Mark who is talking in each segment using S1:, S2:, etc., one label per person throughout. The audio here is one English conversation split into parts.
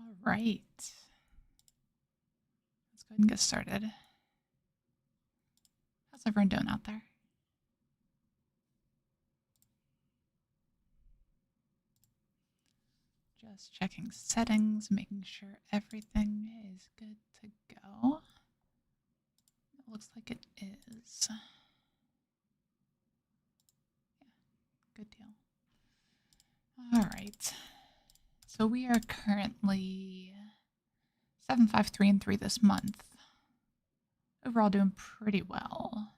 S1: All right. Let's go ahead and get started. How's everyone doing out there? Just checking settings, making sure everything is good to go. It looks like it is. Yeah, good deal. All right. So we are currently 7-5-3-3 this month. Overall doing pretty well.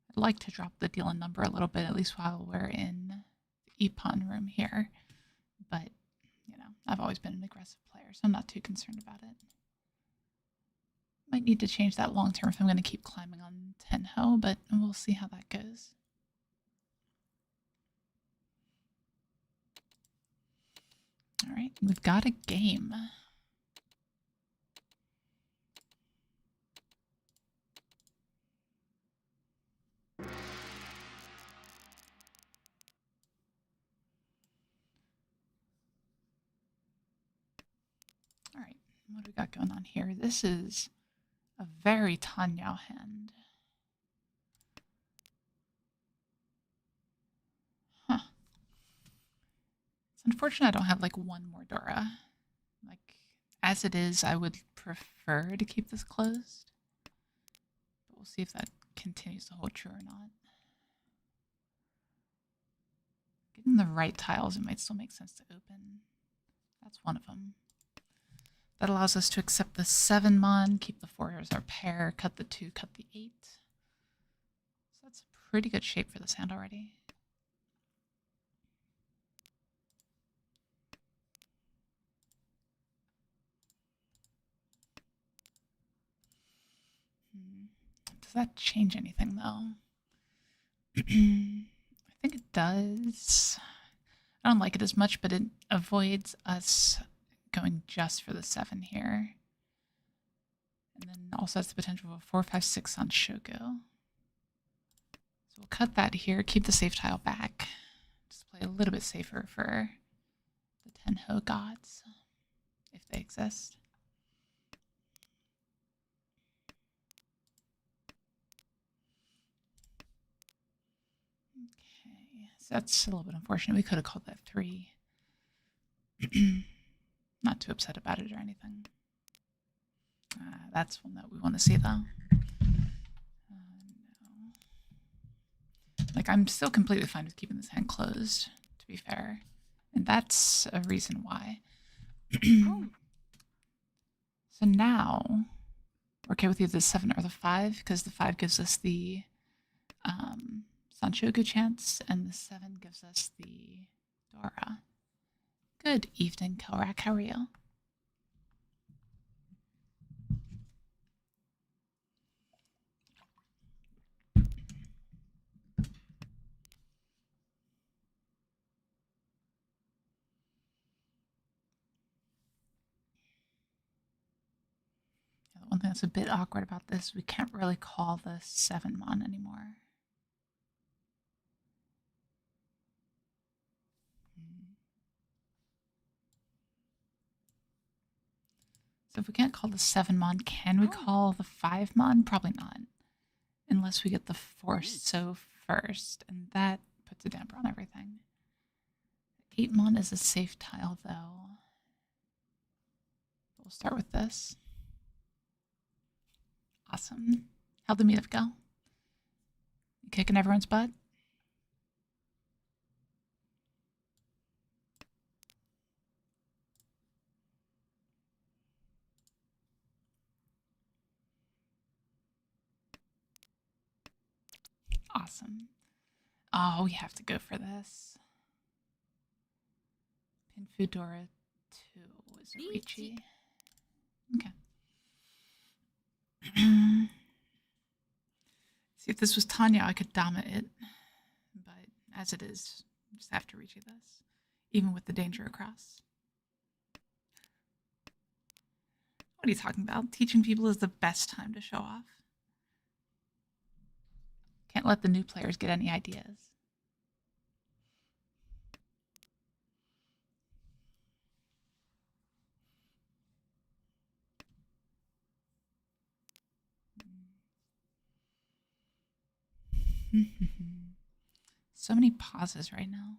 S1: I'd like to drop the deal in number a little bit, at least while we're in the e-pawn room here. But, you know, I've always been an aggressive player, so I'm not too concerned about it. Might need to change that long term if I'm going to keep climbing on Tenhou, but we'll see how that goes. All right, we've got a game. All right, what do we got going on here? This is a very Tenhou hand. Huh. It's unfortunate I don't have like one more Dora. Like, as it is, I would prefer to keep this closed. But we'll see if that continues to hold true or not. Getting the right tiles, it might still make sense to open. That's one of them. That allows us to accept the 7 mon, keep the 4 as our pair, cut the 2, cut the 8. So that's a pretty good shape for this hand already. Does that change anything though? I think it does. I don't like it as much, but it avoids us going just for the 7 here. And then also has the potential of a 4-5-6 on Shogo. So we'll cut that here, keep the safe tile back. Just play a little bit safer for the Tenhou gods, if they exist. Okay, so that's a little bit unfortunate. We could have called that 3. Not too upset about it or anything. That's one that we want to see, though. No. Like, I'm still completely fine with keeping this hand closed, to be fair. And that's a reason why. So now, we're okay with either the 7 or the 5, because the 5 gives us the Sanshogu chance, and the 7 gives us the Dora. Good evening, Korak. How are you? The one thing that's a bit awkward about this, we can't really call the 7 mon anymore. So if we can't call the 7 mon, can we call the 5 mon? Probably not. Unless we get the force so first, and that puts a damper on everything. 8 mon is a safe tile, though. We'll start with this. Awesome. How'd the meetup go? You kicking everyone's butt? Awesome. Oh, we have to go for this. Pinfudora 2 is a Riichi. Okay. See, if this was Tanya, I could dominate it. But as it is, I just have to Riichi this. Even with the danger across. What are you talking about? Teaching people is the best time to show off. Can't let the new players get any ideas. So many pauses right now.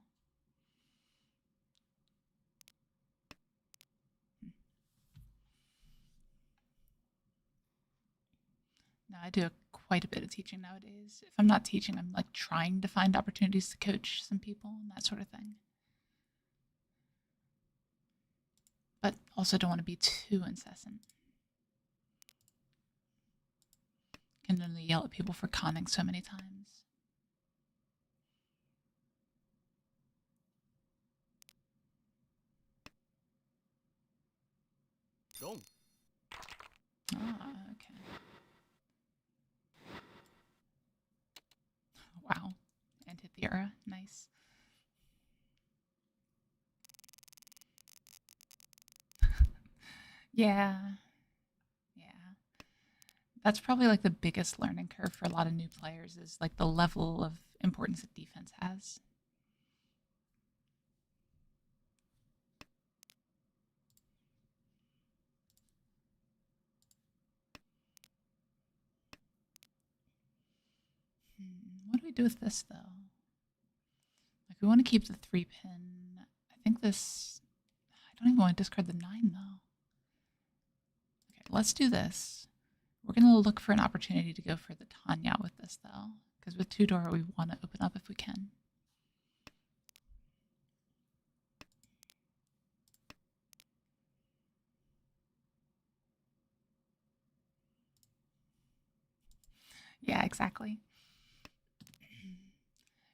S1: No, I do quite a bit of teaching nowadays. If I'm not teaching, I'm like trying to find opportunities to coach some people and that sort of thing. But also don't want to be too incessant. Can only yell at people for conning so many times. Ah, okay. Wow. And hit the era. Nice. Yeah. Yeah. That's probably like the biggest learning curve for a lot of new players is like the level of importance that defense has. What do we do with this though? Like we want to keep the 3-pin. I think this, I don't even want to discard the 9 though. Okay, let's do this. We're going to look for an opportunity to go for the Tanya with this though. Because with 2-door, we want to open up if we can. Yeah, exactly.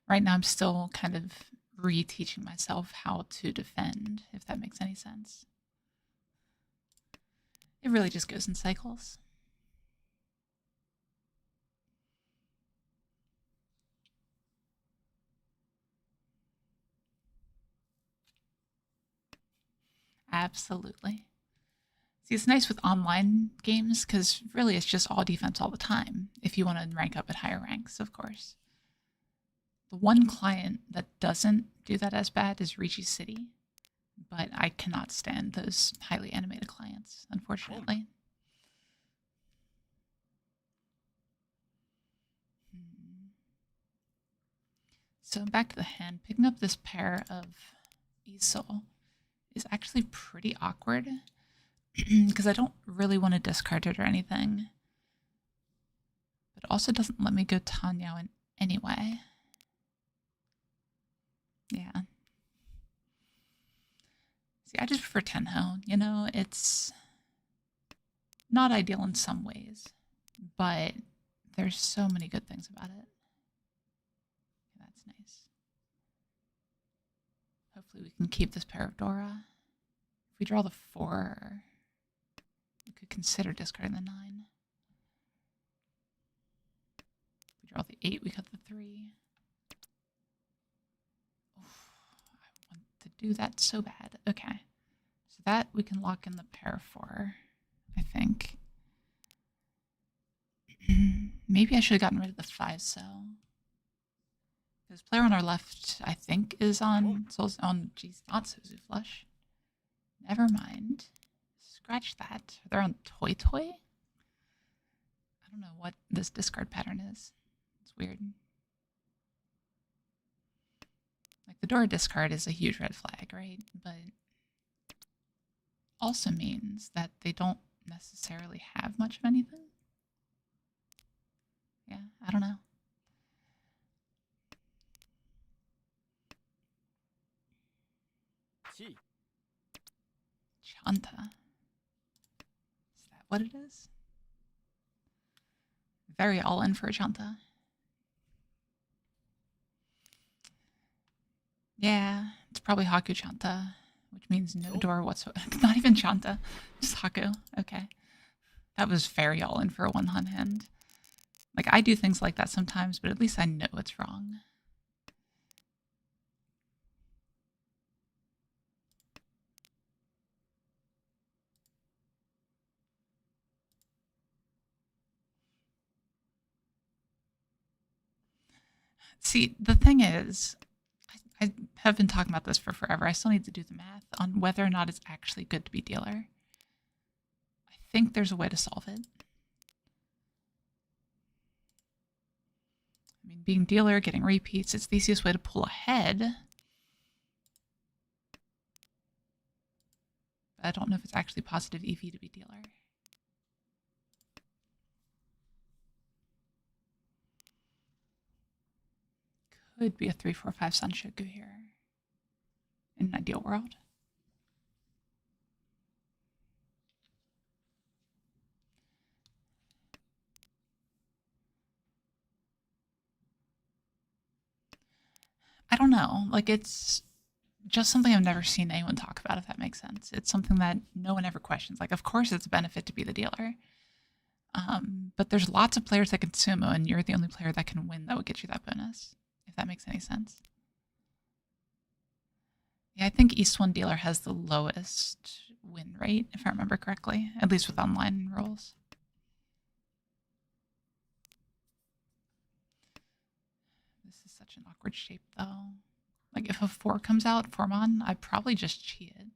S1: Right now, I'm still kind of reteaching myself how to defend, if that makes any sense. It really just goes in cycles. Absolutely. See, it's nice with online games because really it's just all defense all the time. If you want to rank up at higher ranks, of course. The one client that doesn't do that as bad is Riichi City, but I cannot stand those highly animated clients, unfortunately. So back to the hand, picking up this pair of Easel is actually pretty awkward because I don't really want to discard it or anything. But it also doesn't let me go Tanya in any way. Yeah. See, I just prefer Tenhou. You know, it's not ideal in some ways, but there's so many good things about it. That's nice. Hopefully we can keep this pair of Dora. If we draw the 4, we could consider discarding the 9. If we draw the 8, we cut the 3. Oof, I want to do that so bad. Okay. So that we can lock in the pair for, I think. Maybe I should have gotten rid of the 5 cell. This player on our left, I think, is on geez, not Sozu Flush. Never mind. Scratch that. They're on Toy Toy? I don't know what this discard pattern is. It's weird. Like the Dora discard is a huge red flag, right? But also means that they don't necessarily have much of anything. Yeah, I don't know. Chanta. Is that what it is? Very all in for a Chanta. Yeah, it's probably Haku Chanta, which means no door whatsoever. Not even Chanta, just Haku. Okay. That was very all in for a 1 hand. Like, I do things like that sometimes, but at least I know it's wrong. See, the thing is, I have been talking about this for forever. I still need to do the math on whether or not it's actually good to be dealer. I think there's a way to solve it. I mean, being dealer, getting repeats, it's the easiest way to pull ahead. But I don't know if it's actually positive EV to be dealer. Could be a 3, 4, 5 Sanshoku here in an ideal world. I don't know. Like, it's just something I've never seen anyone talk about, if that makes sense. It's something that no one ever questions. Like, of course, it's a benefit to be the dealer. But there's lots of players that can sumo, and you're the only player that can win that would get you that bonus, if that makes any sense. Yeah, I think East One Dealer has the lowest win rate, if I remember correctly, at least with online roles. This is such an awkward shape, though. Like, if a 4 comes out, Formon, I'd probably just cheat it.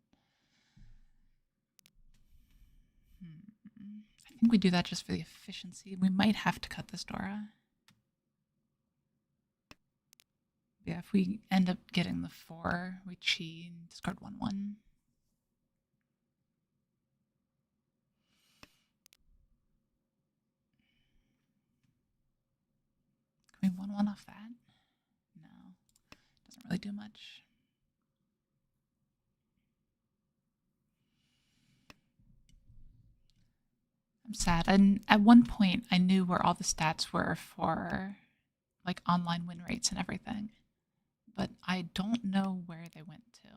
S1: I think we do that just for the efficiency. We might have to cut this Dora. Yeah, if we end up getting the 4, we cheat and discard 1, 1. Can we 1, 1 off that? No, doesn't really do much. I'm sad. And at one point, I knew where all the stats were for like online win rates and everything, but I don't know where they went to.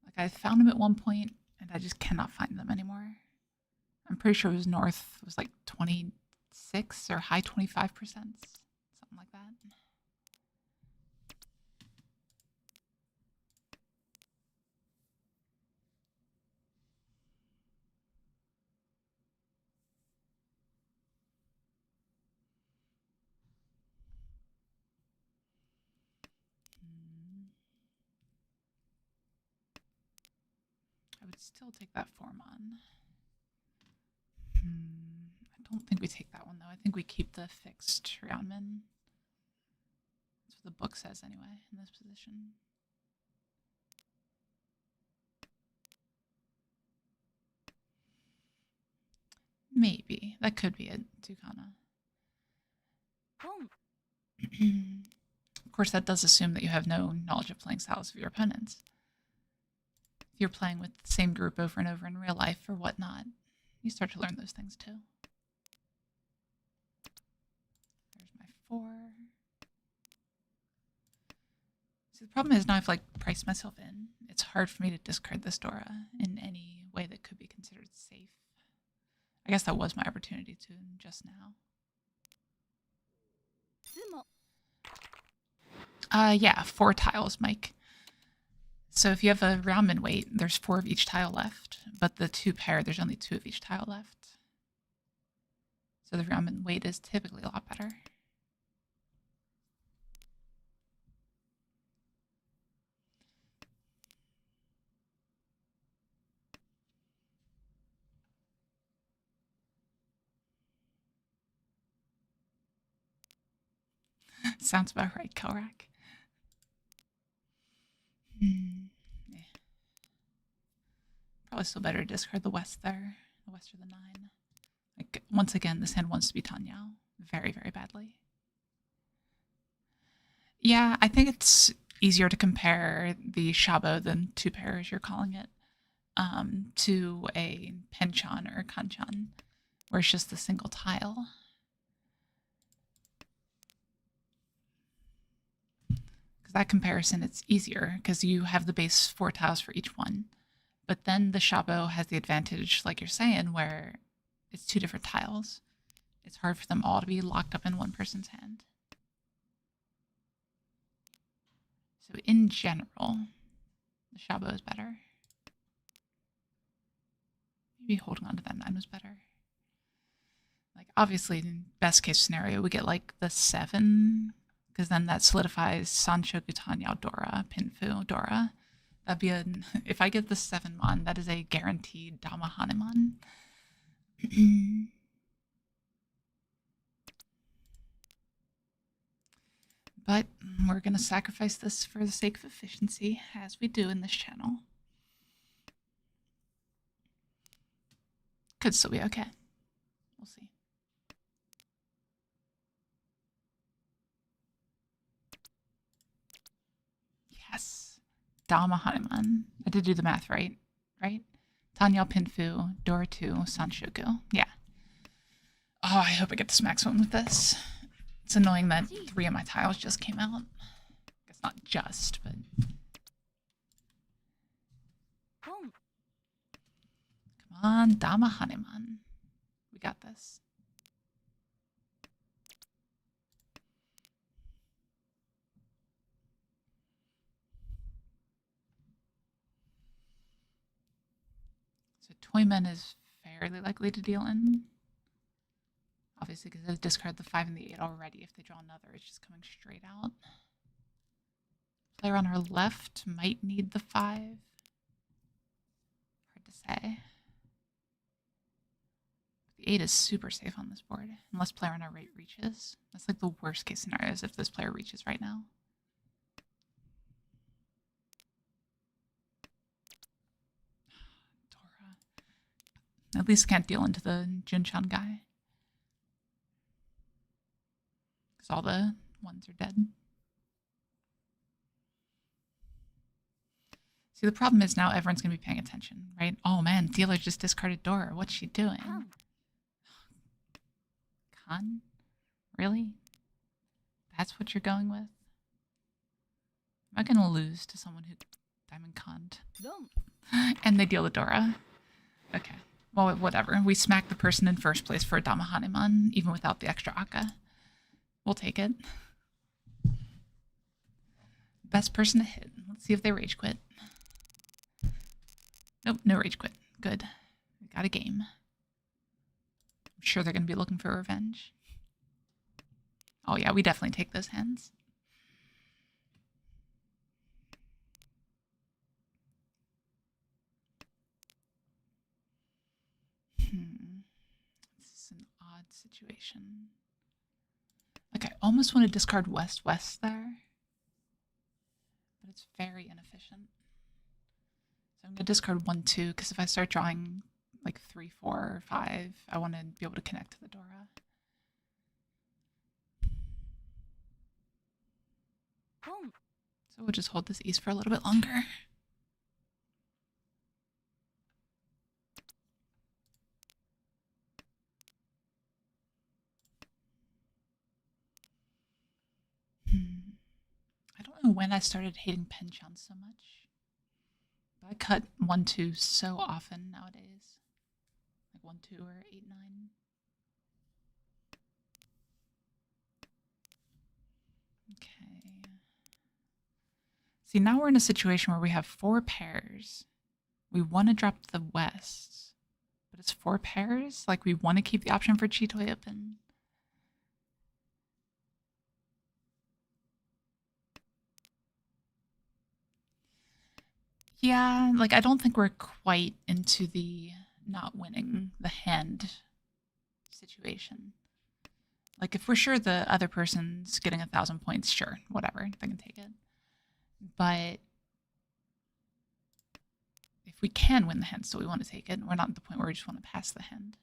S1: Like, I found them at one point, and I just cannot find them anymore. I'm pretty sure it was north. It was like 26 or high 25%, something like that. I would still take that form on. I don't think we take that one, though. I think we keep the fixed Roundman. That's what the book says, anyway, in this position. Maybe. That could be it, Tukana. Of course, that does assume that you have no knowledge of playing styles of your opponents. If you're playing with the same group over and over in real life or whatnot, you start to learn those things too. There's my 4. See, the problem is now I've like priced myself in. It's hard for me to discard this Dora in any way that could be considered safe. I guess that was my opportunity to just now. Yeah, 4 tiles, Mike. So if you have a Roundman weight, there's 4 of each tile left, but the 2 pair, there's only 2 of each tile left. So the Roundman weight is typically a lot better. Sounds about right, Kelrak. Yeah. Probably still better to discard the West there. The West or the 9. Like, once again, this hand wants to be Tanyao very, very badly. Yeah, I think it's easier to compare the Shabo, the 2 pair, as you're calling it, to a Penchan or Kanchan, where it's just a single tile. Because that comparison, it's easier because you have the base 4 tiles for each one. But then the Shabo has the advantage, like you're saying, where it's 2 different tiles. It's hard for them all to be locked up in one person's hand. So in general, the Shabo is better. Maybe holding on to that 9 was better. Like, obviously, in best case scenario, we get like the 7, because then that solidifies Sanshoku Tanyao Dora, Pinfu Dora. That'd be if I get the 7 mon, that is a guaranteed Dama Hanuman. But we're going to sacrifice this for the sake of efficiency, as we do in this channel. Could still be okay. We'll see. Yes. Dama Hanuman. I did do the math right, right? Tanyao Pinfu, Dora 2, Sanshoku. Yeah. Oh, I hope I get this max one with this. It's annoying that 3 of my tiles just came out. It's not just, but... Come on, Dama Hanuman. We got this. So Toyman is fairly likely to deal in. Obviously, because they discard the 5 and the 8 already. If they draw another, it's just coming straight out. Player on her left might need the 5. Hard to say. The 8 is super safe on this board, unless player on our right reaches. That's like the worst case scenario is if this player reaches right now. Dora. At least can't deal into the Jinshan guy. Because all the ones are dead. See, the problem is now everyone's going to be paying attention, right? Oh man, dealer just discarded Dora. What's she doing? Con? Really? That's what you're going with? Am I going to lose to someone who Diamond Conned? And they deal the Dora. Okay. Well, whatever. We smacked the person in first place for a Dama Hanuman, even without the extra Aka. We'll take it. Best person to hit. Let's see if they rage quit. Nope, no rage quit. Good. We got a game. I'm sure they're going to be looking for revenge. Oh yeah, we definitely take those hands. This is an odd situation. Like, I almost want to discard West-West there. But it's very inefficient. So I'm going to discard 1, 2, because if I start drawing like 3, 4, or 5, I want to be able to connect to the Dora. So we'll just hold this east for a little bit longer. I don't know when I started hating Penchan so much. But I cut 1, 2 so often nowadays. Like 1, 2 or 8, 9. Okay. See, now we're in a situation where we have 4 pairs. We want to drop the West, but it's 4 pairs. Like, we want to keep the option for Chitoy open. Yeah, like, I don't think we're quite into the not winning the hand situation. Like, if we're sure the other person's getting 1,000 points, sure, whatever, they can take it. But if we can win the hand, still we want to take it. We're not at the point where we just want to pass the hand.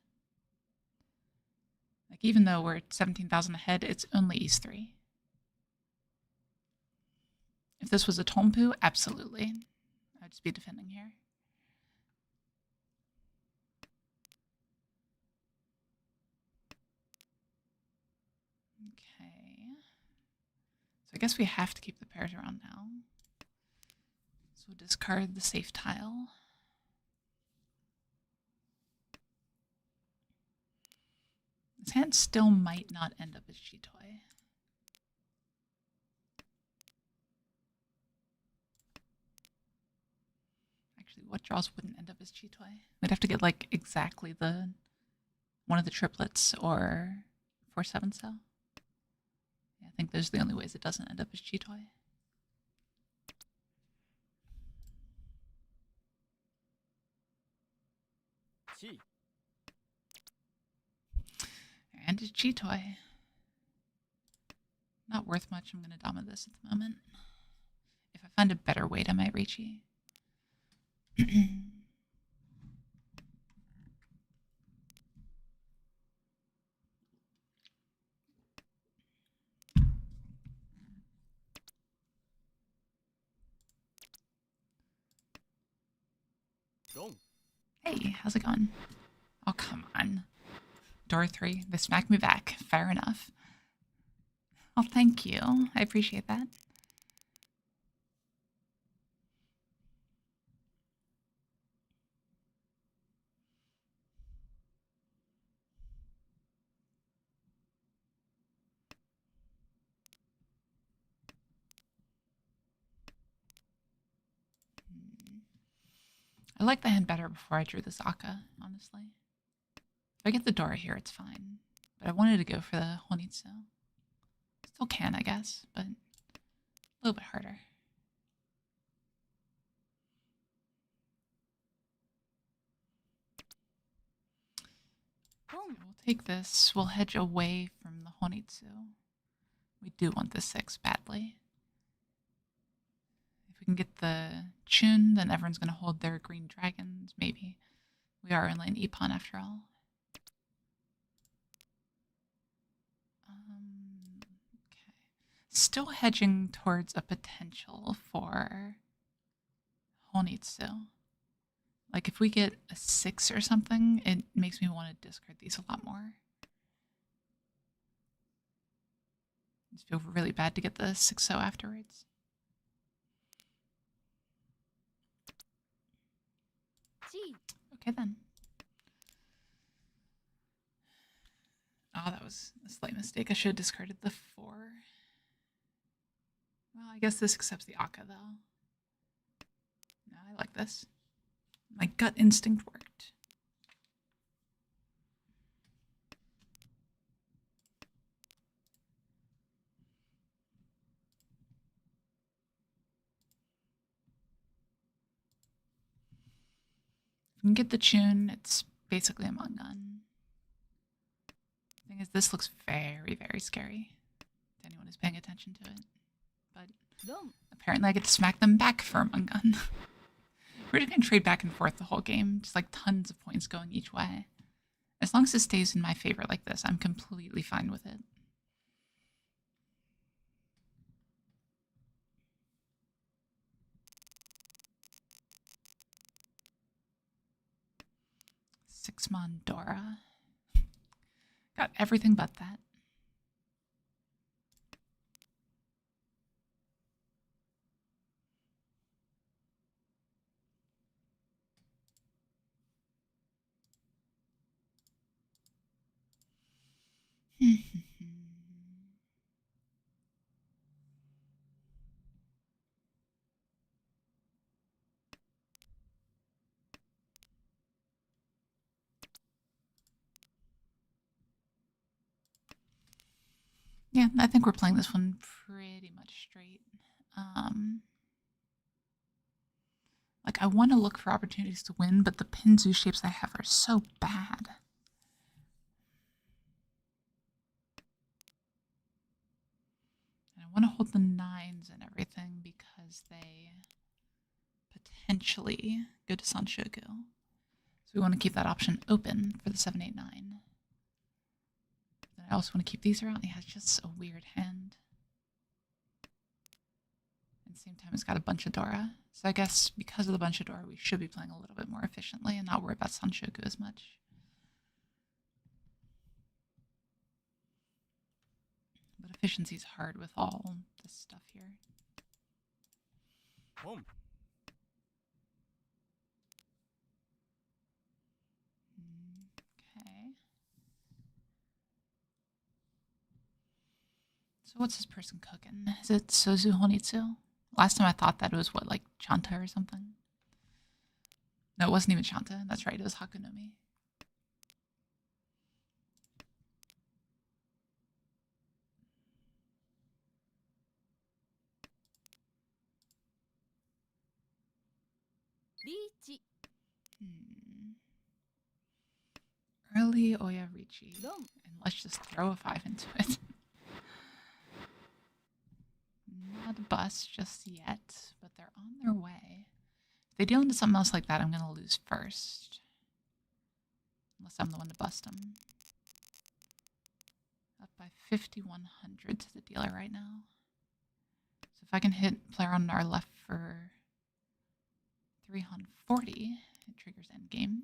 S1: Like, even though we're 17,000 ahead, it's only East 3. If this was a Tompu, absolutely. I'd just be defending here. Okay. So I guess we have to keep the pairs around now. So we'll discard the safe tile. This hand still might not end up as Chitoy. Actually, what draws wouldn't end up as Chitoy? We'd have to get like exactly the one of the triplets or 4/7 cell. Yeah, I think those are the only ways it doesn't end up as Chitoy. And it's Chitoy. Not worth much. I'm going to Dama this at the moment. If I find a better weight, I might Riichi. Hey, how's it going? Oh, come on. Door 3. They smacked me back. Fair enough. Oh, thank you. I appreciate that. I like the hand better before I drew this Aka, honestly. If I get the Dora here, it's fine. But I wanted to go for the Honitsu. Still can, I guess, but a little bit harder. We'll take this. We'll hedge away from the Honitsu. We do want the 6 badly. If we can get the Chun, then everyone's going to hold their green dragons, maybe. We are in lane Ippon after all. Okay. Still hedging towards a potential for Honitsu. Like if we get a 6 or something, it makes me want to discard these a lot more. I just feel really bad to get the 6-0 afterwards. Okay then. Oh, that was a slight mistake. I should have discarded the 4. Well, I guess this accepts the Aka though. No, I like this. My gut instinct worked. If we can get the Chun, it's basically a Mangan. The thing is, this looks very, very scary to anyone who's paying attention to it. But apparently I get to smack them back for a Mangan. We're just going to trade back and forth the whole game. Just like tons of points going each way. As long as it stays in my favor like this, I'm completely fine with it. Six Mondora. Got everything but that. Yeah, I think we're playing this one pretty much straight. Like, I want to look for opportunities to win, but the Pinzu shapes I have are so bad. And I want to hold the 9s and everything because they potentially go to Sanshoku. So we want to keep that option open for the 789. Then I also want to keep these around. He has just a weird hand. At the same time, it's got a bunch of Dora. So I guess because of the bunch of Dora, we should be playing a little bit more efficiently and not worry about Sanshoku as much. But efficiency is hard with all this stuff here.
S2: Home.
S1: Okay. So what's this person cooking? Is it Sozu Honitsu? Last time I thought that it was what, like Chanta or something? No, it wasn't even Chanta. That's right, it was Hakunomi.
S3: Riichi.
S1: Early Oya Riichi. And let's just throw a 5 into it. Not bust just yet, but they're on their way. If they deal into something else like that, I'm going to lose first. Unless I'm the one to bust them. Up by 5,100 to the dealer right now. So if I can hit player on our left for 340, it triggers endgame.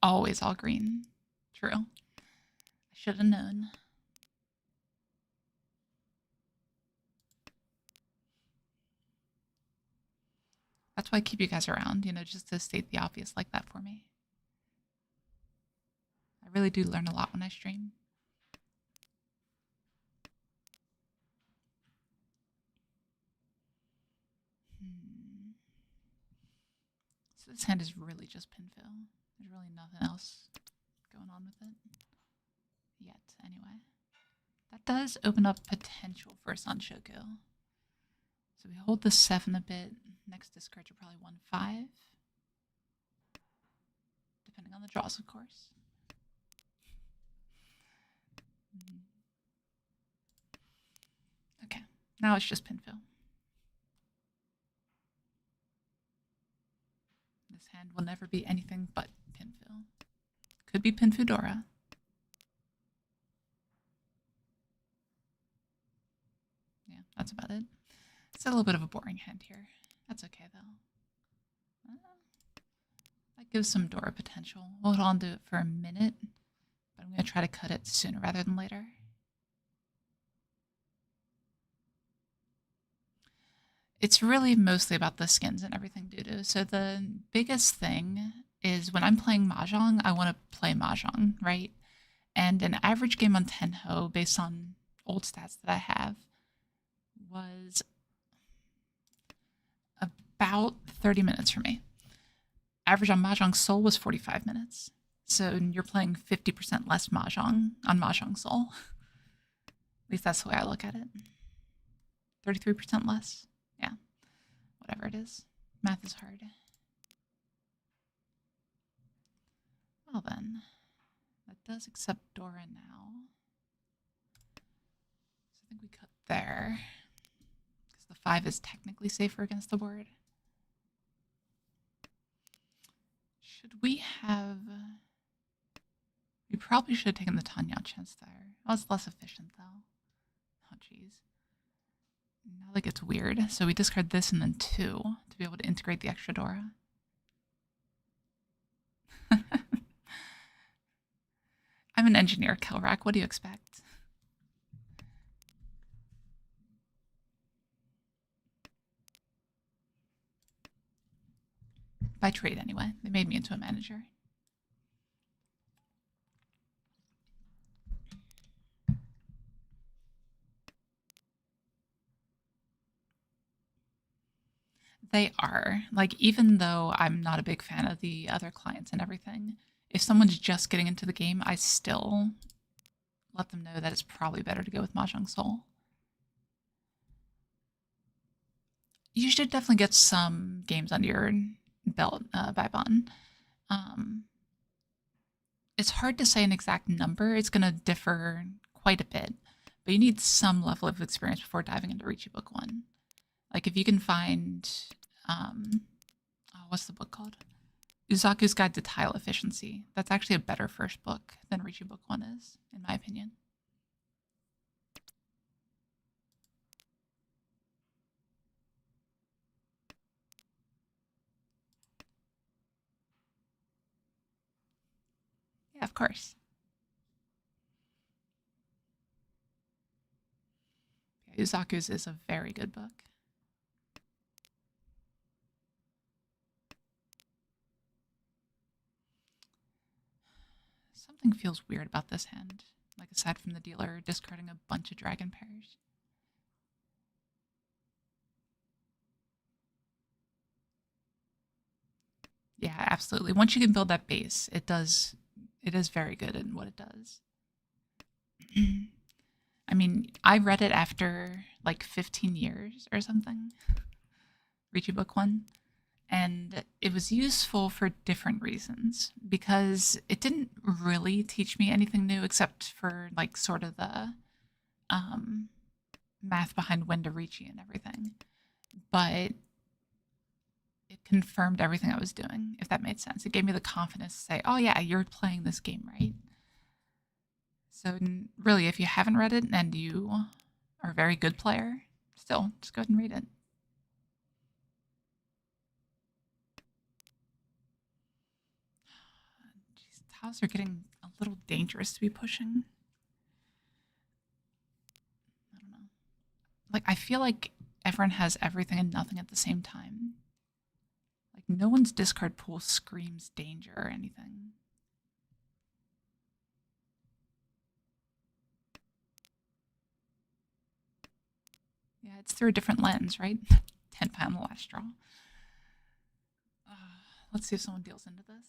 S1: Always all green. True. I should have known. That's why I keep you guys around, you know, just to state the obvious like that for me. I really do learn a lot when I stream. So this hand is really just pinfill. There's really nothing else going on with it. Yet, anyway. That does open up potential for a Sanshoku. So we hold the 7 a bit. Next discard, you're probably 1-5. Depending on the draws, of course. Okay, now it's just pinfill. This hand will never be anything but pinfill. Could be Pinfudora. Yeah, that's about it. It's a little bit of a boring hand here. That's okay, though. That gives some Dora potential. We'll hold on to it for a minute, but I'm going to try to cut it sooner rather than later. It's really mostly about the skins and everything, Dudu. So the biggest thing is when I'm playing Mahjong, I want to play Mahjong, right? And an average game on Tenhou, based on old stats that I have, was about 30 minutes for me. Average on Mahjong Soul was 45 minutes. So you're playing 50% less Mahjong on Mahjong Soul. At least that's the way I look at it. 33% less. Yeah, whatever it is. Math is hard. Well then, that does accept Dora now. So I think we cut there. Because the 5 is technically safer against the board. Should we have... We probably should have taken the Tanya chance there. Oh, it's less efficient though. Oh, jeez. Now that gets weird. So we discard this and then 2 to be able to integrate the extra Dora. I'm an engineer, Kelrak. What do you expect? By trade, anyway. They made me into a manager. They are. Like, even though I'm not a big fan of the other clients and everything, if someone's just getting into the game, I still let them know that it's probably better to go with Mahjong Soul. You should definitely get some games under your belt, Vibon. It's hard to say an exact number. It's going to differ quite a bit, but you need some level of experience before diving into Riichi Book 1. Like, if you can find, what's the book called? Uzaku's Guide to Tile Efficiency. That's actually a better first book than Riichi Book 1 is, in my opinion. Yeah, of course. Yeah, Uzaku's is a very good book. Something feels weird about this hand. Like, aside from the dealer discarding a bunch of dragon pairs. Yeah, absolutely. Once you can build that base, it is very good in what it does. I mean, I read it after like 15 years or something. Riichi Book 1. And it was useful for different reasons because it didn't really teach me anything new except for like sort of the math behind when to Riichi and everything, but it confirmed everything I was doing, if that made sense. It gave me the confidence to say, oh yeah, you're playing this game right. So really, if you haven't read it and you are a very good player, still, just go ahead and read it. These tiles are getting a little dangerous to be pushing. I don't know. Like, I feel like everyone has everything and nothing at the same time. Like, no one's discard pool screams danger or anything. Yeah, it's through a different lens, right? Tenpai on the last draw. Let's see if someone deals into this.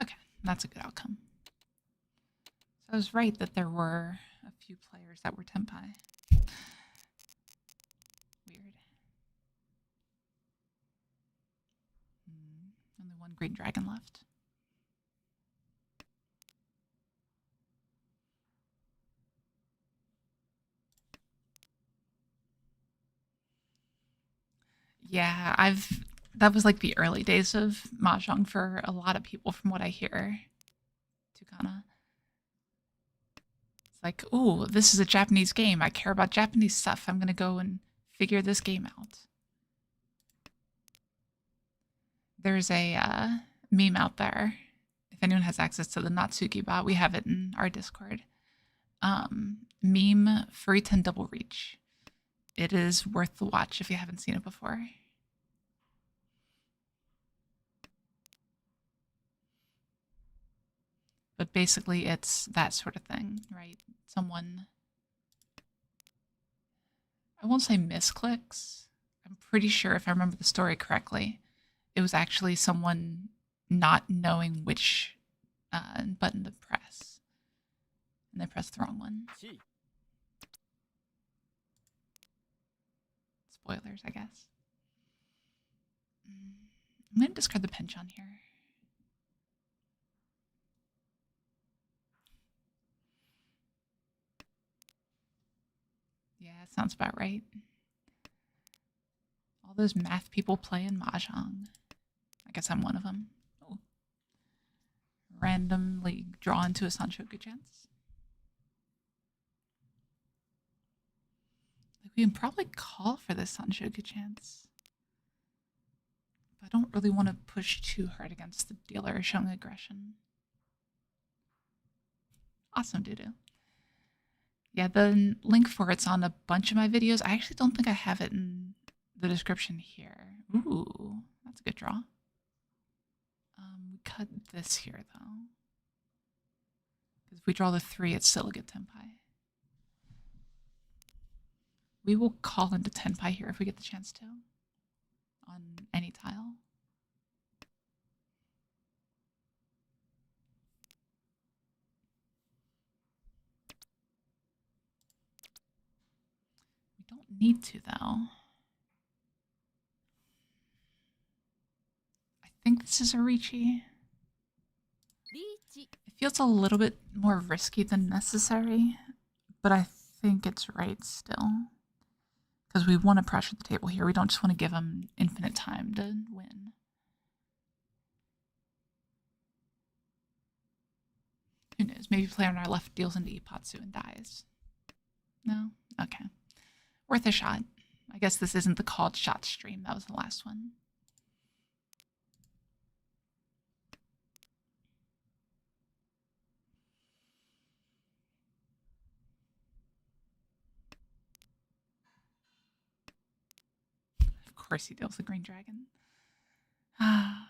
S1: Okay, that's a good outcome. So I was right that there were a few players that were Tenpai. Weird. Only one green dragon left. Yeah, that was like the early days of Mahjong for a lot of people from what I hear. Tukana. It's like, oh, this is a Japanese game. I care about Japanese stuff. I'm going to go and figure this game out. There's a meme out there. If anyone has access to the Natsuki bot, we have it in our Discord. Meme Furry 10 Double Reach. It is worth the watch if you haven't seen it before. But basically, it's that sort of thing, right? Someone, I won't say misclicks. I'm pretty sure if I remember the story correctly, it was actually someone not knowing which button to press. And they pressed the wrong one. Spoilers, I guess. I'm going to discard the pinch on here. Yeah, sounds about right. All those math people play in Mahjong. I guess I'm one of them. Oh. Randomly drawn to a Sanshoku chance. Like, we can probably call for this Sanshoku chance. But I don't really want to push too hard against the dealer showing aggression. Awesome, doo-doo. Yeah, the link for it's on a bunch of my videos. I actually don't think I have it in the description here. Ooh, that's a good draw. We cut this here, though. Because if we draw the 3, it's still a good Tenpai. We will call into Tenpai here if we get the chance to. On any tile. We don't need to, though. I think this is a Riichi. It feels a little bit more risky than necessary, but I think it's right still. Because we want to pressure the table here. We don't just want to give them infinite time to win. Who knows? Maybe player on our left deals into Ipatsu and dies. No? Okay. Worth a shot. I guess this isn't the called shot stream. That was the last one. Of course he deals the green dragon. Ah.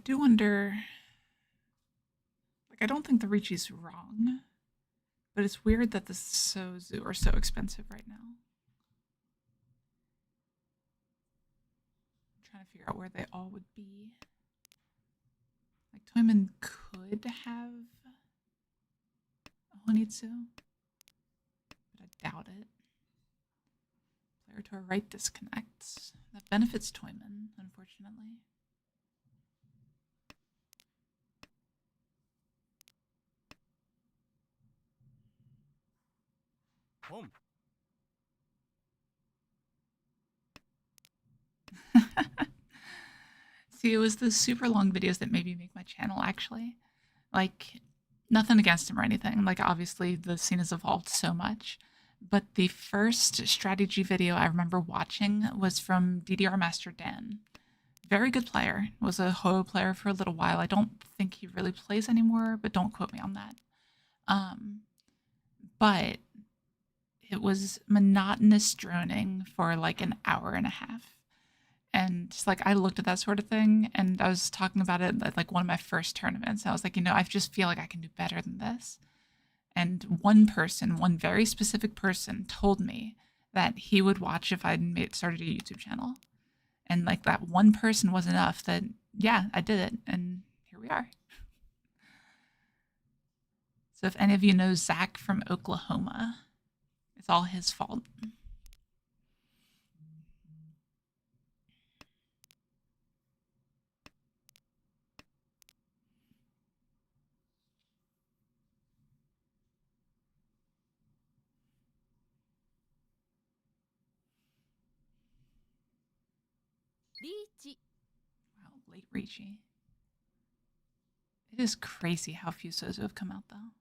S1: do wonder, like, I don't think the Riichi's wrong, but it's weird that the Sozu are so expensive right now. I'm trying to figure out where they all would be. Like, Toyman could have a Honitsu, but I doubt it. Player to our right disconnects. That benefits Toyman, unfortunately.
S2: Home.
S1: See, it was the super long videos that maybe make my channel, actually. Like, nothing against him or anything. Like, obviously, the scene has evolved so much. But the first strategy video I remember watching was from DDR Master Dan. Very good player. Was a Ho player for a little while. I don't think he really plays anymore, but don't quote me on that. But it was monotonous droning for like an hour and a half. And just like I looked at that sort of thing and I was talking about it at like one of my first tournaments. I was like, I just feel like I can do better than this. And one person, one very specific person, told me that he would watch if I'd started a YouTube channel. And like that one person was enough that, yeah, I did it. And here we are. So if any of you know Zach from Oklahoma, it's all his fault.
S3: Riichi.
S1: Wow, late Riichi. It is crazy how few Sozu have come out, though.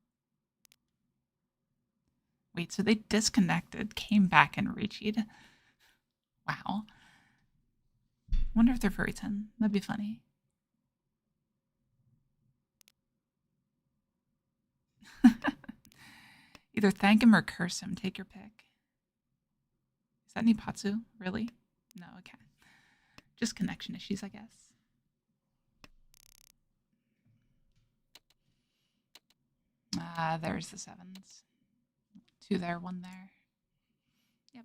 S1: Wait, so they disconnected, came back, and Riichi'd? Wow. Wonder if they're Furryton. That'd be funny. Either thank him or curse him. Take your pick. Is that Nippatsu? Really? No, okay. Just connection issues, I guess. Ah, there's the sevens. 2 there, 1 there. Yep.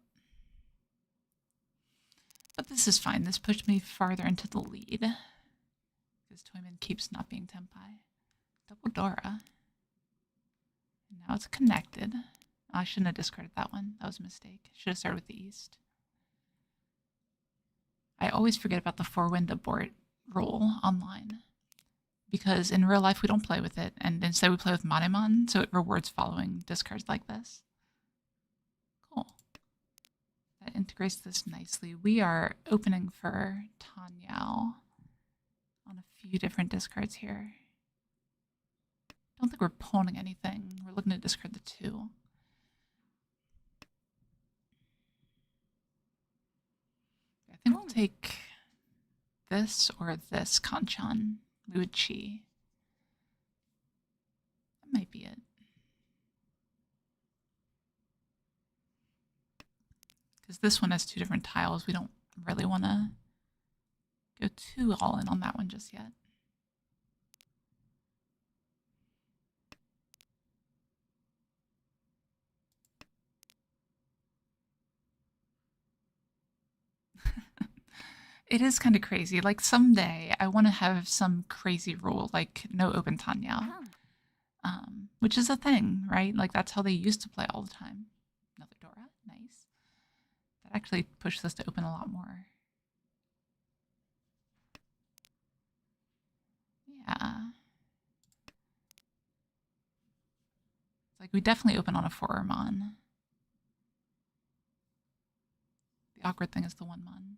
S1: But this is fine. This pushed me farther into the lead. Because Toyman keeps not being Tenpai. Double Dora. Now it's connected. I shouldn't have discarded that one. That was a mistake. Should have started with the east. I always forget about the 4-wind abort rule online. Because in real life we don't play with it, and instead we play with Manemon, so it rewards following discards like this. Cool. That integrates this nicely. We are opening for Tanyao on a few different discards here. I don't think we're pawning anything. We're looking to discard the 2. I think we'll take this or this Kanchan. Riichi. That might be it. Because this one has 2 different tiles. We don't really want to go too all in on that one just yet. It is kind of crazy. Like someday I want to have some crazy rule, like no open Tanya, which is a thing, right? Like that's how they used to play all the time. Another Dora, nice. That actually pushed us to open a lot more. Yeah. It's like we definitely open on a 4-mon. The awkward thing is the 1-mon.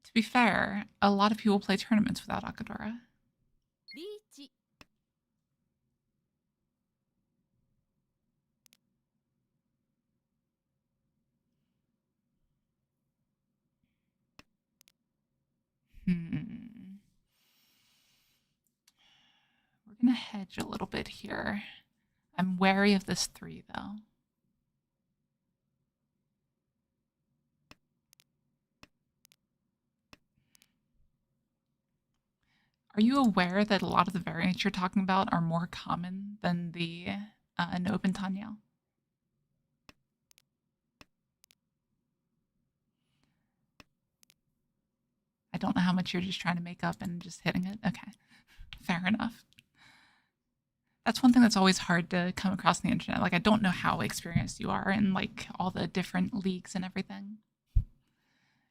S1: To be fair, a lot of people play tournaments without Akadora.
S3: Riichi.
S1: We're going to hedge a little bit here. I'm wary of this 3, though. Are you aware that a lot of the variants you're talking about are more common than the Nope and Tanya? I don't know how much you're just trying to make up and just hitting it. Okay, fair enough. That's one thing that's always hard to come across on the internet. Like, I don't know how experienced you are in like all the different leagues and everything.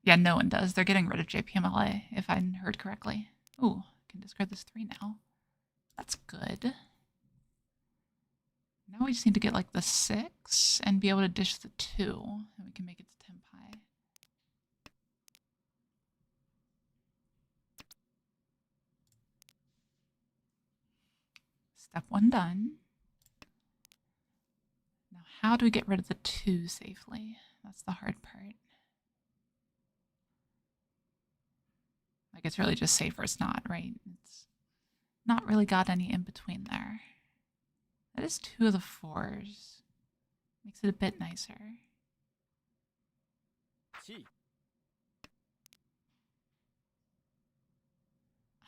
S1: Yeah, no one does. They're getting rid of JPMLA, if I heard correctly. Ooh, I can discard this 3 now. That's good. Now we just need to get like the 6 and be able to dish the 2, and we can make it to Tenpai. Step 1 done. Now, how do we get rid of the 2 safely? That's the hard part. Like, it's really just safe or it's not, right? It's not really got any in between there. That is 2 of the 4s. Makes it a bit nicer.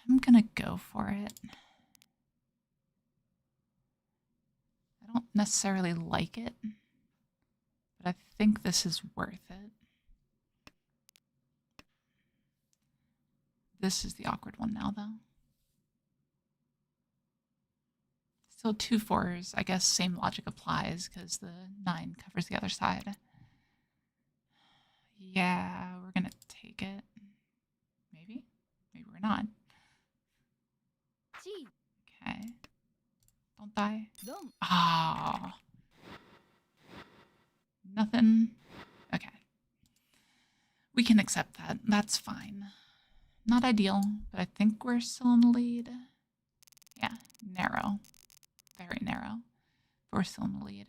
S1: I'm gonna go for it. I don't necessarily like it, but I think this is worth it. This is the awkward one now, though. Still 2 4s. I guess same logic applies because the 9 covers the other side. Yeah, we're gonna take it. Maybe? Maybe we're not. Okay. Don't die. Ah. Nothing. Okay. We can accept that. That's fine. Not ideal, but I think we're still in the lead. Yeah, narrow. Very narrow. But we're still in the lead.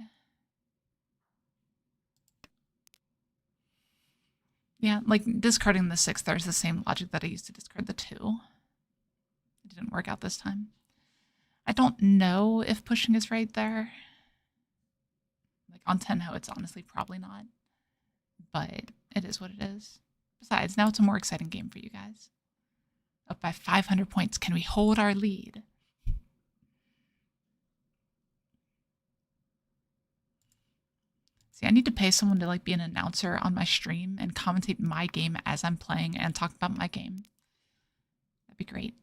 S1: Yeah, like discarding the 6 there's the same logic that I used to discard the 2. It didn't work out this time. I don't know if pushing is right there. Like on Tenhou, it's honestly probably not. But it is what it is. Besides, now it's a more exciting game for you guys. Up by 500 points. Can we hold our lead? See, I need to pay someone to like be an announcer on my stream and commentate my game as I'm playing and talk about my game. That'd be great.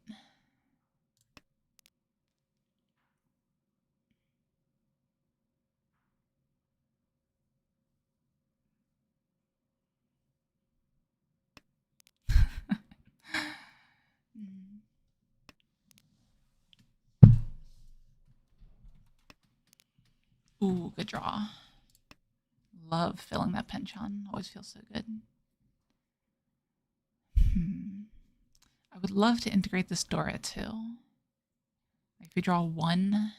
S1: Ooh, good draw. Love filling that penchant. Always feels so good. I would love to integrate this Dora too. Like if we draw 1,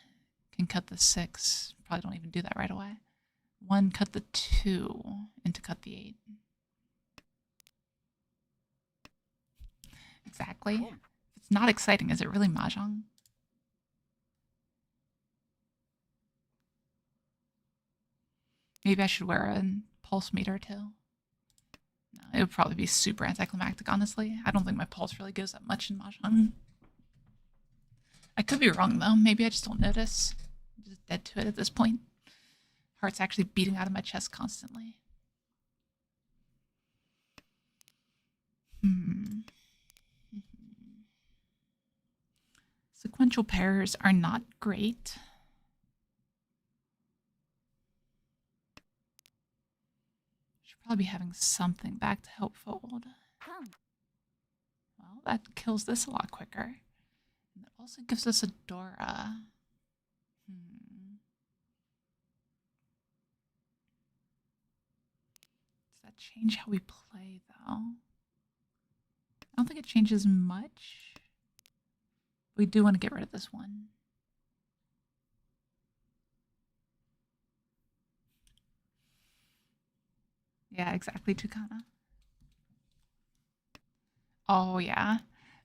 S1: can cut the 6. Probably don't even do that right away. 1, cut the 2, and to cut the 8. Exactly. If it's not exciting, is it really Mahjong? Maybe I should wear a pulse meter too. No, it would probably be super anticlimactic, honestly. I don't think my pulse really goes up much in Mahjong. I could be wrong though. Maybe I just don't notice. I'm just dead to it at this point. Heart's actually beating out of my chest constantly. Sequential pairs are not great. Should probably be having something back to help fold. Well, that kills this a lot quicker. And that also gives us a Dora. Does that change how we play, though? I don't think it changes much. We do want to get rid of this one. Yeah, exactly, Tucana. Oh, yeah.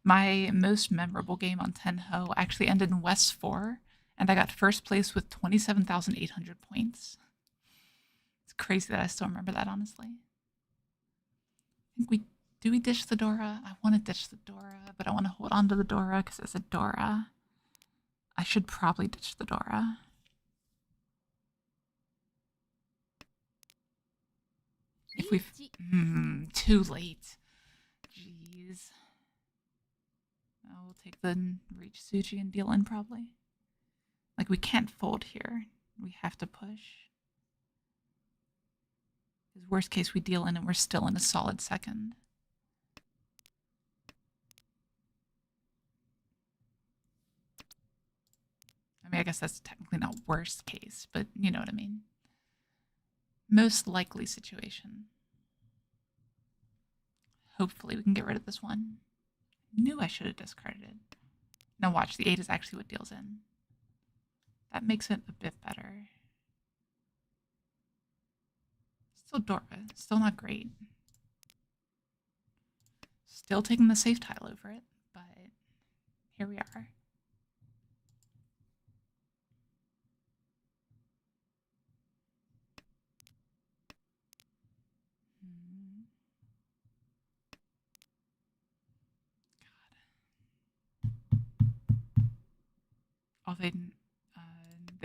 S1: My most memorable game on Tenhou actually ended in West 4, and I got first place with 27,800 points. It's crazy that I still remember that, honestly. I think we Do we ditch the Dora? I want to ditch the Dora, but I want to hold on to the Dora because it's a Dora. I should probably ditch the Dora. If we've... too late. Jeez. We'll take the Riichi Suji and deal in probably. Like, we can't fold here. We have to push. Because worst case, we deal in and we're still in a solid second. I mean, I guess that's technically not worst case, but you know what I mean. Most likely situation. Hopefully we can get rid of this one. Knew I should have discarded. Now watch, the 8 is actually what deals in. That makes it a bit better. Still Dora, still not great. Still taking the safe tile over it, but here we are. Oh, they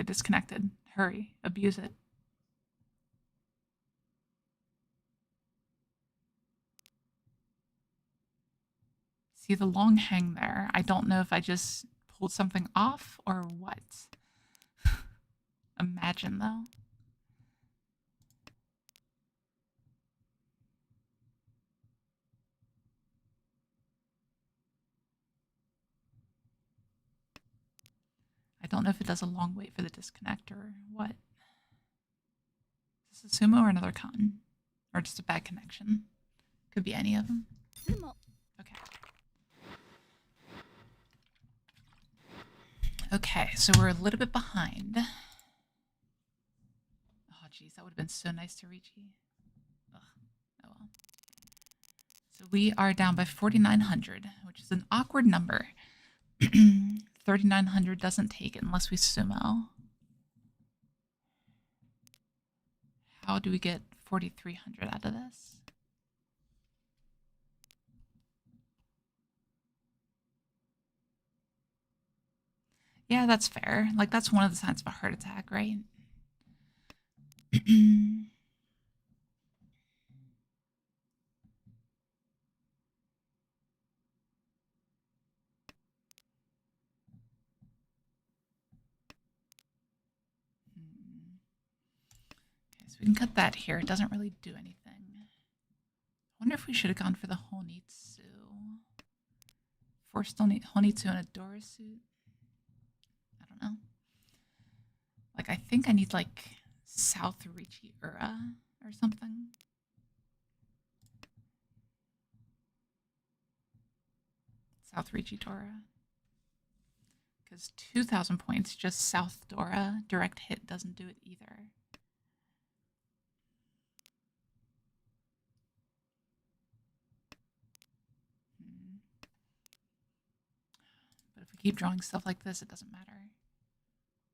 S1: disconnected. Hurry, abuse it. See the long hang there? I don't know if I just pulled something off or what. Imagine though. I don't know if it does a long wait for the disconnect or what. Is this a sumo or another con? Or just a bad connection? Could be any of them. Okay. Okay, so we're a little bit behind. Oh, geez, that would have been so nice to Riichi. Ugh, oh well. So we are down by 4,900, which is an awkward number. 3,900 doesn't take it unless we sumo. How do we get 4,300 out of this? Yeah, that's fair. Like, that's one of the signs of a heart attack, right? Okay, so we can cut that here. It doesn't really do anything. I wonder if we should have gone for the Honitsu. Forced Honitsu in a Dora suit. I don't know. Like, I think I need, like, South Riichi Ura or something. South Riichi Dora. Because 2,000 points, just South Dora, direct hit doesn't do it either. But if we keep drawing stuff like this, it doesn't matter.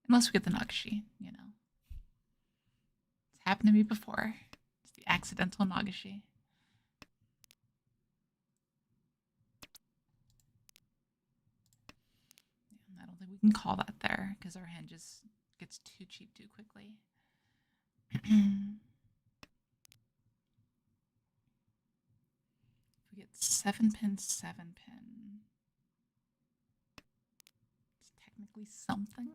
S1: Unless we get the Nagashi, you know. It's happened to me before. It's the accidental Nagashi. I don't think we can call that there because our hand just gets too cheap too quickly. If we get 7-pin, 7-pin, it's technically something.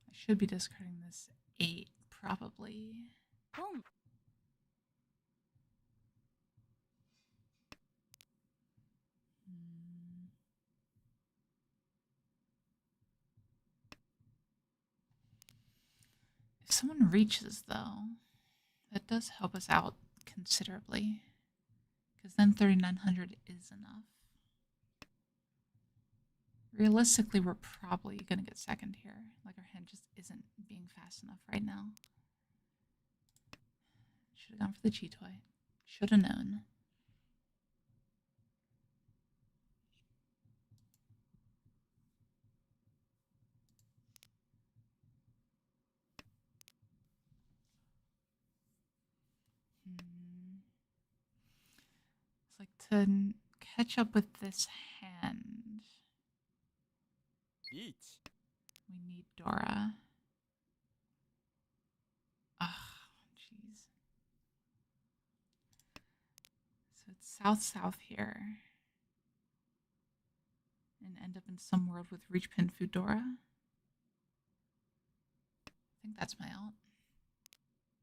S1: I should be discarding this 8, probably. If someone reaches, though, that does help us out considerably. Because then 3,900 is enough. Realistically, we're probably going to get second here. Like, our hand just isn't being fast enough right now. Should have gone for the chi toy. Should have known. It's like to catch up with this hand.
S2: Riichi.
S1: We need Dora. Ugh, jeez. So it's south-south here. And end up in some world with Reach Pin Foodora. I think that's my out.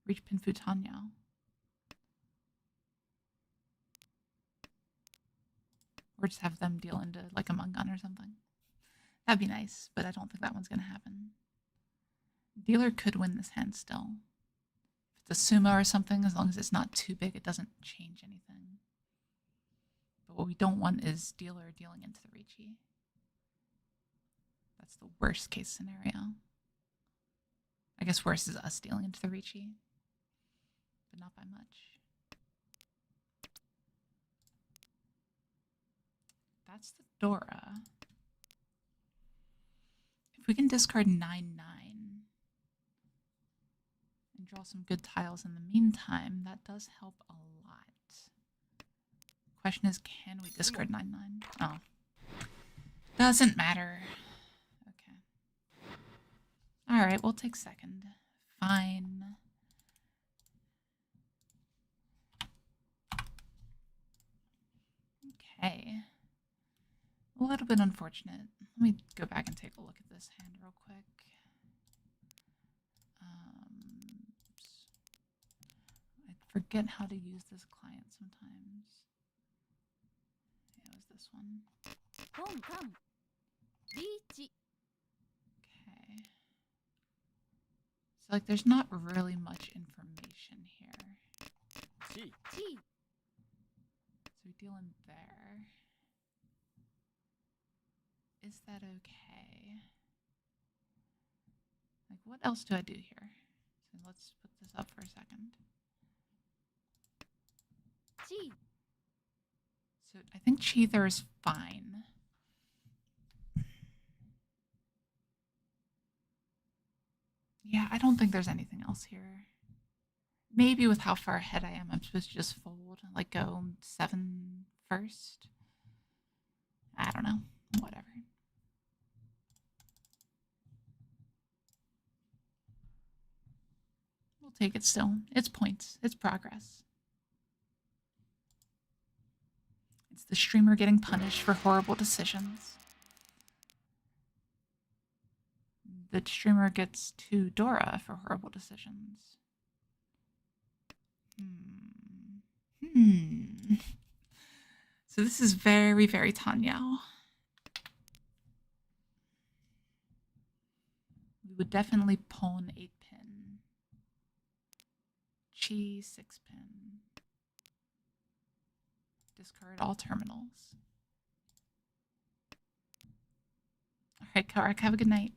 S1: Reach Pin Futanyao. Or just have them deal into like a Mungun or something. That'd be nice, but I don't think that one's going to happen. Dealer could win this hand still. If it's a sumo or something, as long as it's not too big, it doesn't change anything. But what we don't want is dealer dealing into the Riichi. That's the worst case scenario. I guess worse is us dealing into the Riichi, but not by much. That's the Dora. If we can discard 9-9 and draw some good tiles in the meantime, that does help a lot. Question is, can we discard 9-9? Oh. Doesn't matter. Okay. Alright, we'll take second. Fine. Okay. A little bit unfortunate. Let me go back and take a look at this hand real quick. I forget how to use this client sometimes. Yeah, it was this one.
S3: Honkan. Riichi.
S1: Okay. So, like, there's not really much information here.
S2: Chi.
S3: Chi.
S1: So we deal in there. Is that okay? Like, what else do I do here? So let's put this up for a second.
S3: Chi.
S1: So I think Cheether is fine. Yeah, I don't think there's anything else here. Maybe with how far ahead I am, I'm supposed to just fold, like go 7 first. I don't know. Whatever. We'll take it still. It's points. It's progress. It's the streamer getting punished for horrible decisions. The streamer gets 2 Dora for horrible decisions. So this is very, very Tanyao. We would definitely pawn 8-pin. Chi 6-pin. Discard all terminals. All right, Karak, have a good night.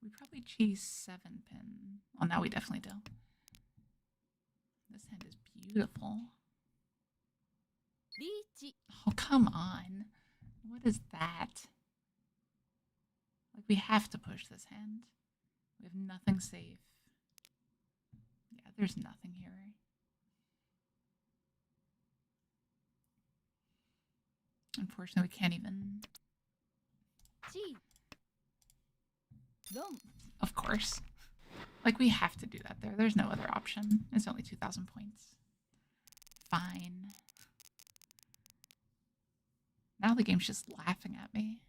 S1: We probably Chi 7-pin. Well, now we definitely do. This hand is beautiful.
S3: Riichi.
S1: Oh, come on. What is that? Like, we have to push this hand. We have nothing safe. Yeah, there's nothing here. Unfortunately, we can't even...
S3: Chi. Don.
S1: Of course. Like, we have to do that there. There's no other option. It's only 2,000 points. Fine. Now the game's just laughing at me.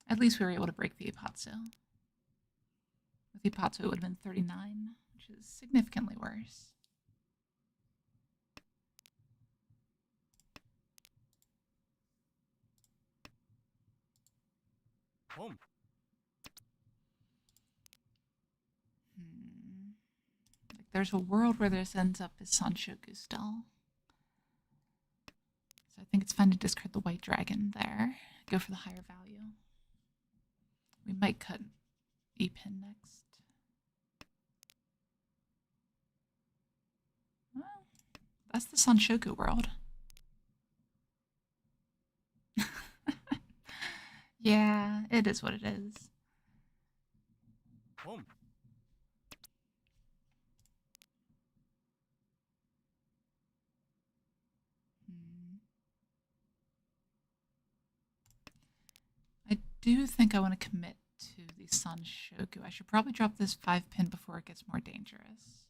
S1: At least we were able to break the Ipatsu. With Ipatsu, it would have been 39, which is significantly worse. Like, there's a world where this ends up as Sanshoku still. So I think it's fine to discard the white dragon there. Go for the higher value. We might cut E-pin next. Well, that's the Sanshoku world. Yeah, it is what it is.
S2: Home.
S1: I do think I want to commit to the Sanshoku. I should probably drop this 5-pin before it gets more dangerous.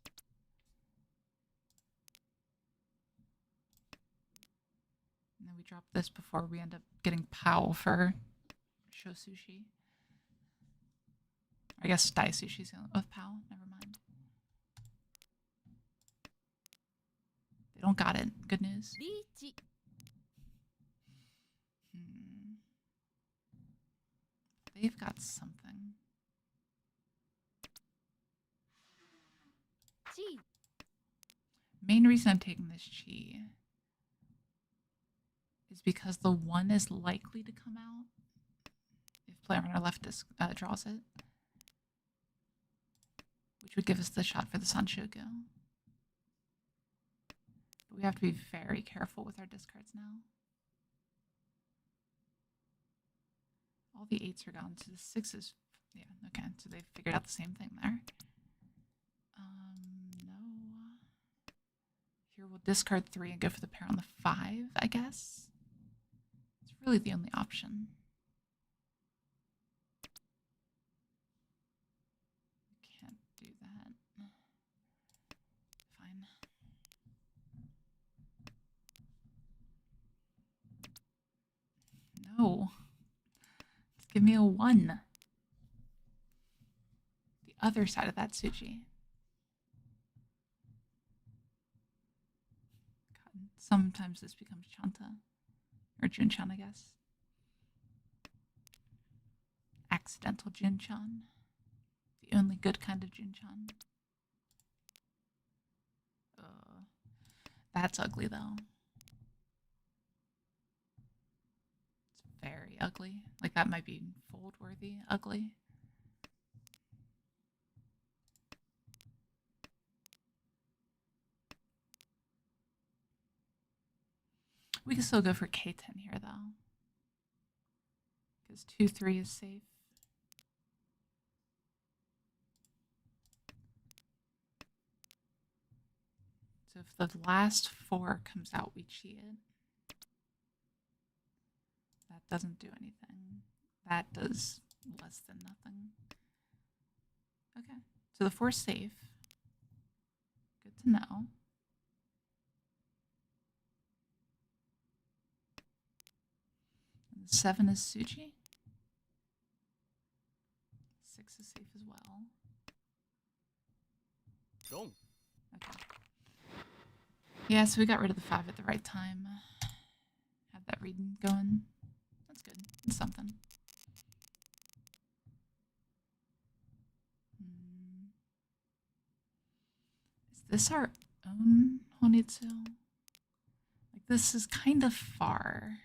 S1: And then we drop this before we end up getting Pow for Sho Sushi. I guess Dai Sushi's with Pow. Never mind. They don't got it. Good news.
S3: Riichi.
S1: They've got something.
S3: Chi.
S1: Main reason I'm taking this chi is because the 1 is likely to come out if player on our left draws it, which would give us the shot for the Sanshoku. But we have to be very careful with our discards now. All the 8s are gone, so the 6 is... Yeah, okay, so they figured out the same thing there. No. Here we'll discard 3 and go for the pair on the 5, I guess. It's really the only option. Can't do that. Fine. No. Just give me a 1. The other side of that Tsuchi. God, sometimes this becomes Chanta. Or Junchan, I guess. Accidental Junchan. The only good kind of Junchan. That's ugly, though. It's very ugly. Like, that might be fold-worthy ugly. We can still go for K10 here, though. Because 2-3 is safe. So if the last 4 comes out, we cheat it. That doesn't do anything. That does less than nothing. Okay, so the 4's safe. Good to know. And the 7 is Tsuchi. 6 is safe as well.
S2: Go.
S1: Okay. Yeah, so we got rid of the 5 at the right time. Had that reading going. That's good. It's something. Is this our own Honitsu? Like, this is kind of far.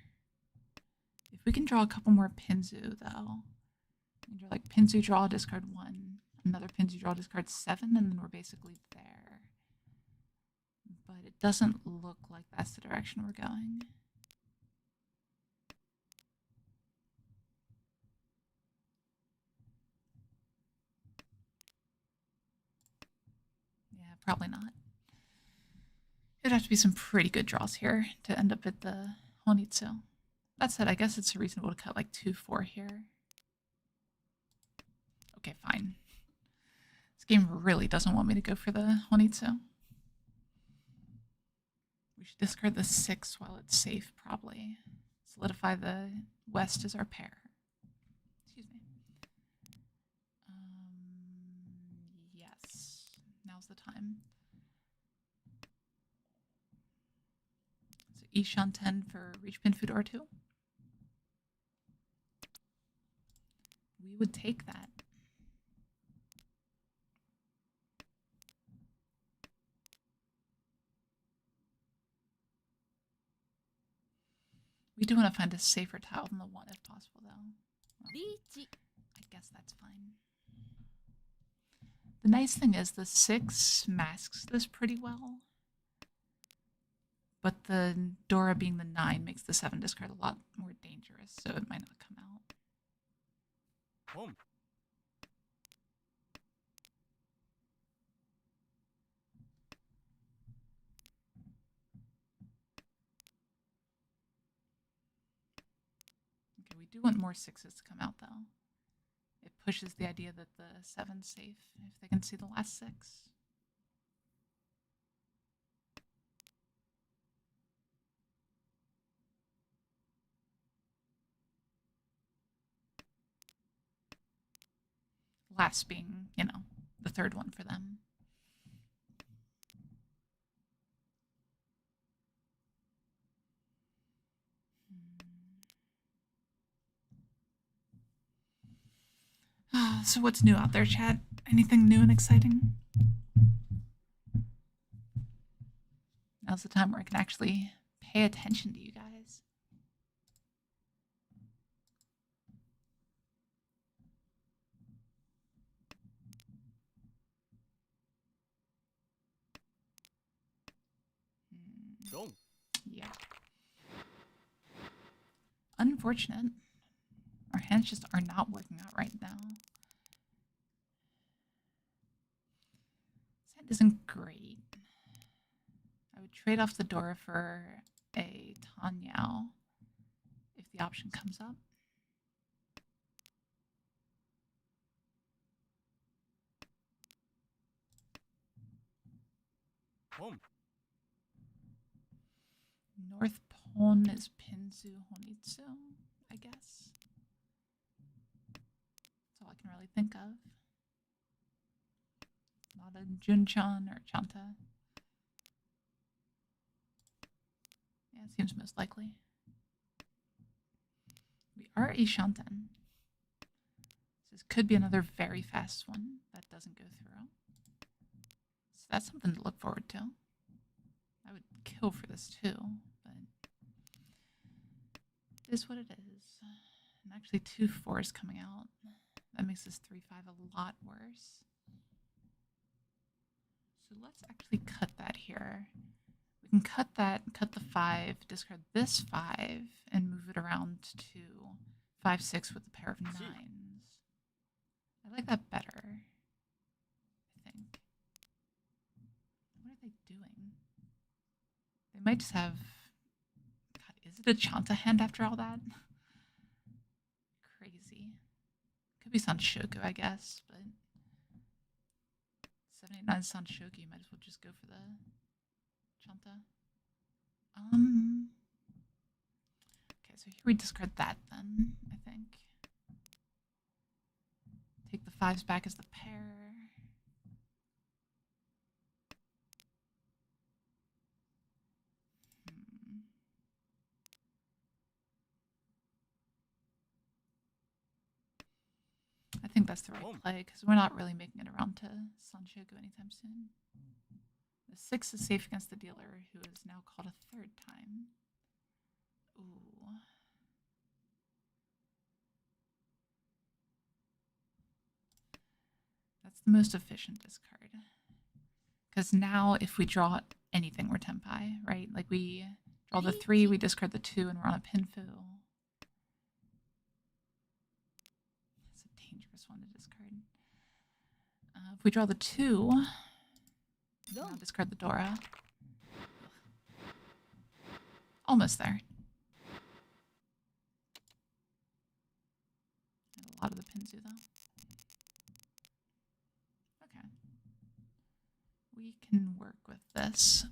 S1: If we can draw a couple more Pinzu, though. We can draw, like, Pinzu draw, discard 1. Another Pinzu draw, discard 7, and then we're basically there. But it doesn't look like that's the direction we're going. Yeah, probably not. It'd have to be some pretty good draws here to end up at the Honitsu. That said, I guess it's reasonable to cut like 2-4 here. Okay, fine. This game really doesn't want me to go for the Honitsu. We should discard the 6 while it's safe, probably. Solidify the west as our pair. Excuse me. Yes. Now's the time. So Ishan 10 for Riichi Pin Food R2. We would take that. We do want to find a safer tile than the 1 if possible, though. Well,
S3: リーチ
S1: I guess that's fine. The nice thing is the 6 masks this pretty well. But the Dora being the 9 makes the 7 discard a lot more dangerous, so it might not come out.
S2: ポン
S1: Okay, we do want more 6s to come out, though. It pushes the idea that the 7's safe if they can see the last 6. Last being, you know, the 3rd one for them. So what's new out there, chat? Anything new and exciting? Now's the time where I can actually pay attention to you guys.
S2: Dong.
S1: Yeah. Unfortunate. Our hands just are not working out right now. Sand isn't great. I would trade off the Dora for a Tanyao if the option comes up.
S2: Pon.
S1: North Pon is Pinzu Honitsu, I guess. That's all I can really think of. Not a Junchan or Chanta. Yeah, it seems most likely. We are a Shanten. This could be another very fast one that doesn't go through. So that's something to look forward to. I would kill for this too, but it is what it is. And actually 2 4s coming out. That makes this 3 5 a lot worse. So let's actually cut that here. We can cut that, cut the 5, discard this 5, and move it around to 5 6 with a pair of 9s. I like that better, I think. What are they doing? They might just have... God, is it a Chanta hand after all that? Crazy. Could be Sanshoku, I guess, but... 789 Sanshoku, you might as well just go for the Chanta. Okay, so here we discard that then, I think. Take the 5s back as the pair. I think that's the right play because we're not really making it around to Sanshoku anytime soon. The 6 is safe against the dealer, who is now called a 3rd time. Ooh. That's the most efficient discard. Because now if we draw anything, we're Tenpai, right? Like we draw the 3, we discard the 2, and we're on a Pinfu. That's a dangerous one to discard. If we draw the 2, now discard the Dora. Almost there. And a lot of the Pinzu, though. Okay. We can work with this.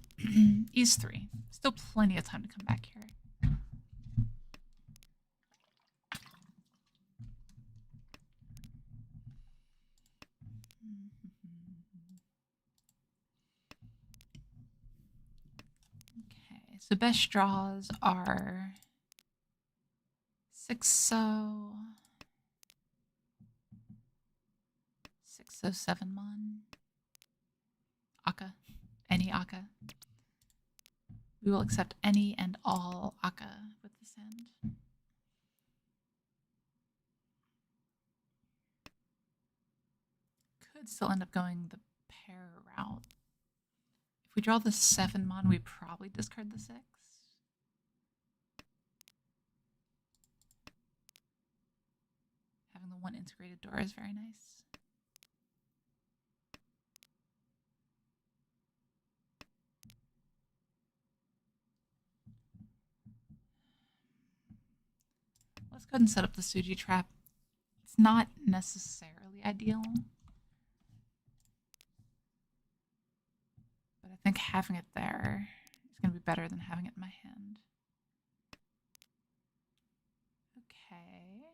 S1: Ease 3. Still plenty of time to come back here. Okay, so best draws are 6-0, 6-0 7-mon, Aka, any Aka. We will accept any and all aka with this end. Could still end up going the pair route. If we draw the 7 mon, we probably discard the 6. Having the 1 integrated door is very nice. Let's go ahead and set up the Suji trap. It's not necessarily ideal, but I think having it there is going to be better than having it in my hand. Okay.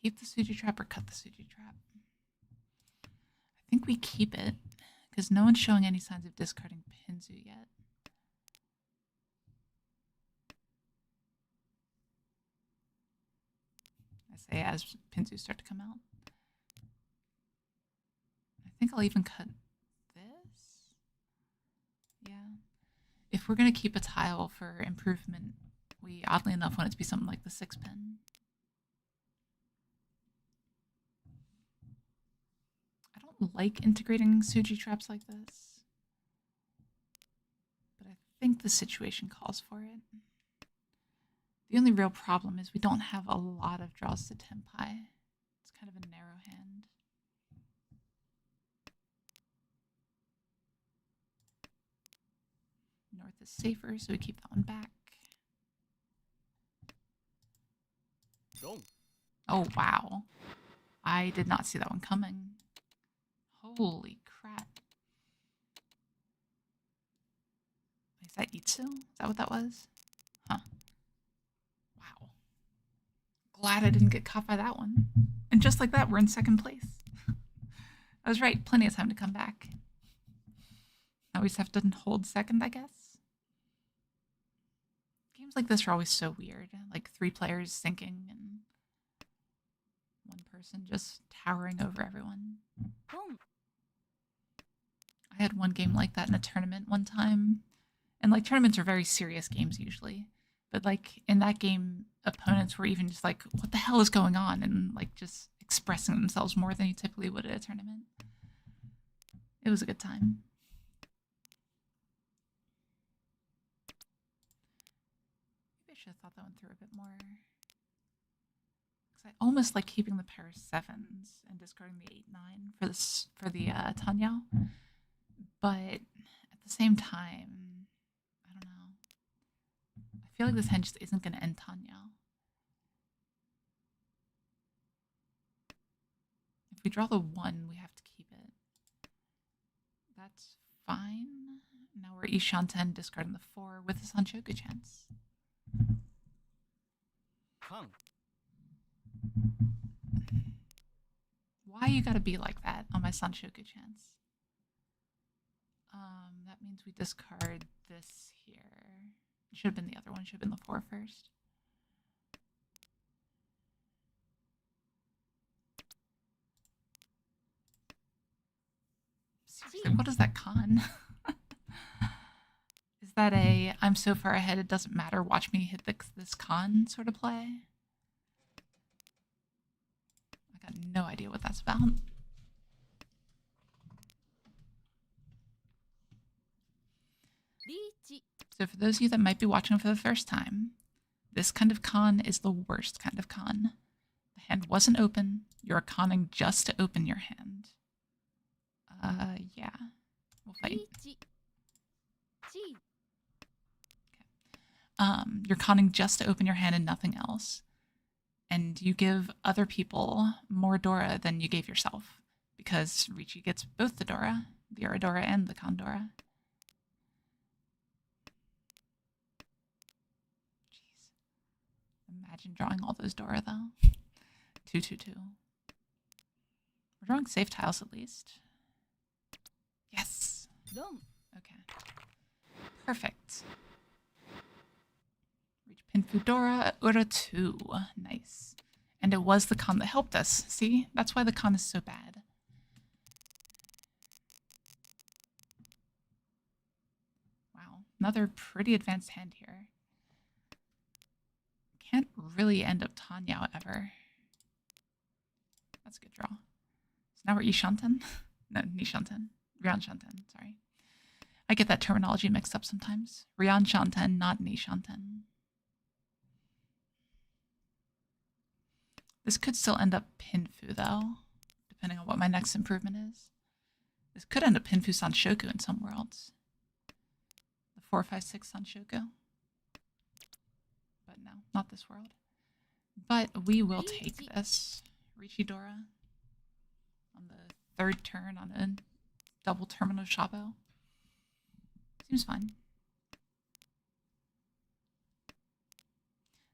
S1: Keep the Suji trap or cut the Suji trap? I think we keep it, because no one's showing any signs of discarding Pinzu yet. I say as Pinzu start to come out. I think I'll even cut this. Yeah. If we're going to keep a tile for improvement, we oddly enough want it to be something like the 6-pin. I don't like integrating Suji traps like this, but I think the situation calls for it. The only real problem is we don't have a lot of draws to Tenpai. It's kind of a narrow hand. North is safer, so we keep that one back.
S2: Dong.
S1: Oh, wow. I did not see that one coming. Holy crap. Is that Itsu? Is that what that was? Huh. Wow. Glad I didn't get caught by that one. And just like that, we're in 2nd place. I was right. Plenty of time to come back. Now we just have to hold 2nd, I guess. Games like this are always so weird. Like 3 players sinking and 1 person just towering over everyone.
S3: Home.
S1: I had one game like that in a tournament one time. And like tournaments are very serious games usually. But like in that game, opponents were even just like, what the hell is going on? And like just expressing themselves more than you typically would at a tournament. It was a good time. Maybe I should have thought that one through a bit more. Because I almost like keeping the pair of 7s and discarding the 8-9 for the Tenhou. But at the same time, I don't know. I feel like this hand just isn't going to end Tenhou. If we draw the 1, we have to keep it. That's fine. Now we're Ishan-10 discarding the 4 with a Sanchoku chance.
S2: Kang.
S1: Why you gotta be like that on my Sanchoku chance? That means we discard this here. It should have been the other one. Should have been the 4 first. Seriously, what is that con? Is that a I'm so far ahead it doesn't matter, watch me hit this con sort of play? I got no idea what that's about.
S3: Riichi.
S1: So for those of you that might be watching for the first time, this kind of con is the worst kind of con. The hand wasn't open. You're conning just to open your hand. Yeah. We'll fight.
S3: Riichi. Chi.
S1: You're conning just to open your hand and nothing else. And you give other people more Dora than you gave yourself. Because Riichi gets both the Dora, the Aradora and the Condora. Jeez. Imagine drawing all those Dora, though. 2-2-2. We're drawing safe tiles, at least. Yes!
S3: Dong.
S1: Okay. Perfect. Reach Pinfu Dora, Ura 2. Nice. And it was the con that helped us. See? That's why the con is so bad. Another pretty advanced hand here. Can't really end up Tanyao ever. That's a good draw. So now we're Ishanten? No, Nishanten. Ryan Shanten, sorry. I get that terminology mixed up sometimes. Ryan Shanten, not Nishanten. This could still end up Pinfu, though, depending on what my next improvement is. This could end up Pinfu Sanshoku in some worlds. The 456 Sanshoku. But no, not this world. But we will take this. Riichi Dora. On the third turn on a double terminal Shabo. Seems fine.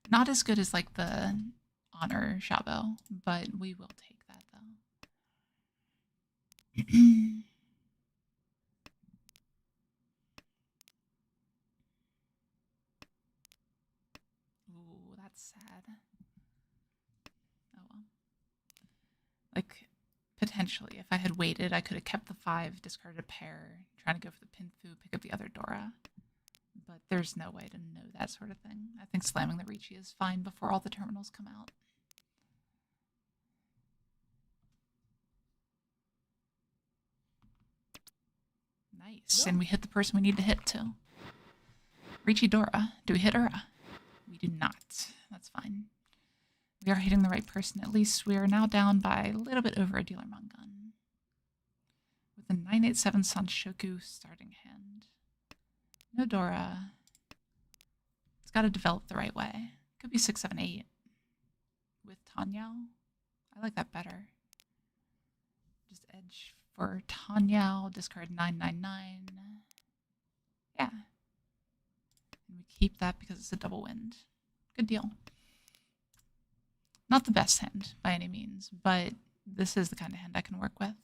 S1: Not as good as like the Honor Shabo, but we will take that though. Ooh, that's sad. Oh well. Like, potentially, if I had waited, I could have kept the 5, discarded a pair, trying to go for the Pinfu, pick up the other Dora. But there's no way to know that sort of thing. I think slamming the Riichi is fine before all the terminals come out. Nice. And we hit the person we need to hit, too. Riichi Dora. Do we hit Ura? We do not. That's fine. We are hitting the right person. At least we are now down by a little bit over a dealer Mangun. With a 987 Sanshoku starting hand. No Dora. It's got to develop the right way. Could be 678 with Tanyao. I like that better. Just edge for Tanyao. Discard 999. Yeah. And we keep that because it's a double wind. Good deal. Not the best hand by any means, but this is the kind of hand I can work with.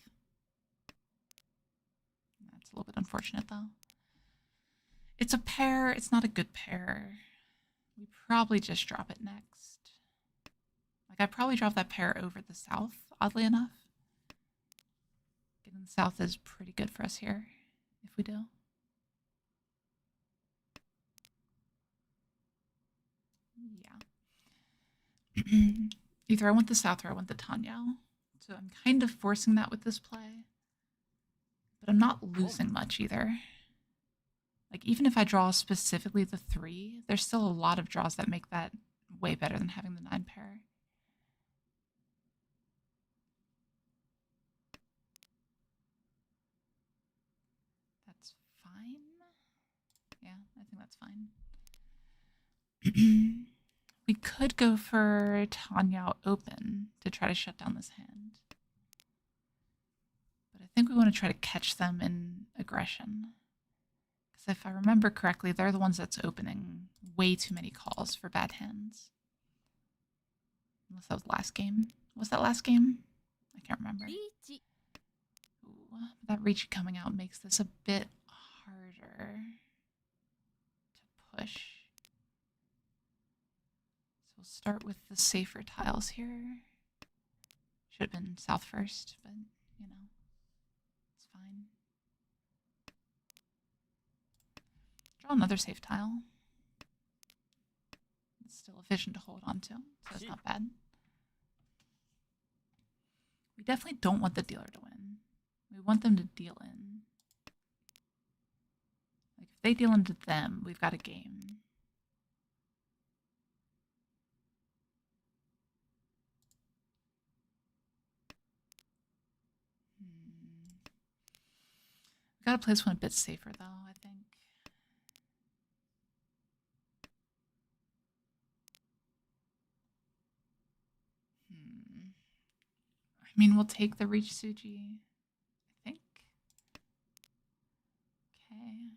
S1: That's a little bit unfortunate though. It's a pair. It's not a good pair. We probably just drop it next. Like, I'd probably drop that pair over the south, oddly enough. Getting the south is pretty good for us here, if we do. Yeah. Either I want the south or I want the Tanyao. So I'm kind of forcing that with this play. But I'm not losing much either. Like, even if I draw specifically the 3, there's still a lot of draws that make that way better than having the 9 pair. That's fine. Yeah, I think that's fine. We could go for Tanyao open to try to shut down this hand. But I think we want to try to catch them in aggression. Because if I remember correctly, they're the ones that's opening way too many calls for bad hands. Unless that was last game. Was that last game? I can't remember.
S3: Riichi.
S1: Ooh, that Riichi coming out makes this a bit harder to push. We'll start with the safer tiles here. Should have been south first, but, you know, it's fine. Draw another safe tile. It's still efficient to hold on to, so it's not bad. We definitely don't want the dealer to win. We want them to deal in. Like, if they deal into them, we've got a game. Gotta play this one a bit safer, though, I think. I mean, we'll take the Riichi Tsuji, I think. Okay.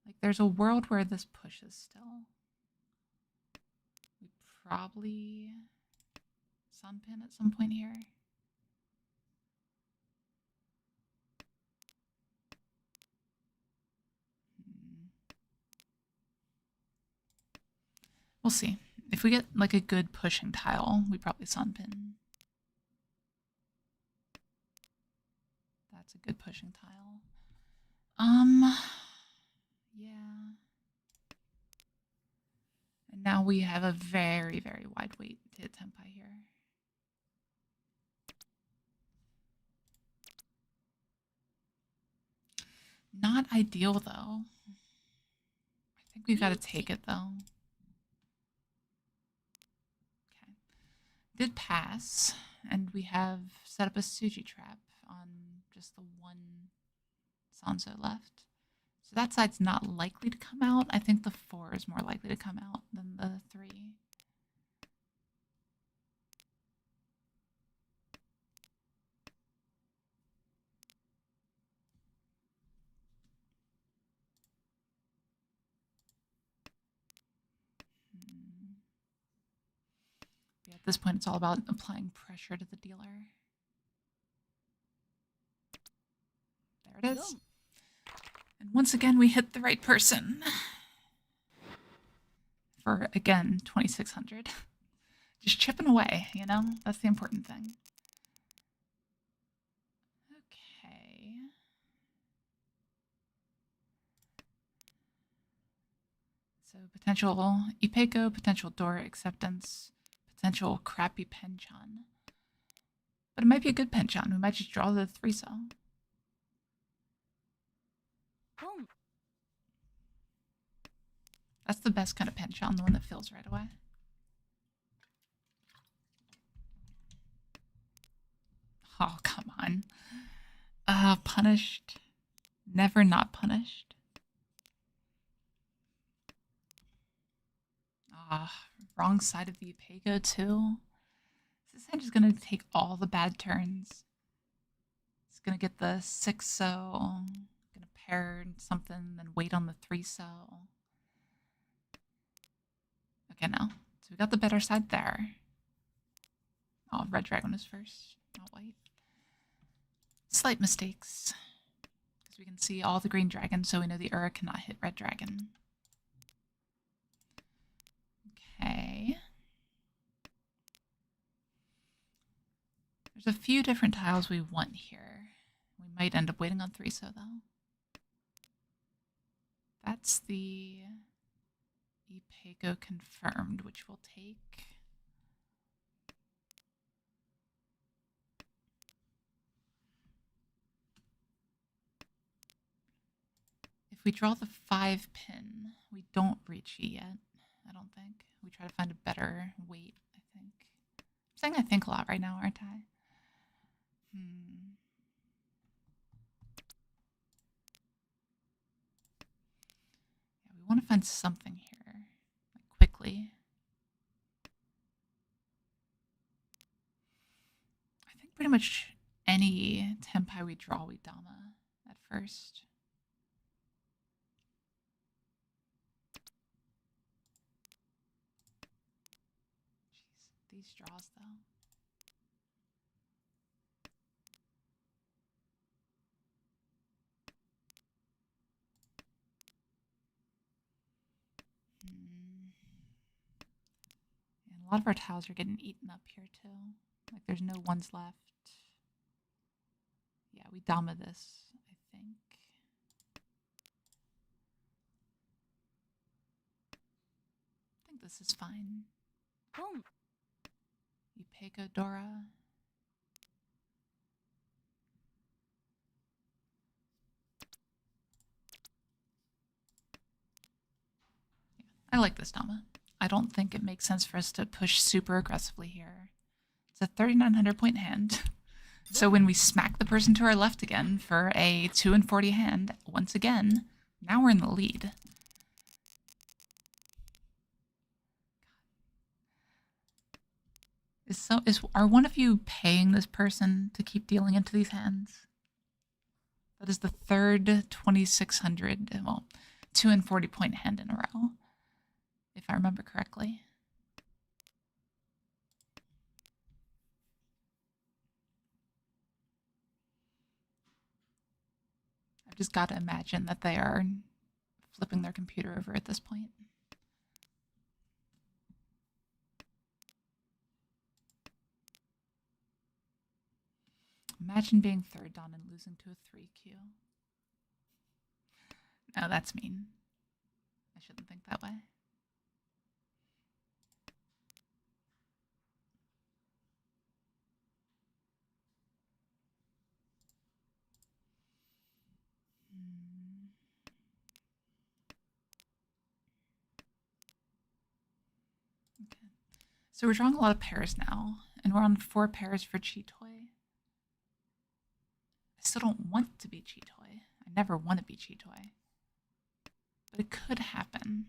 S1: Like, there's a world where this pushes still. We probably Sunpin at some point here. We'll see. If we get like a good pushing tile, we probably Sunpin. That's a good pushing tile. Yeah. And now we have a very, very wide weight to hit Tenpai here. Not ideal, though. I think we've got to take it, though. Okay. Did pass, and we have set up a Suji trap on just the one Sanzo left. So that side's not likely to come out. I think the 4 is more likely to come out than the 3. Yeah, at this point, it's all about applying pressure to the dealer. There it is.
S3: Dong.
S1: And once again, we hit the right person. For, again, 2,600. Just chipping away, you know? That's the important thing. Okay. So potential Ipeco, potential Dora acceptance, potential crappy Penchan. But it might be a good Penchan. We might just draw the 3-cell.
S3: Dong.
S1: That's the best kind of Penchan, the one that fills right away. Oh, come on. Punished. Never not punished. Wrong side of the Ipeco, too. This hand is going to take all the bad turns. It's going to get the 6-cell. Going to pair something, then wait on the 3-cell. Okay, now. So we got the better side there. Oh, red dragon is first, not white. Slight mistakes. Because we can see all the green dragons, so we know the Ura cannot hit red dragon. Okay. There's a few different tiles we want here. We might end up waiting on 3-so, though. That's the Ipeco confirmed, which we'll take. If we draw the 5-pin, we don't reach E yet, I don't think. We try to find a better weight, I think. I'm saying I think a lot right now, aren't I? Yeah, we want to find something here, like, quickly. I think pretty much any Tenpai we draw, we Dama at first. Jeez, these draws, though. And a lot of our tiles are getting eaten up here, too. Like, there's no ones left. Yeah, we Dama this, I think. I think this is fine.
S3: Dong.
S1: Ipeco Dora. Yeah, I like this Dama. I don't think it makes sense for us to push super aggressively here. It's a 3,900 point hand. So when we smack the person to our left again for a 2-40 hand, once again, now we're in the lead. Are one of you paying this person to keep dealing into these hands? That is the third 2,600, well, 2-40 point hand in a row, if I remember correctly. I've just got to imagine that they are flipping their computer over at this point. Imagine being third on and losing to a 3Q. Oh, that's mean. I shouldn't think that way. Okay. So we're drawing a lot of pairs now, and we're on 4 pairs for Cheetoy. I still don't want to be Cheetoy. I never want to be Cheetoy. But it could happen.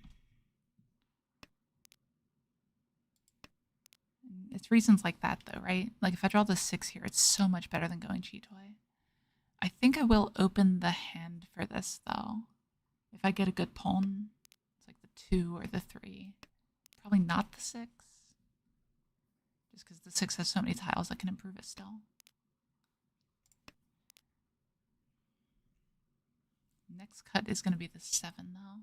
S1: It's reasons like that, though, right? Like, if I draw the 6 here, it's so much better than going Cheetoy. I think I will open the hand for this, though. If I get a good pawn, it's like the 2 or the 3. Probably not the 6. Just because the 6 has so many tiles that can improve it still. Next cut is going to be the 7, though.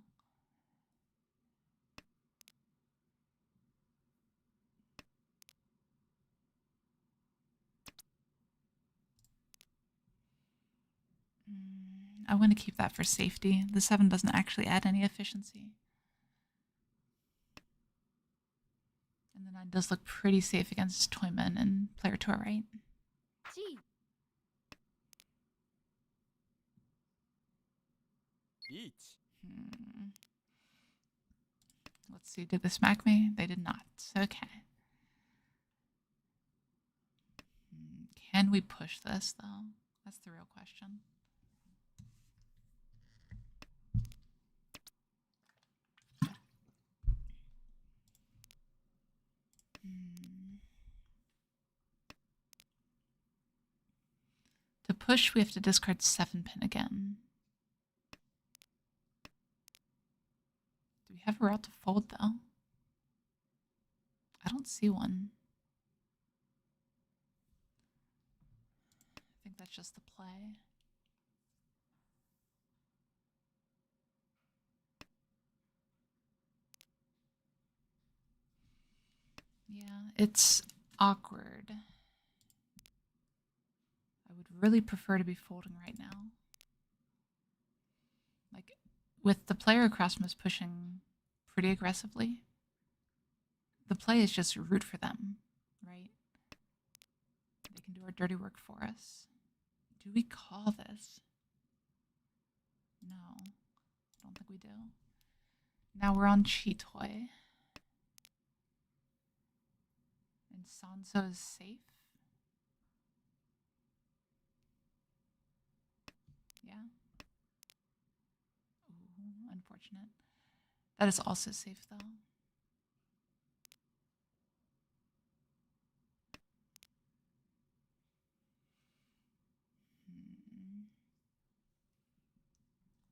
S1: I want to keep that for safety. The 7 doesn't actually add any efficiency. And the 9 does look pretty safe against Toyman and player to our right.
S3: G.
S2: Riichi.
S1: Let's see, did they smack me? They did not. Okay. Can we push this, though? That's the real question. To push, we have to discard 7 pin again. Do we have a route to fold, though? I don't see one. I think that's just the play. Yeah, it's awkward. I would really prefer to be folding right now. Like, with the player across from us pushing pretty aggressively, the play is just root for them, right? They can do our dirty work for us. Do we call this? No, I don't think we do. Now we're on Cheetoy. And Sanso is safe. Yeah. Ooh, unfortunate. That is also safe, though.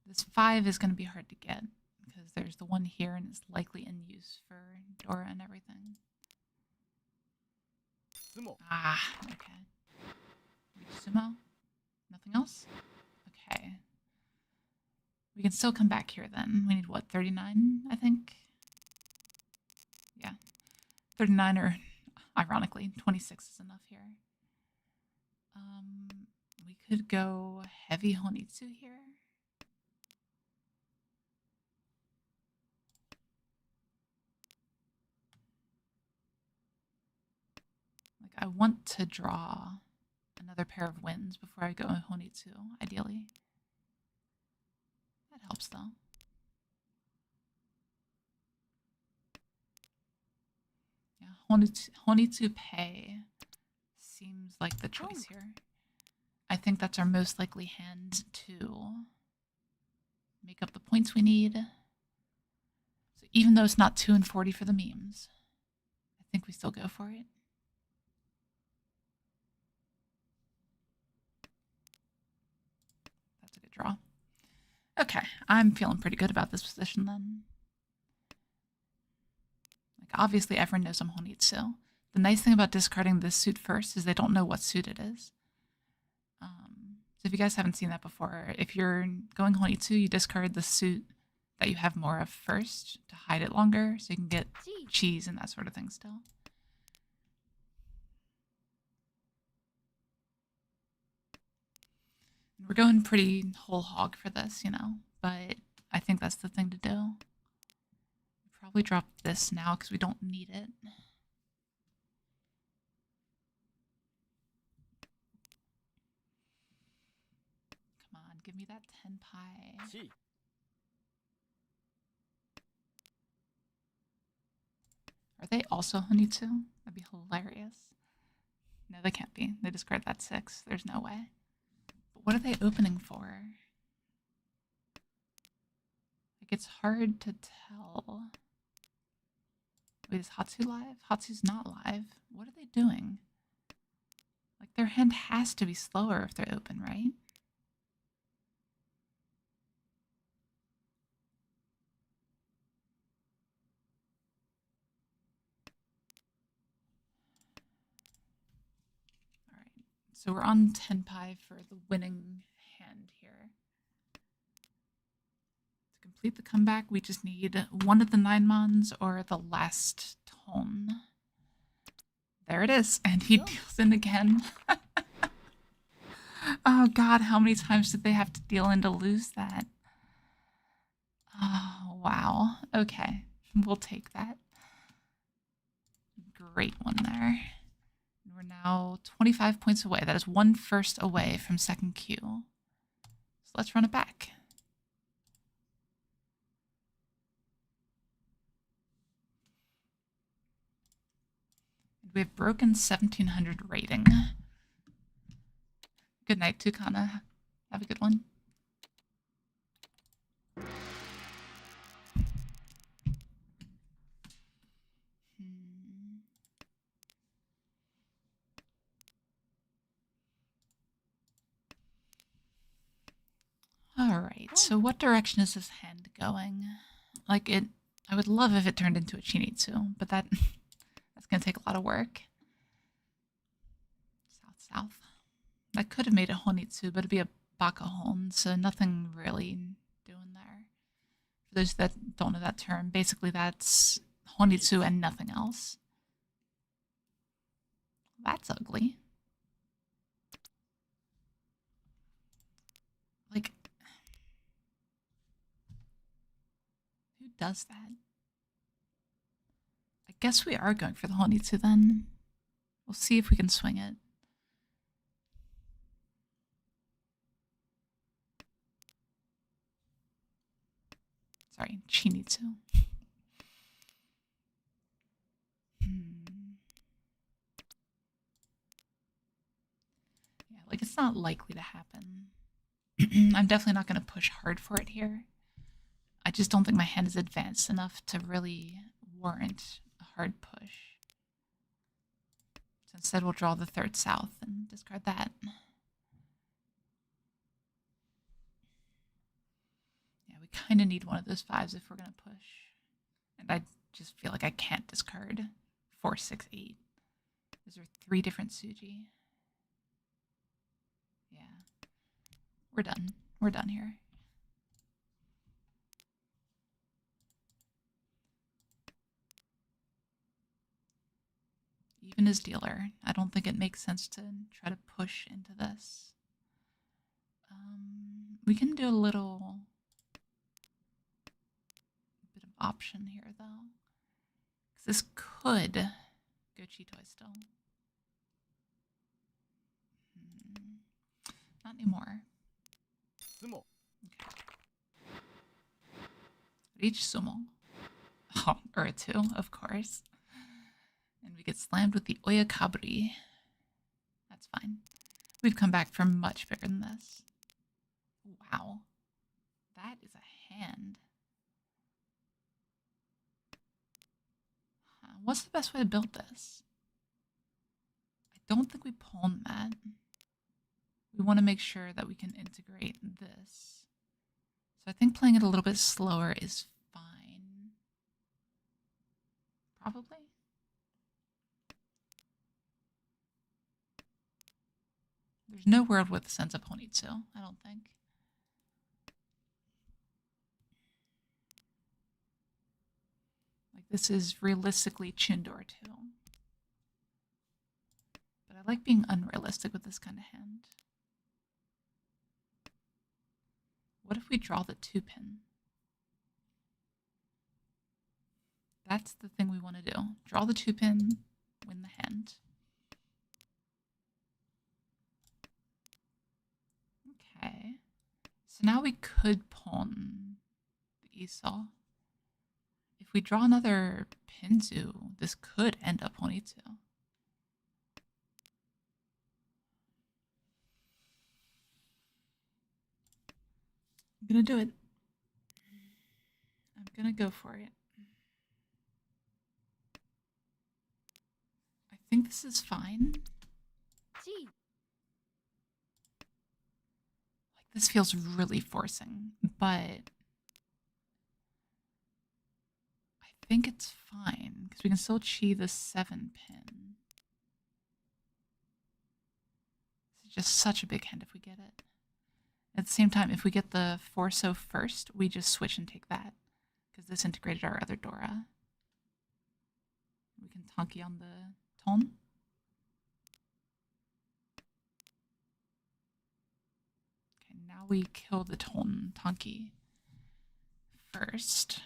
S1: This 5 is going to be hard to get because there's the 1 here and it's likely in use for Dora and everything.
S2: Sumo.
S1: Ah, okay. Sumo? Nothing else? Okay. We can still come back here then. We need what, 39, I think? Yeah. 39 or, ironically, 26 is enough here. We could go heavy Honitsu here. Like, I want to draw another pair of wins before I go Honitsu, ideally. That helps, though. Yeah, Honitsu Pei seems like the choice here. I think that's our most likely hand to make up the points we need. So even though it's not 2 and 40 for the memes, I think we still go for it. That's a good draw. Okay, I'm feeling pretty good about this position then. Like, obviously everyone knows I'm Honitsu. The nice thing about discarding this suit first is they don't know what suit it is. So if you guys haven't seen that before, if you're going Honitsu, you discard the suit that you have more of first to hide it longer so you can get cheese and that sort of thing still. We're going pretty whole hog for this, you know, but Probably drop this now because we don't need it. Come on, give me that 10 pie.
S2: 1
S1: Are they also Honitsu? That'd be hilarious. No, they can't be. They discard that 6. There's no way. But what are they opening for? Like, it's hard to tell. Wait, is Hatsu live? Hatsu's not live. What are they doing? Like, their hand has to be slower if they're open, right? Alright, so we're on 10 pie for the winning hand here. To complete the comeback, we just need one of the 9 mons or the last tone. There it is, and he deals in again. Oh god, how many times did they have to deal in to lose that? Oh, wow. Okay, we'll take that. Great one there. We're now 25 points away. That is 1 first away from second queue. So let's run it back. We have broken 1700 rating. Good night, Tukana. Have a good one. Alright, so what direction is this hand going? Like, I would love if it turned into a Chinitsu, but that's gonna take a lot of work. South. That could have made a Honitsu, but it'd be a Bakahon, so nothing really doing there. For those that don't know that term, basically that's Honitsu and nothing else. That's ugly. Like, who does that? I guess we are going for the Honitsu then. We'll see if we can swing it. Sorry, Chinitsu. Yeah, like it's not likely to happen. I'm definitely not going to push hard for it here. I just don't think my hand is advanced enough to really warrant a hard push. So instead we'll draw the 3rd south and discard that. Yeah, we kind of need one of those 5s if we're going to push. And I just feel like I can't discard 4, 6, 8. Those are 3 different Tsuji. Yeah. We're done. We're done here. Even as dealer, I don't think it makes sense to try to push into this. We can do a little bit of option here, though. Because this could go Chitoi still. Not anymore.
S2: 相撲
S1: Riichi sumo. Oh, or a 2, of course. And we get slammed with the Oyakaburi. That's fine. We've come back from much bigger than this. Wow. That is a hand. What's the best way to build this? I don't think we pawn that. We want to make sure that we can integrate this. So I think playing it a little bit slower is fine. Probably. There's no world with sense of Honitsu, I don't think. Like, this is realistically Chundor too. But I like being unrealistic with this kind of hand. What if we draw the 2-pin? That's the thing we want to do. Draw the 2-pin, win the hand. Okay. So now we could pawn the Esau. If we draw another Pinzu, this could end up Honitsu. I'm gonna do it. I'm gonna go for it. I think this is fine.
S3: G.
S1: Like, this feels really forcing, but I think it's fine because we can still chi the 7-pin. It's just such a big hand if we get it. At the same time, if we get the 4-so first, we just switch and take that because this integrated our other Dora. We can Tonki on the Ton. Okay, now we kill the Ton Tonki first.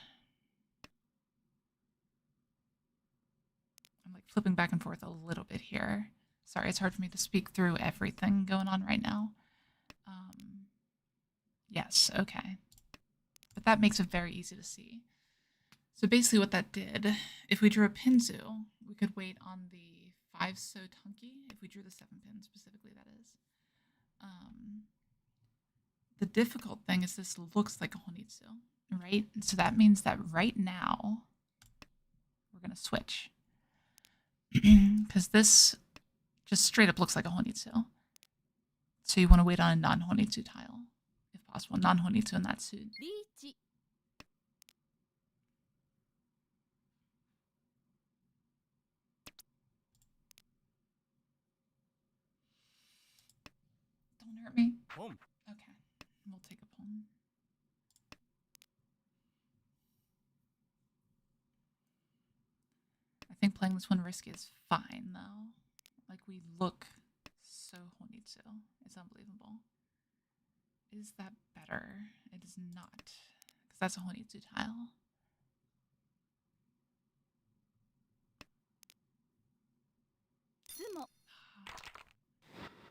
S1: I'm like flipping back and forth a little bit here. Sorry, it's hard for me to speak through everything going on right now. Yes, okay. But that makes it very easy to see. So basically what that did, if we drew a Pinzu, we could wait on the 5-so Tonki, if we drew the 7-pin specifically, that is. The difficult thing is this looks like a Honitsu, right? So that means that right now, we're going to switch. Because this just straight up looks like a Honitsu. So you want to wait on a non-Honitsu tile, if possible. Non-Honitsu in that suit.
S3: Riichi.
S1: Don't hurt me.
S2: Boom.
S1: Okay, we'll take a pawn. I think playing this one risky is fine, though. Like, we look so Honitsu. It's unbelievable. Is that better? It is not. Because that's a Honitsu tile.
S3: Sumo.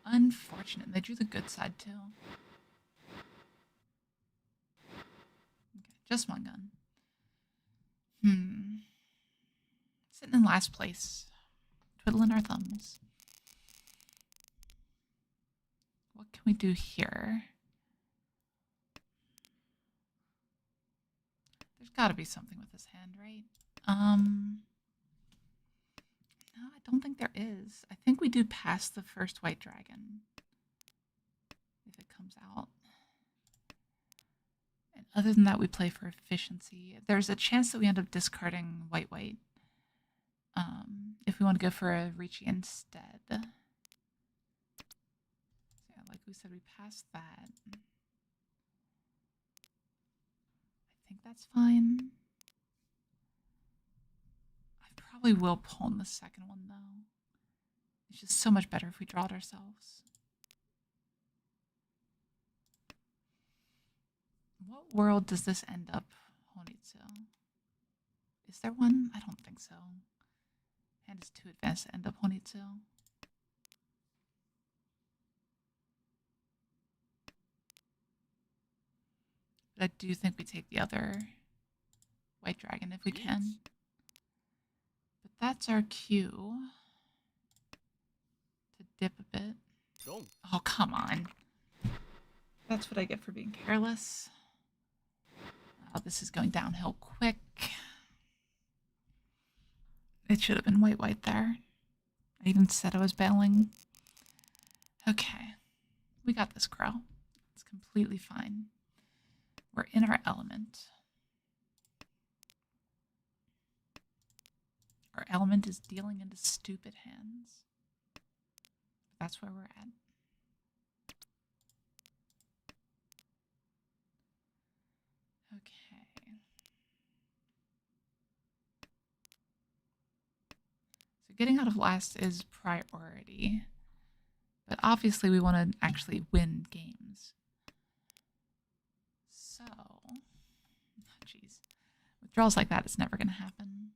S1: Unfortunate. They drew the good side, too. Okay, just one gun. Sitting in last place. Twiddling our thumbs. What can we do here? There's got to be something with this hand, right? No, I don't think there is. I think we do pass the first white dragon. If it comes out. And other than that, we play for efficiency. There's a chance that we end up discarding white-white. If we want to go for a Riichi instead. So yeah, like we said, we passed that. I think that's fine. I probably will pawn the second one, though. It's just so much better if we draw it ourselves. What world does this end up, Honitsu? Is there one? I don't think so. Hand is too advanced to end up Honitsu. But I do think we take the other white dragon if we can. But that's our cue to dip a bit.
S2: Boom.
S1: Oh, come on. That's what I get for being careless. Oh, this is going downhill quick. It should have been white-white there. I even said I was bailing. Okay. We got this, Crow. It's completely fine. We're in our element. Our element is dealing into stupid hands. That's where we're at. Okay. So getting out of last is priority. But obviously we want to actually win games. So, jeez. With draws like that, it's never going to happen.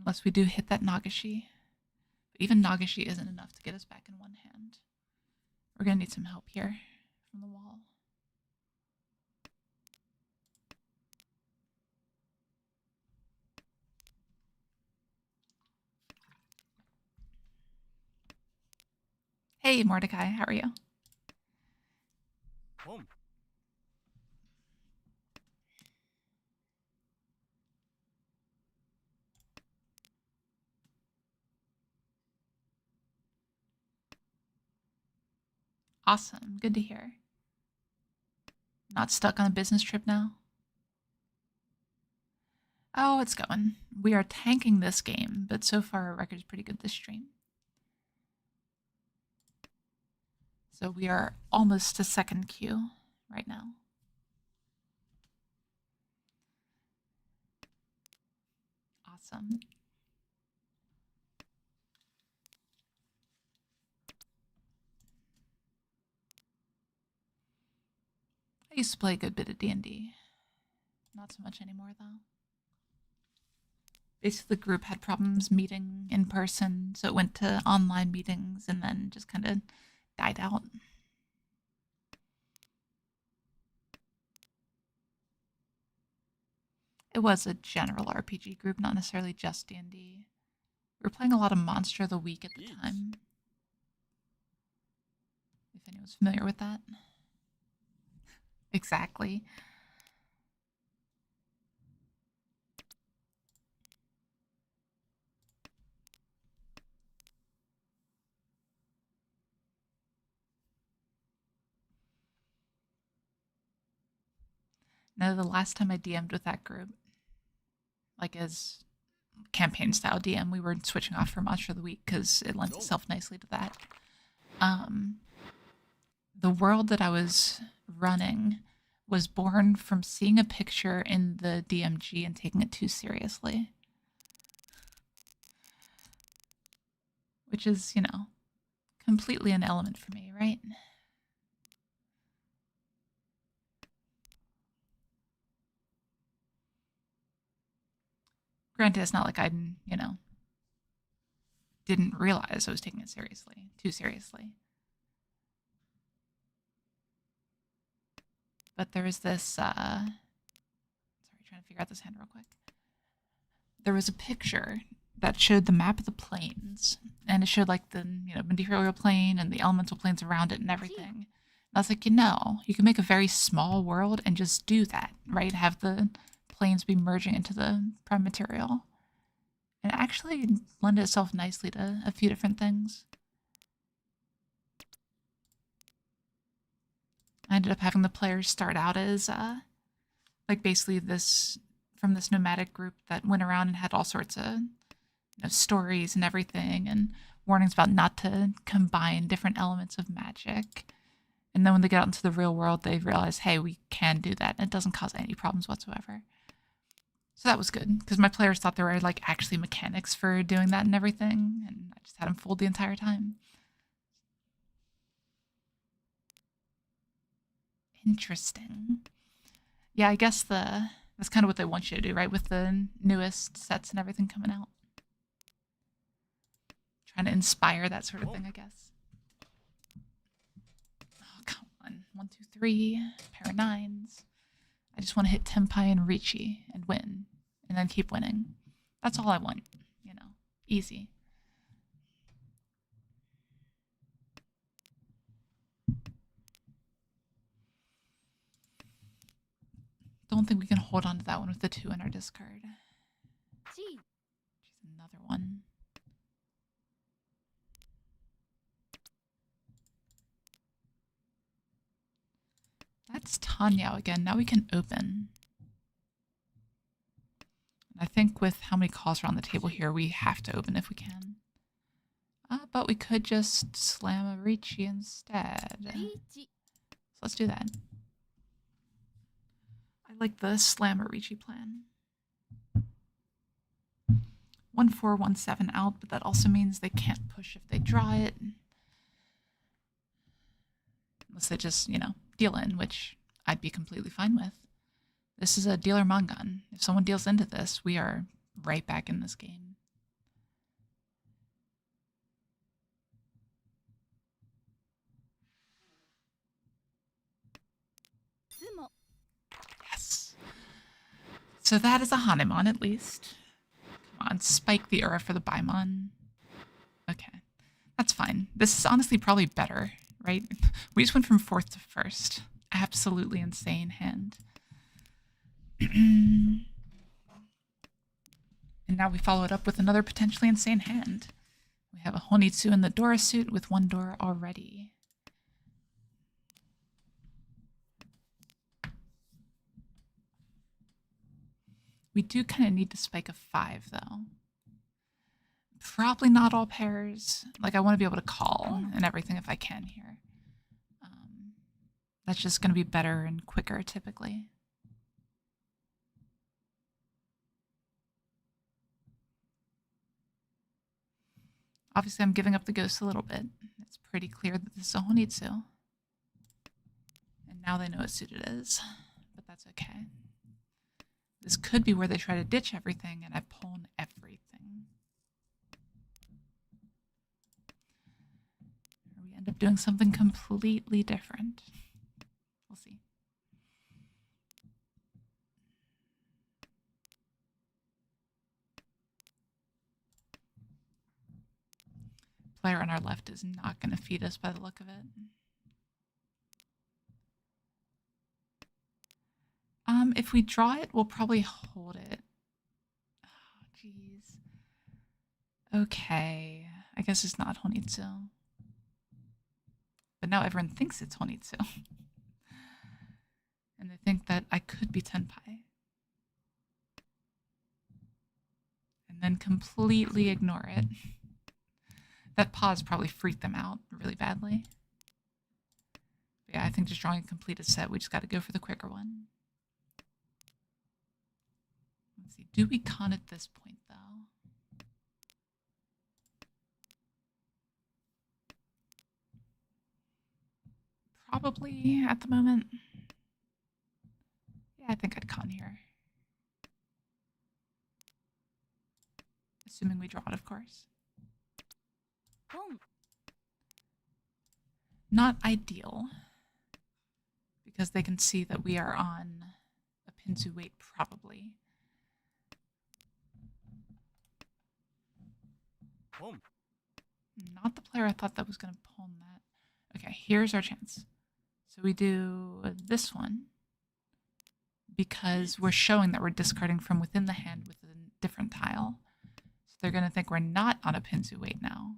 S1: Unless we do hit that Nagashi. But even Nagashi isn't enough to get us back in one hand. We're going to need some help here from the wall. Hey, Mordecai, how are you?
S2: Boom.
S1: Awesome. Good to hear. Not stuck on a business trip now? Oh, it's going. We are tanking this game, but so far our record's pretty good this stream. So we are almost to second queue right now. Awesome. I used to play a good bit of D&D. Not so much anymore, though. Basically, the group had problems meeting in person, so it went to online meetings and then just kind of died out. It was a general RPG group, not necessarily just D&D. We were playing a lot of Monster of the Week at the time. If anyone's familiar with that. Exactly. No, the last time I DM'd with that group, like as campaign style DM, we were switching off for Monster of the Week because it lends itself nicely to that. The world that I was running was born from seeing a picture in the DMG and taking it too seriously. Which is, you know, completely an element for me, right? Granted, it's not like I, you know, didn't realize I was taking it seriously, too seriously. But there was this, sorry, trying to figure out this hand real quick. There was a picture that showed the map of the plains, and it showed like the, you know, material plane and the elemental planes around it and everything. And I was like, you know, you can make a very small world and just do that, right? Have the planes be merging into the prime material. And it actually lended itself nicely to a few different things. I ended up having the players start out as like basically this from this nomadic group that went around and had all sorts of, you know, stories and everything and warnings about not to combine different elements of magic. And then when they get out into the real world, they realize, hey, we can do that. And it doesn't cause any problems whatsoever. So that was good because my players thought there were like actually mechanics for doing that and everything. And I just had them fooled the entire time. Interesting. Yeah, I guess that's kind of what they want you to do, right? With the newest sets and everything coming out. Trying to inspire that sort of thing, I guess. Oh, come on. 1, 2, 3. Pair of 9s. I just want to hit Tenpai and Riichi and win. And then keep winning. That's all I want. You know, easy. Don't think we can hold on to that one with the 2 in our discard.
S3: G.
S1: She's another one. That's Tanyao again. Now we can open. I think with how many calls are on the table here, we have to open if we can. But we could just slam a Riichi instead.
S3: Riichi.
S1: So let's do that. I like the slam a Riichi plan. 1, 4, 1, 7 out, but that also means they can't push if they draw it. Unless they just, you know, deal in, which I'd be completely fine with. This is a dealer Mangan. If someone deals into this, we are right back in this game. So that is a Hanemon at least. Come on, spike the Ura for the Baimon. Okay, that's fine. This is honestly probably better, right? We just went from 4th to 1st. Absolutely insane hand. And now we follow it up with another potentially insane hand. We have a Honitsu in the Dora suit with 1 Dora already. We do kind of need to spike a 5, though. Probably not all pairs. Like, I want to be able to call and everything if I can here. That's just going to be better and quicker, typically. Obviously, I'm giving up the ghost a little bit. It's pretty clear that this is a Honitsu. And now they know what suit it is. But that's okay. This could be where they try to ditch everything and I pawn everything. Or we end up doing something completely different. We'll see. Player on our left is not going to feed us by the look of it. If we draw it, we'll probably hold it. Oh, jeez. Okay. I guess it's not Honitsu. But now everyone thinks it's Honitsu. And they think that I could be Tenpai. And then completely ignore it. That pause probably freaked them out really badly. But yeah, I think just drawing a completed set, we just got to go for the quicker one. Let's see, do we con at this point, though? Probably at the moment. Yeah, I think I'd con here. Assuming we draw it, of course. Not ideal, because they can see that we are on a Pinzu weight, probably. Not the player I thought that was going to pawn that. Okay, here's our chance. So we do this one, because we're showing that we're discarding from within the hand with a different tile. So they're going to think we're not on a Pinzu weight now.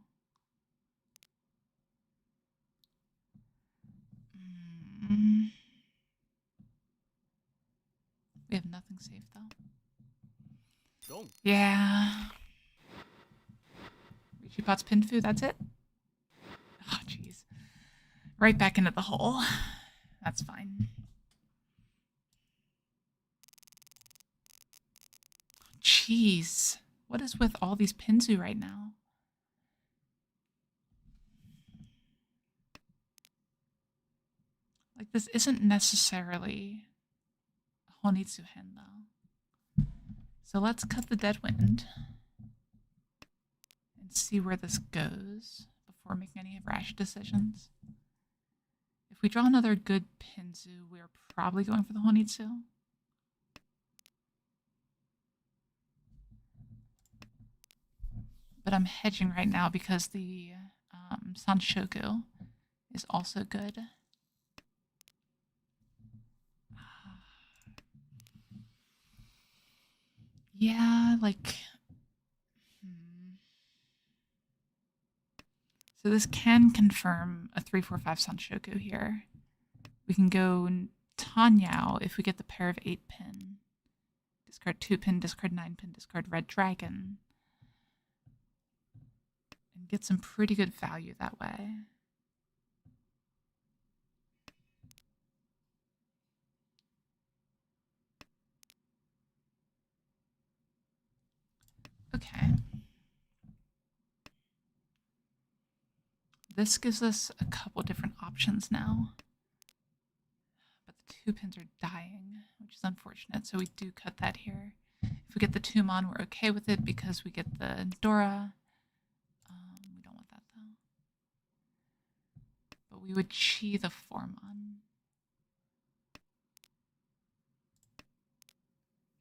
S1: We have nothing safe, though. Yeah. Riichi Pot's Pinfu, that's it? Oh, jeez. Right back into the hole. That's fine. Jeez. What is with all these Pinzu right now? Like, this isn't necessarily a Honitsu hand, though. So let's cut the dead wind and see where this goes before making any rash decisions. If we draw another good Pinzu, we're probably going for the Honitsu. But I'm hedging right now because the Sanshoku is also good. Yeah, like... So this can confirm a 3-4-5 Sanshoku here. We can go Tanyao if we get the pair of 8-pin. Discard 2-pin, discard 9-pin, discard Red Dragon. And get some pretty good value that way. Okay. This gives us a couple different options now. But the 2 pins are dying, which is unfortunate, so we do cut that here. If we get the Tumon, we're okay with it because we get the Dora. We don't want that, though. But we would Chi the Formon.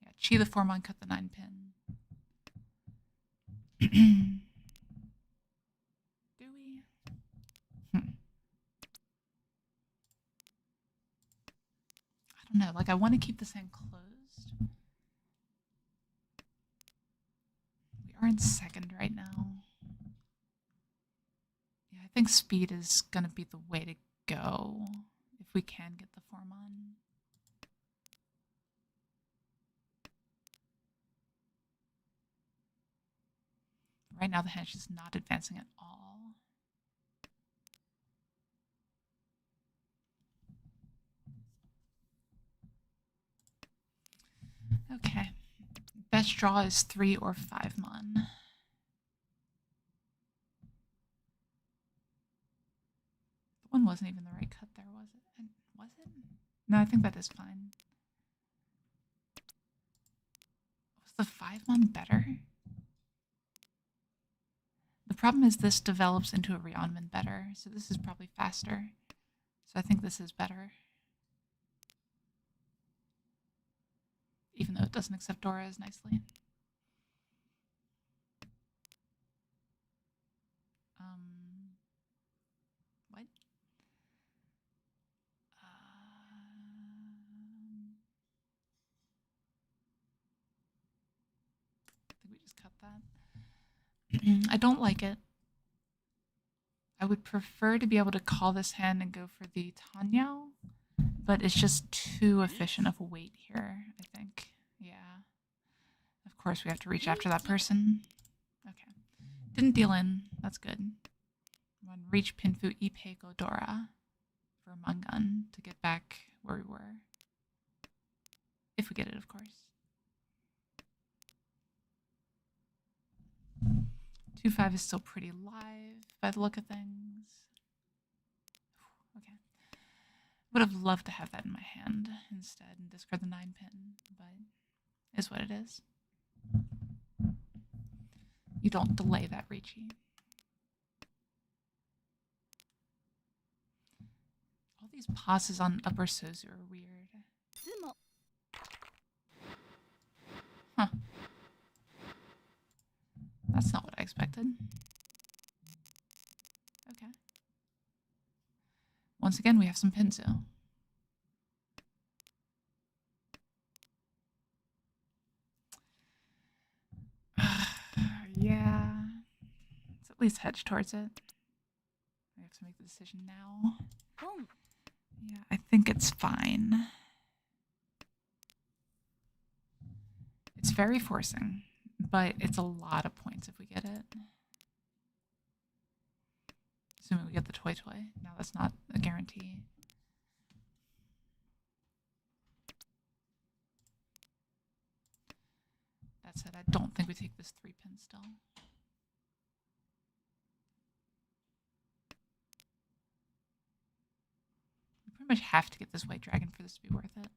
S1: Yeah, Chi the 4-mon cut the 9-pin. Do we? I don't know. Like, I want to keep this hand closed. We are in second right now. Yeah, I think speed is going to be the way to go if we can get the 4-mon. Right now, the hand's just not advancing at all. Okay. Best draw is 3 or 5-mon. The one wasn't even the right cut there, was it? Was it? No, I think that is fine. Was the 5-mon better? The problem is this develops into a Rionman better, so this is probably faster. So I think this is better. Even though it doesn't accept Dora as nicely. What? I think we just cut that. I don't like it. I would prefer to be able to call this hand and go for the Tanyao, but it's just too efficient of a wait here, I think. Yeah. Of course, we have to reach after that person. Okay. Didn't deal in. That's good. Run reach Pinfu Ipe Godora for a Mangun to get back where we were. If we get it, of course. 2-5 is still pretty live by the look of things. Okay. Would have loved to have that in my hand instead and discard the 9-pin, but is what it is. You don't delay that Riichi. All these pauses on upper Sozu are weird. Huh. That's not what I expected. Okay. Once again, we have some Pinzu. Yeah. Let's at least hedge towards it. We have to make the decision now. Yeah, I think it's fine. It's very forcing, but it's a lot of points if we get it. Assuming we get the Toy Toy. Now that's not a guarantee. That said, I don't think we take this 3-pin still. We pretty much have to get this White Dragon for this to be worth it.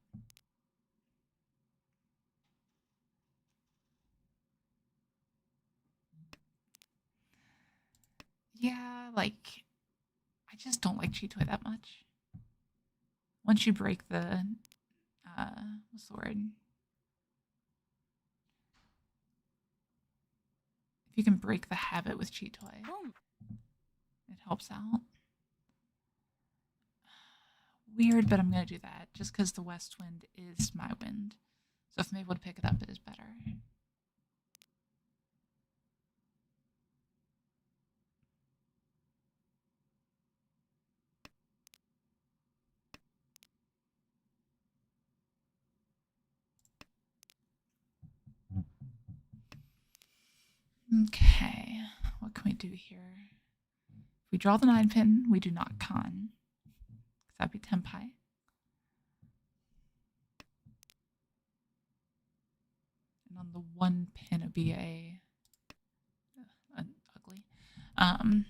S1: Yeah, like, I just don't like Chi Toy that much. Once you break the, what's the word? If you can break the habit with Chi Toy, it helps out. Weird, but I'm going to do that just because the West Wind is my wind. So if I'm able to pick it up, it is better. Okay, what can we do here? If we draw the 9-pin, we do not con. That'd be Tenpai. And on the 1-pin, it'd be ugly. On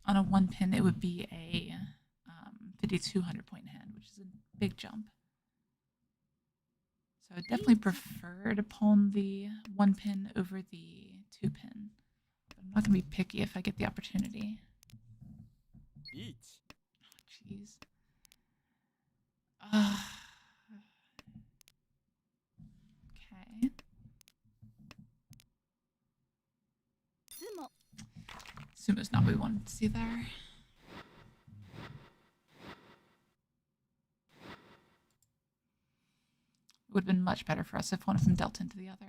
S1: a 1-pin, it would be a 5,200 point hand, which is a big jump. So I definitely prefer to pawn the 1-pin over the 2-pin. But I'm not going to be picky if I get the opportunity.
S2: Riichi.
S1: Jeez. Okay. Sumo's not what we wanted to see there. It would have been much better for us if one of them dealt into the other.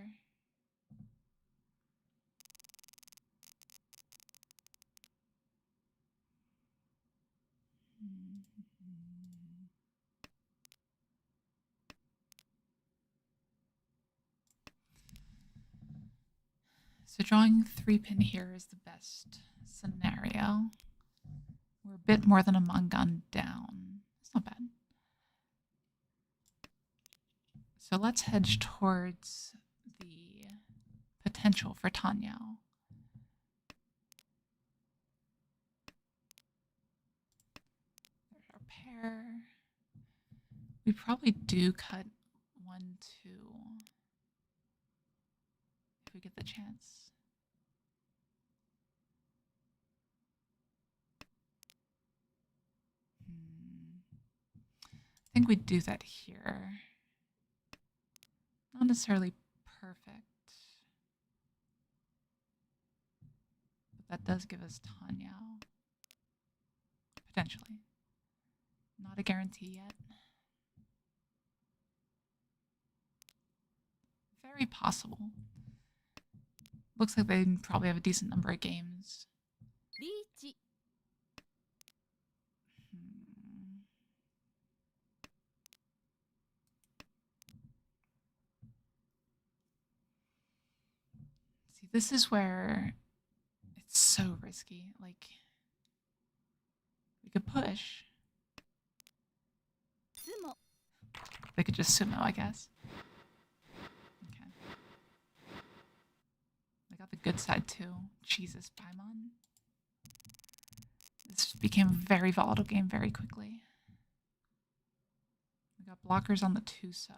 S1: So drawing 3-pin here is the best scenario. We're a bit more than a Mangan down. It's not bad. So let's hedge towards the potential for Tenhou. There's our pair. We probably do cut 1, 2 if we get the chance. I think we'd do that here. Not necessarily perfect, but that does give us Tenhou. Potentially. Not a guarantee yet. Very possible. Looks like they probably have a decent number of games.
S3: Riichi. See, this is where it's so risky. Like, we could push. Sumo.
S1: They could just sumo, I guess. Okay. They got the good side too. Jesus, Paimon. This became a very volatile game very quickly. We got blockers on the 2-so.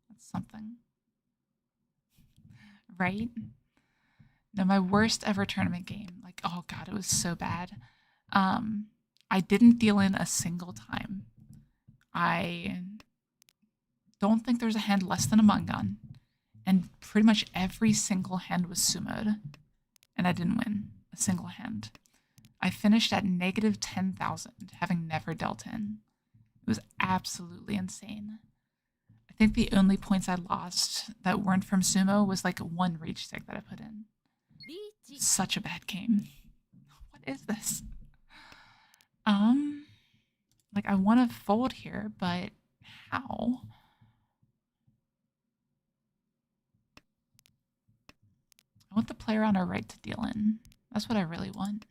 S1: That's something. Right? No, my worst ever tournament game. Like, oh god, it was so bad. I didn't deal in a single time. I don't think there's a hand less than a Mangan. And pretty much every single hand was sumoed. And I didn't win a single hand. I finished at negative 10,000, having never dealt in. It was absolutely insane. I think the only points I lost that weren't from sumo was like 1 reach stick that I put in.
S3: Riichi.
S1: Such a bad game. What is this? Like I want to fold here, but how? I want the player on our right to deal in. That's what I really want.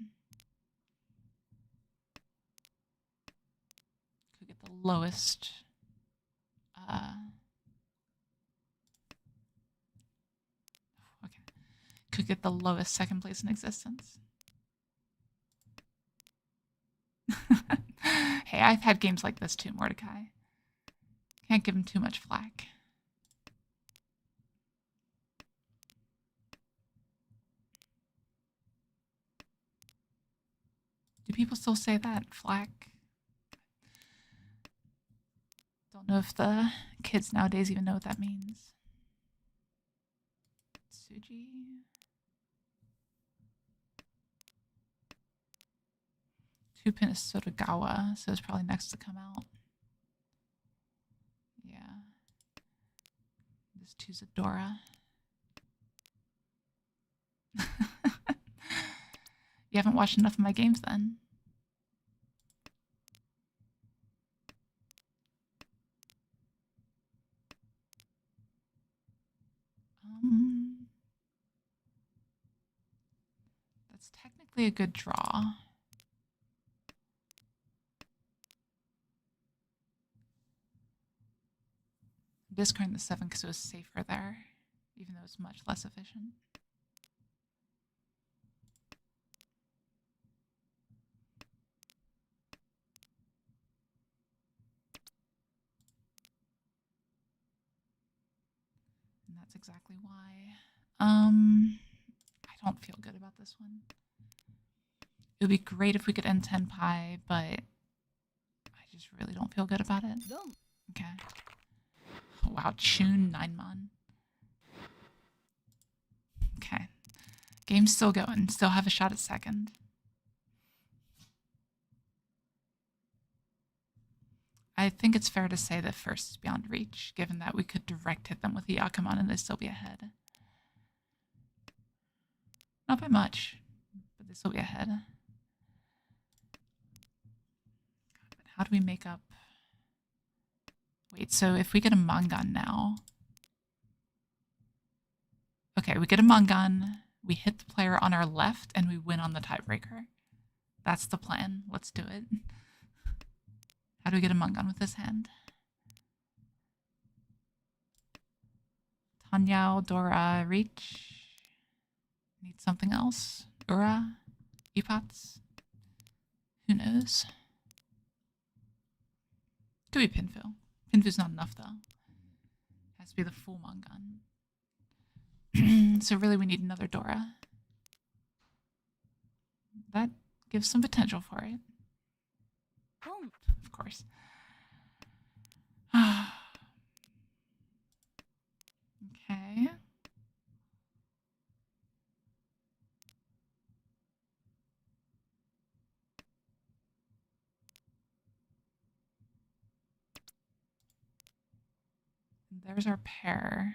S1: Could get the lowest. Okay. Could get the lowest second place in existence. Hey, I've had games like this too, Mordecai. Can't give him too much flack. Do people still say that? Flack? Don't know if the kids nowadays even know what that means. Tsuji. Two-pin is Sotogawa, so it's probably next to come out. Yeah. This two's Adora. You haven't watched enough of my games then. That's technically a good draw. Discarding the 7 because it was safer there, even though it's much less efficient. And that's exactly why. I don't feel good about this one. It would be great if we could end 10 pi, but I just really don't feel good about it. Okay. Oh, wow, Chun 9-mon. Okay. Game's still going. Still have a shot at second. I think it's fair to say that first is beyond reach, given that we could direct hit them with the Yakuman and they'd still be ahead. Not by much, but they'd still be ahead. But how do we make up? Wait, so if we get a Mangan now. Okay, we get a Mangan, we hit the player on our left, and we win on the tiebreaker. That's the plan. Let's do it. How do we get a Mangan with this hand? Tanyao, Dora, Riichi. Need something else? Ura? Ipats? Who knows? Could be Pinfu. Pinfu's not enough, though. Has to be the full Mangan. So really we need another Dora. That gives some potential for it. Of course. Okay. And there's our pair.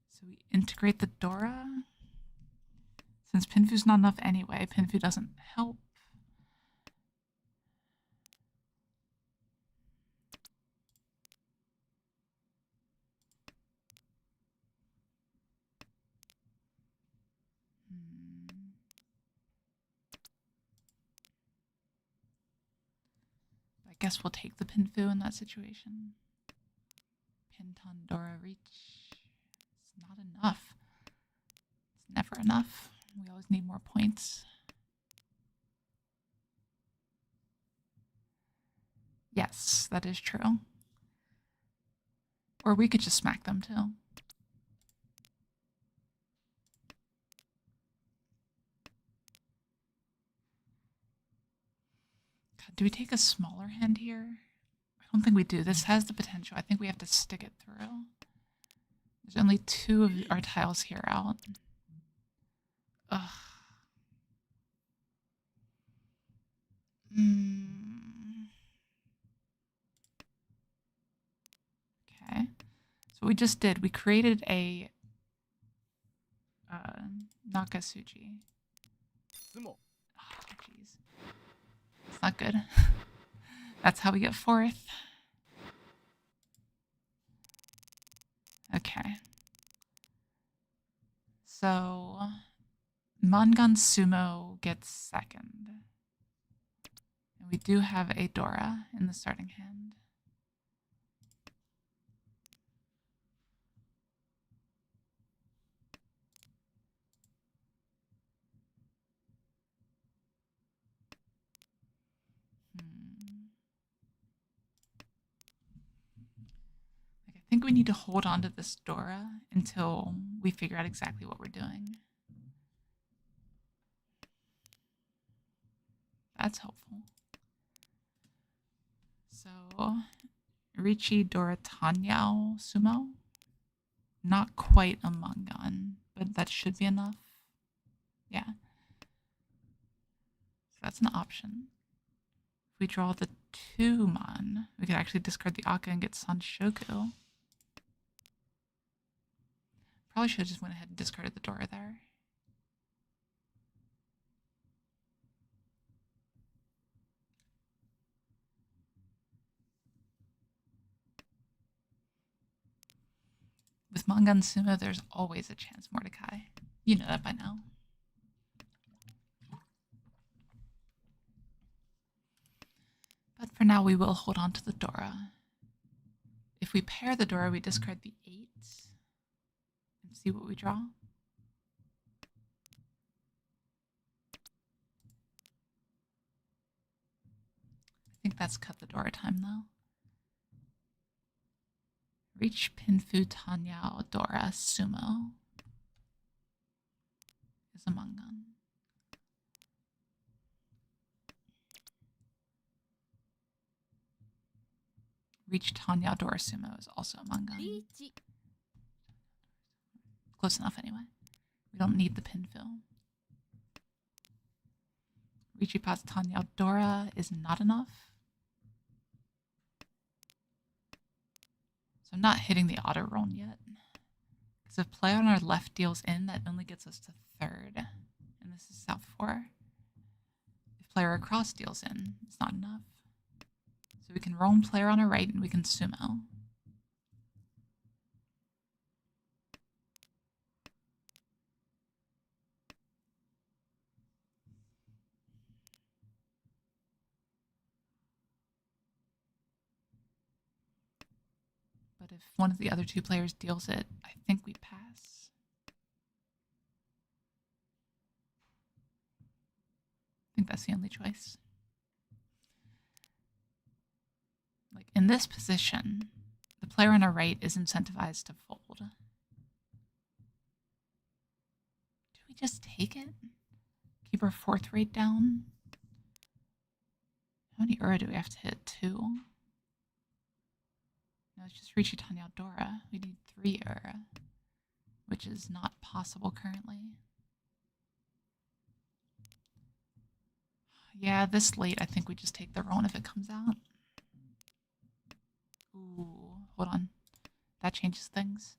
S1: So we integrate the Dora. Since Pinfu's not enough anyway, Pinfu doesn't help. I guess we'll take the Pinfu in that situation. Pinton, Dora, Reach. It's not enough. It's never enough. We always need more points. Yes, that is true. Or we could just smack them too. God, do we take a smaller hand here? I don't think we do. This has the potential. I think we have to stick it through. There's only 2 of our tiles here out. Ugh. Okay. So what we just did, we created a Nakasuji.
S2: Sumo.
S1: Oh, jeez. It's not good. That's how we get 4th. Okay. So Mangan Sumo gets 2nd. And we do have a Dora in the starting hand. I think we need to hold on to this Dora until we figure out exactly what we're doing. That's helpful. So, Riichi, Dora, Tanyao, Sumo. Not quite a Mangan, but that should be enough. Yeah. So that's an option. If we draw the 2-man, we could actually discard the Aka and get Sanshoku. Probably should have just went ahead and discarded the Dora there. With Mangan Sumo, there's always a chance Mordecai. You know that by now. But for now, we will hold on to the Dora. If we pair the Dora, we discard the 8 and see what we draw. I think that's cut the Dora time, though. Reach, Pinfu, Tanyao, Dora, Sumo is a Mangan. Reach, Tanyao, Dora, Sumo is also a Mangan.
S3: Riichi.
S1: Close enough anyway. We don't need the pin fill. Riichi Pot's Tenhou Dora is not enough. So I'm not hitting the auto roll yet. Because if player on our left deals in, that only gets us to third. And this is South 4. If player across deals in, it's not enough. So we can roam player on our right and we can sumo. But if one of the other two players deals it, I think we pass. I think that's the only choice. Like in this position, the player on our right is incentivized to fold. Do we just take it? Keep our fourth rate down? How many ura do we have to hit? 2? No, it's just Riichi Tenhou Dora. We need 3 ura, which is not possible currently. Yeah, this late, I think we just take the roan if it comes out. Ooh, hold on. That changes things.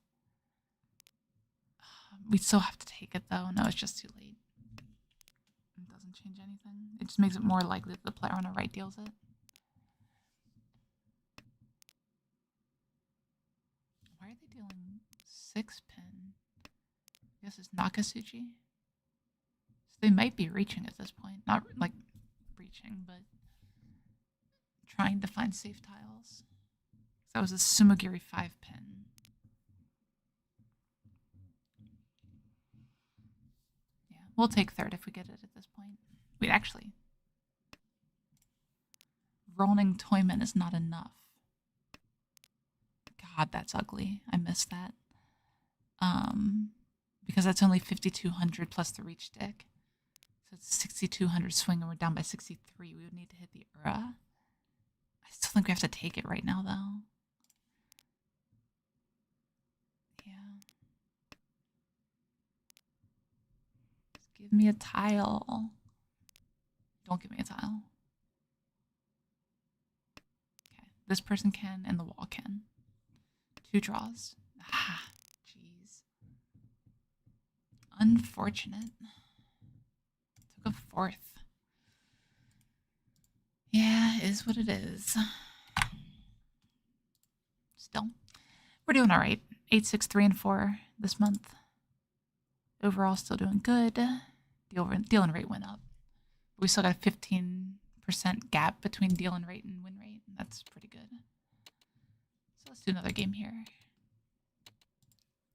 S1: We still have to take it though. No, it's just too late. It doesn't change anything. It just makes it more likely that the player on the right deals it. Why are they dealing 6 pin? I guess it's Nakasuchi. So they might be reaching at this point. Not like reaching, but trying to find safe tiles. That was a Sumogiri 5 pin. Yeah, we'll take third if we get it at this point. Wait, actually. Rolling Toyman is not enough. God, that's ugly. I missed that. Because that's only 5,200 plus the reach stick. So it's 6,200 swing and we're down by 63. We would need to hit the ura. I still think we have to take it right now though. Yeah. Just give me a tile. Don't give me a tile. Okay. This person can and the wall can. 2 draws. Ah, jeez. Unfortunate. Took a 4th. Yeah, it is what it is. Still, we're doing all right. 8, 6, 3, and 4 this month. Overall, still doing good. Deal and rate went up. We still got a 15% gap between deal and rate and win rate. That's pretty good. So let's do another game here.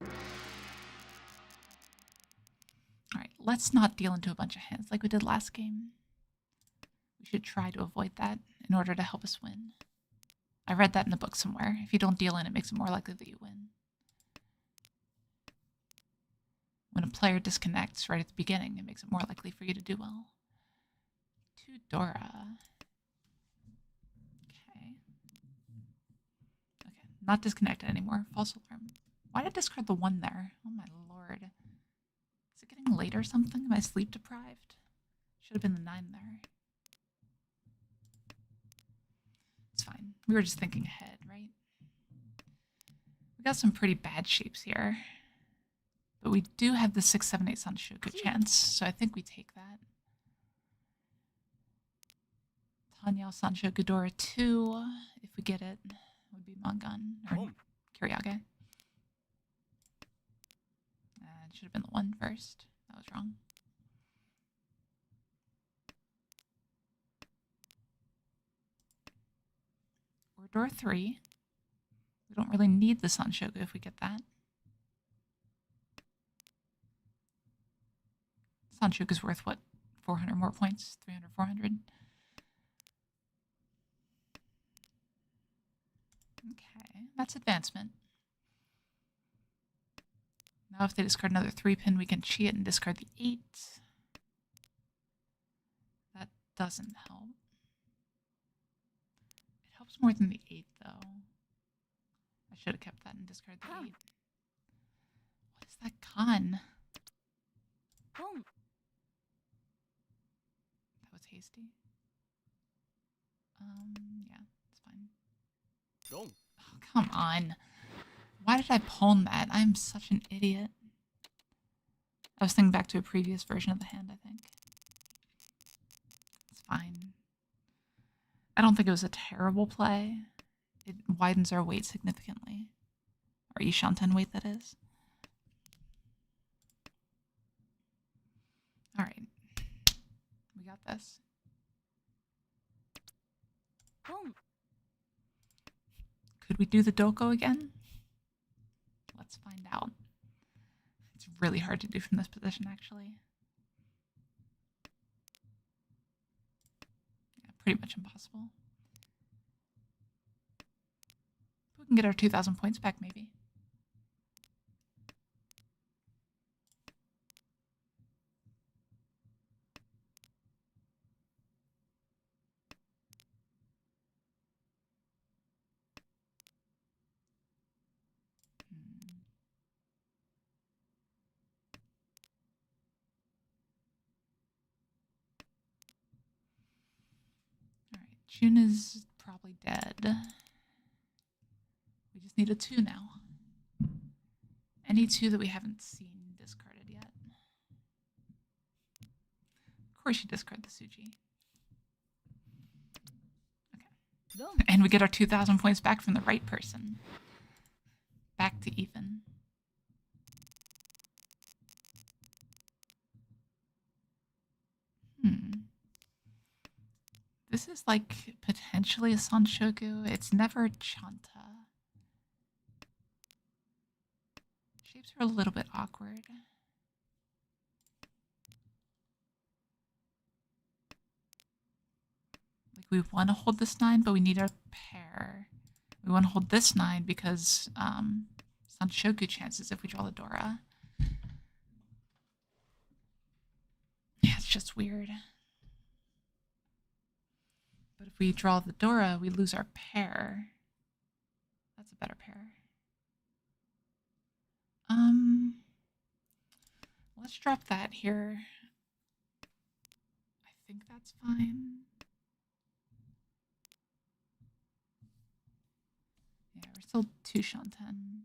S1: All right, let's not deal into a bunch of hands like we did last game. We should try to avoid that in order to help us win. I read that in the book somewhere. If you don't deal in, it makes it more likely that you win. When a player disconnects right at the beginning, it makes it more likely for you to do well. 2 Dora. Okay. Okay, not disconnected anymore. False alarm. Why did I discard the 1 there? Oh my lord. Is it getting late or something? Am I sleep deprived? Should have been the 9 there. It's fine. We were just thinking ahead, right? We got some pretty bad shapes here. But we do have the 6, 7, 8 Sanshoku chance, so I think we take that. Tenhou Sanshoku Dora 2, if we get it, would be Mangan or Kyriage. It should have been the 1 first. That was wrong. Or Dora 3. We don't really need the Sanshoku if we get that. Sanshoku is worth what? 400 more points? 300, 400? Okay, that's advancement. Now if they discard another 3 pin, we can cheat and discard the 8. That doesn't help. It helps more than the 8, though. I should have kept that and discarded the 8. What is that con?
S4: Boom.
S1: That was hasty. Yeah, it's fine.
S2: Gong.
S1: Oh, come on. Why did I pawn that? I'm such an idiot. I was thinking back to a previous version of the hand, I think. It's fine. I don't think it was a terrible play. It widens our weight significantly. Our Yishanten weight, that is. Alright. We got this.
S4: Boom.
S1: Could we do the Doko again? Let's find out. It's really hard to do from this position, actually. Yeah, pretty much impossible. We can get our 2,000 points back, maybe. Alright, June is probably dead. We just need a 2 now. Any 2 that we haven't seen discarded yet. Of course you discard the Suji.
S4: Boom.
S1: And we get our 2,000 points back from the right person. Back to even. This is like potentially a Sanshoku. It's never Chanta. Shapes are a little bit awkward. Like we want to hold this 9, but we need our pair. We want to hold this 9 because Sanshoku chances if we draw the Dora. Yeah, it's just weird. But if we draw the Dora, we lose our pair. That's a better pair. Let's drop that here. I think that's fine. Yeah, we're still 2 Shanten.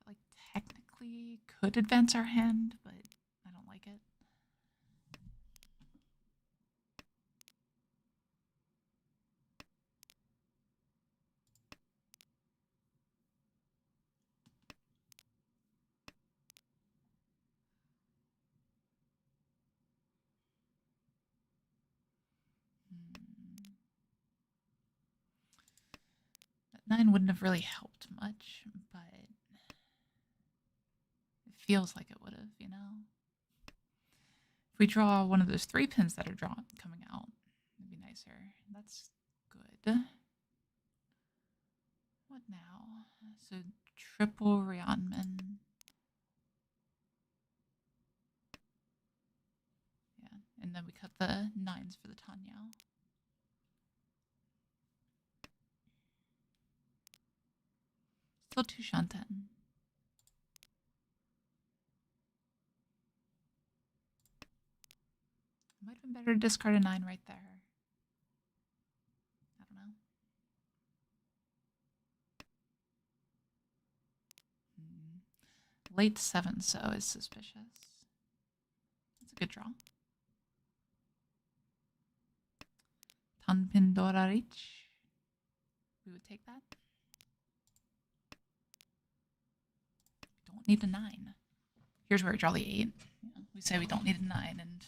S1: Like technically could advance our hand, but I don't like it. That 9 wouldn't have really helped much, but it feels like it would have, you know? If we draw one of those 3 pins that are coming out, it'd be nicer. That's good. What now? So triple Ryanman. Yeah, and then we cut the 9s for the Tanyao. Still 2 Shanten. Might have been better to discard a 9 right there. I don't know. Late 7, so is suspicious. That's a good draw. Tanpindora Riichi. We would take that. Don't need a 9. Here's where we draw the 8. Yeah, we say we don't need a 9 and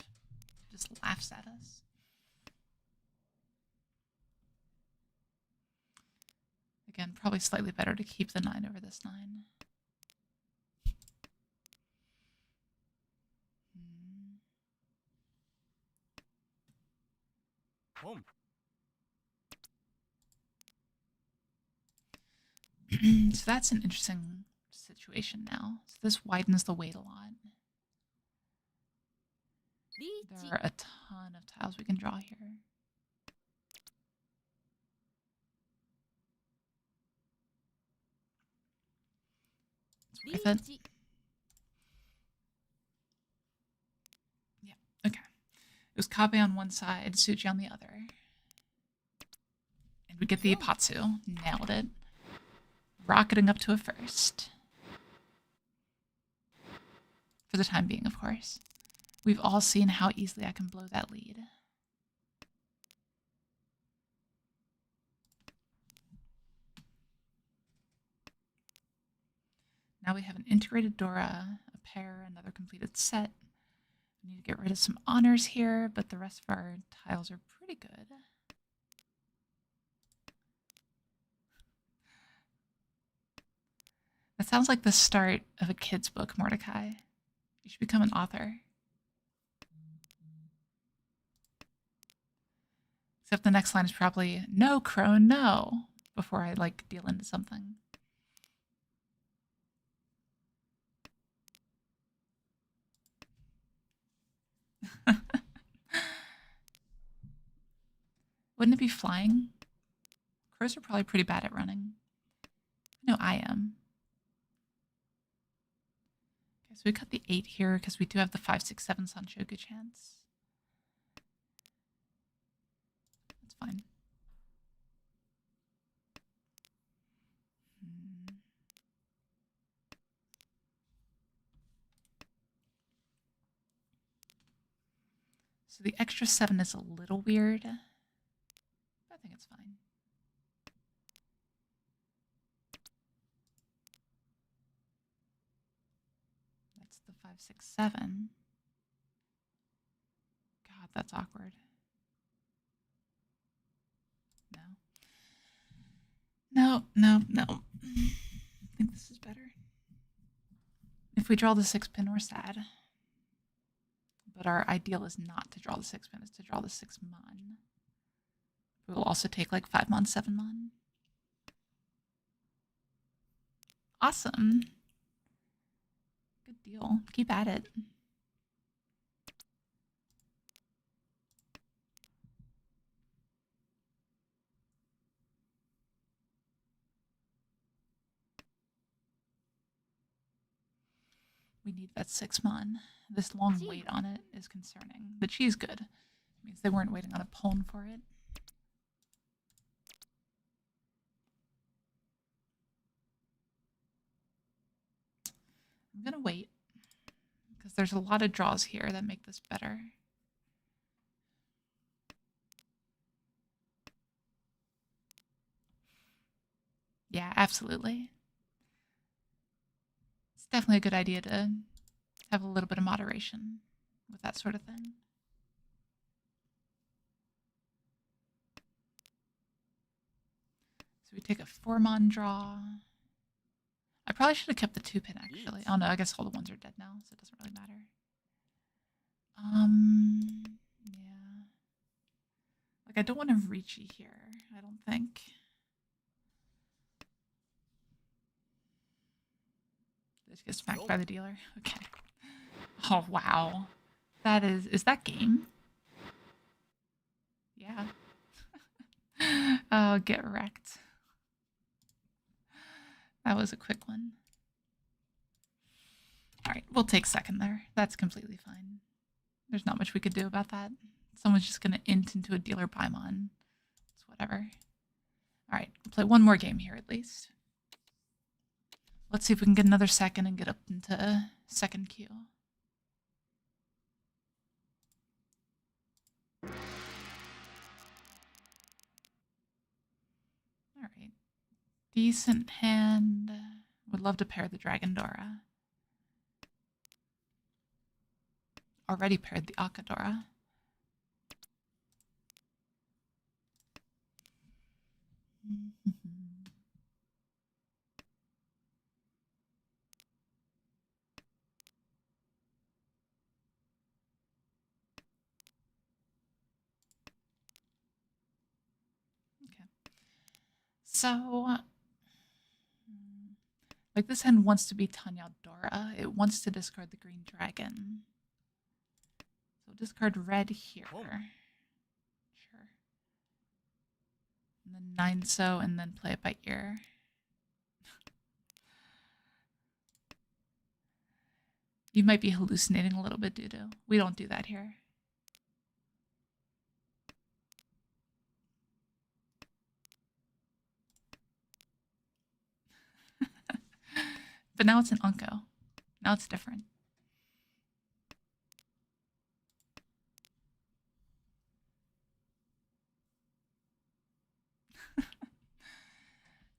S1: just laughs at us. Again, probably slightly better to keep the 9 over this 9.
S2: Boom.
S1: So that's an interesting situation now. So this widens the weight a lot. There
S4: Riichi.
S1: are a ton of tiles we can draw here. Worth it?
S4: Riichi.
S1: Yeah, okay. It was Kabe on one side, Suji on the other. And we get the Ipatsu. Nailed it. Rocketing up to a first. For the time being, of course. We've all seen how easily I can blow that lead. Now we have an integrated Dora, a pair, another completed set. We need to get rid of some honors here, but the rest of our tiles are pretty good. That sounds like the start of a kid's book, Mordecai. You should become an author. Except the next line is probably, no, Crone, no, before I, like, deal into something. Wouldn't it be flying? Crows are probably pretty bad at running. No, I am. Okay, so we cut the 8 here because we do have the 5, 6, 7 Sanshoku chance. That's fine. So the extra 7 is a little weird. But I think it's fine. That's the 5, 6, 7. God, that's awkward. No. No, no, no. I think this is better. If we draw the 6 pin, we're sad. But our ideal is not to draw the 6 pin, it's to draw the 6 mon. We will also take like 5 mon, 7 mon. Awesome. Good deal. Keep at it. We need that 6 mon. This long wait on it is concerning. The cheese good. It means they weren't waiting on a pawn for it. I'm gonna wait because there's a lot of draws here that make this better. Yeah, absolutely. It's definitely a good idea to have a little bit of moderation with that sort of thing. So we take a 4 mon draw. I probably should have kept the 2 pin actually. Oh no, I guess all the ones are dead now, so it doesn't really matter. Yeah. Like I don't want to Riichi here, I don't think. Just get smacked by the dealer. Okay. Oh wow. That is that game? Yeah. Oh, get wrecked. That was a quick one. All right, we'll take second there. That's completely fine. There's not much we could do about that. Someone's just going to int into a dealer Paimon. It's whatever. All right, we'll play one more game here at least. Let's see if we can get another second and get up into second queue. All right. Decent hand. Would love to pair the Dragon Dora. Already paired the Akadora. Okay. So, like this hand wants to be Tanya Dora. It wants to discard the green dragon. So discard red here. Sure. And then 9 so, and then play it by ear. You might be hallucinating a little bit, Dudu. We don't do that here. But now it's an Unko. Now it's different.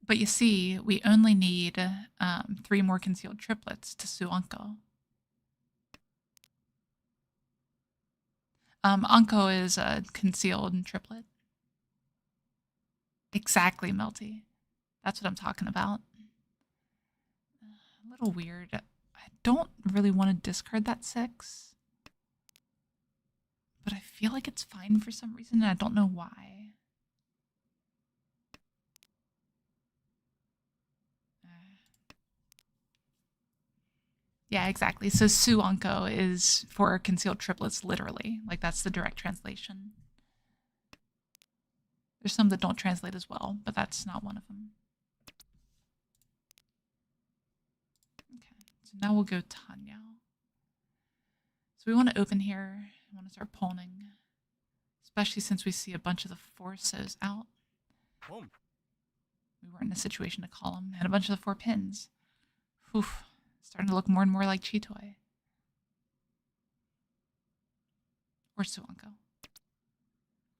S1: But you see, we only need 3 more concealed triplets to Suanko. Anko is a concealed triplet. Exactly, Melty. That's what I'm talking about. A little weird. I don't really want to discard that 6. But I feel like it's fine for some reason, and I don't know why. Yeah, exactly. So Suanko is for concealed triplets, literally. Like, that's the direct translation. There's some that don't translate as well, but that's not one of them. Okay, so now we'll go Tanyao. So we want to open here. I want to start pawning, especially since we see a bunch of the 4-sos out.
S2: Boom.
S1: We weren't in a situation to call them. And a bunch of the 4 pins. Whew. Starting to look more and more like Chitoy. Or Suanko.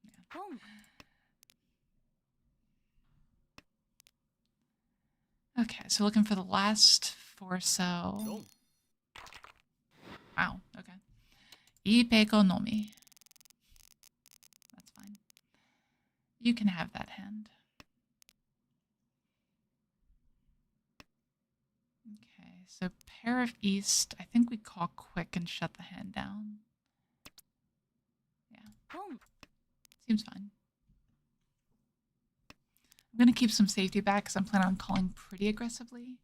S1: Yeah.
S4: Boom.
S1: Okay, so looking for the last 4-so.
S2: Boom.
S1: Wow, okay. Ipeko Nomi. That's fine. You can have that hand. Okay, so pair of East. I think we call quick and shut the hand down. Yeah,
S4: Boom.
S1: seems fine. I'm going to keep some safety back because I'm planning on calling pretty aggressively.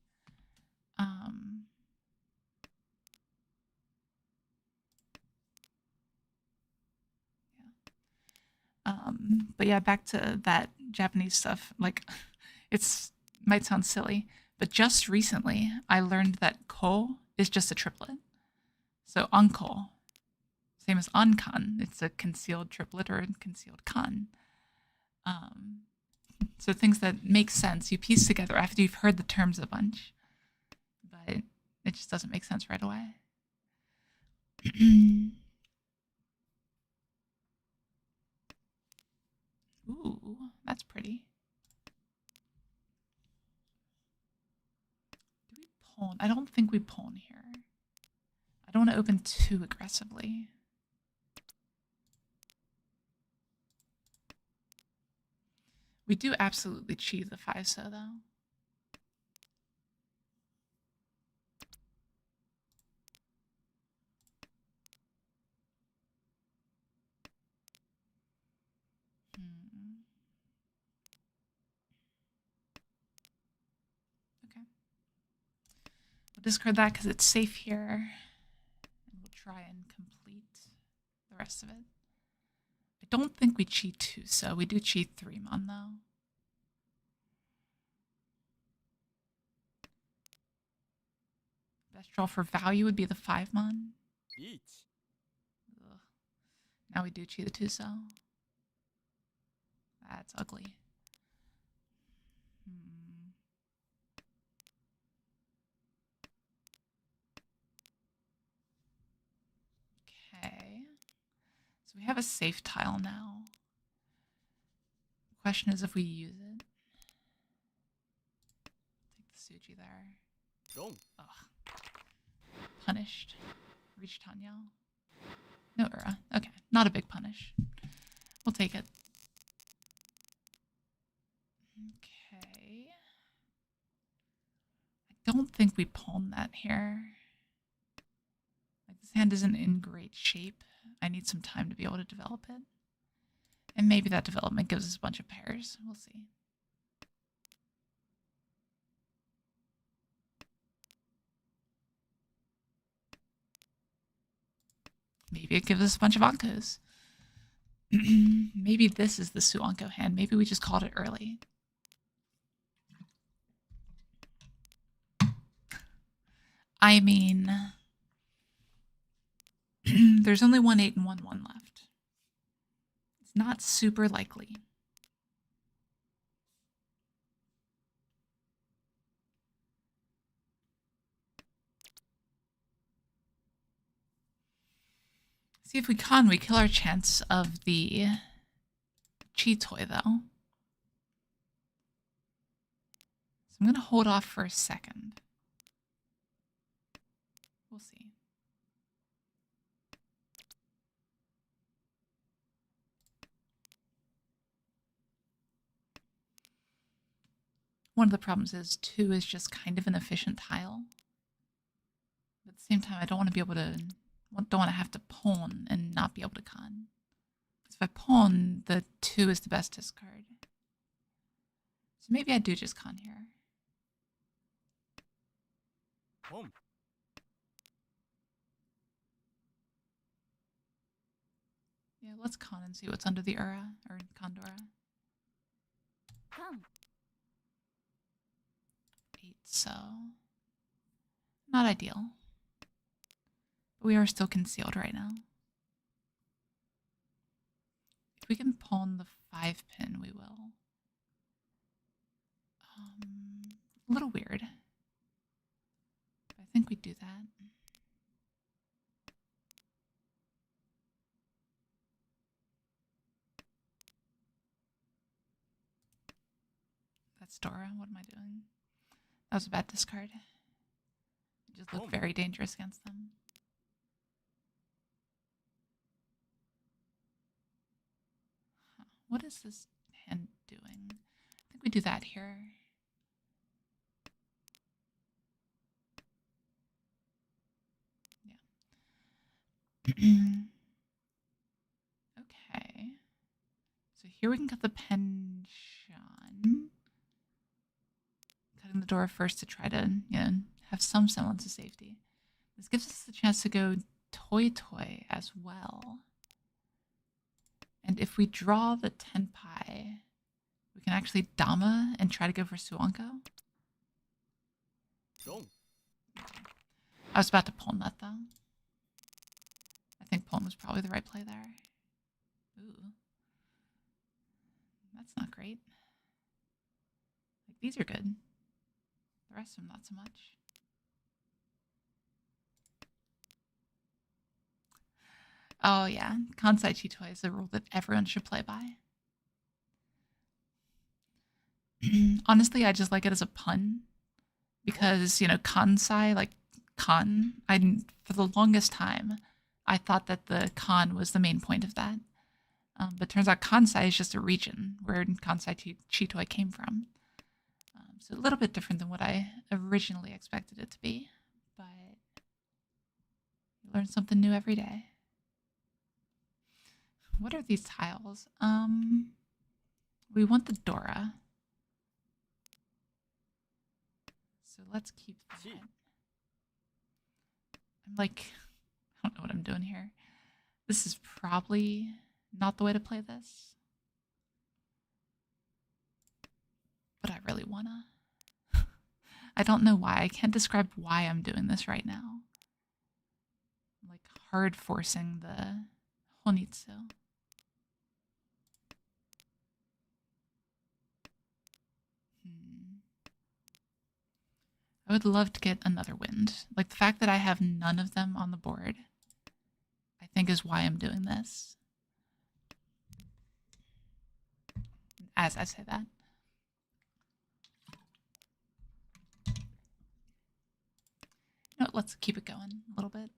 S1: But yeah, back to that Japanese stuff. Like, it's might sound silly, but just recently I learned that ko is just a triplet. So anko, same as ankan, it's a concealed triplet or a concealed kan. So things that make sense, you piece together after you've heard the terms a bunch, but it just doesn't make sense right away. Ooh, that's pretty. Do we pawn? I don't think we pawn here. I don't want to open too aggressively. We do absolutely cheat the 5-so though. Okay. We'll discard that because it's safe here. And we'll try and complete the rest of it. I don't think we cheat 2-so. We do cheat 3-mon though. Best draw for value would be the 5-mon.
S2: Each.
S1: Now we do cheat the 2-so. That's ugly. Okay. So we have a safe tile now. The question is if we use it. Take the Suji there.
S2: Boom.
S1: Ugh. Punished. Reach Tanyao. No Ura. Okay. Not a big punish. We'll take it. Okay. I don't think we pawn that here. Like, this hand isn't in great shape. I need some time to be able to develop it. And maybe that development gives us a bunch of pairs. We'll see. Maybe it gives us a bunch of Ankos. Maybe this is the Suanko hand. Maybe we just called it early. I mean, There's only 1-8 and 1-1 left. It's not super likely. See if we can, we kill our chance of the chi toy though. So I'm going to hold off for a second. We'll see. One of the problems is 2 is just kind of an efficient tile. But at the same time, I don't want to be able to, don't want to have to pawn and not be able to con. Because if I pawn, the 2 is the best discard. So maybe I do just con here.
S2: Boom.
S1: Yeah, let's con and see what's under the Ura, or Condora.
S4: Come.
S1: 8, so not ideal. But we are still concealed right now. If we can pawn the 5 pin, we will. A little weird. But I think we do that. That's Dora. What am I doing? That was a bad discard. It just looked very dangerous against them. Huh. What is this hand doing? I think we do that here. Yeah. Okay. So here we can cut the pension. Cutting the door first to try to, have some semblance of safety. This gives us the chance to go toy as well. And if we draw the Tenpai, we can actually Dama and try to go for Suanko.
S2: Dong.
S1: I was about to pawn that though. I think pawn was probably the right play there. Ooh. That's not great. Like, these are good. The rest of them, not so much. Oh yeah, Kansai Chitoi is a rule that everyone should play by. Honestly, I just like it as a pun. Because, Kansai, like, kan, for the longest time, I thought that the kan was the main point of that. But turns out Kansai is just a region where Kansai Chitoi came from. So a little bit different than what I originally expected it to be. But you learn something new every day. What are these tiles? We want the Dora. So let's keep that. I'm like, I don't know what I'm doing here. This is probably not the way to play this. But I really wanna. I don't know why. I can't describe why I'm doing this right now. I'm like hard forcing the Honitsu. I would love to get another wind. Like, the fact that I have none of them on the board, I think is why I'm doing this. As I say that. No, let's keep it going a little bit.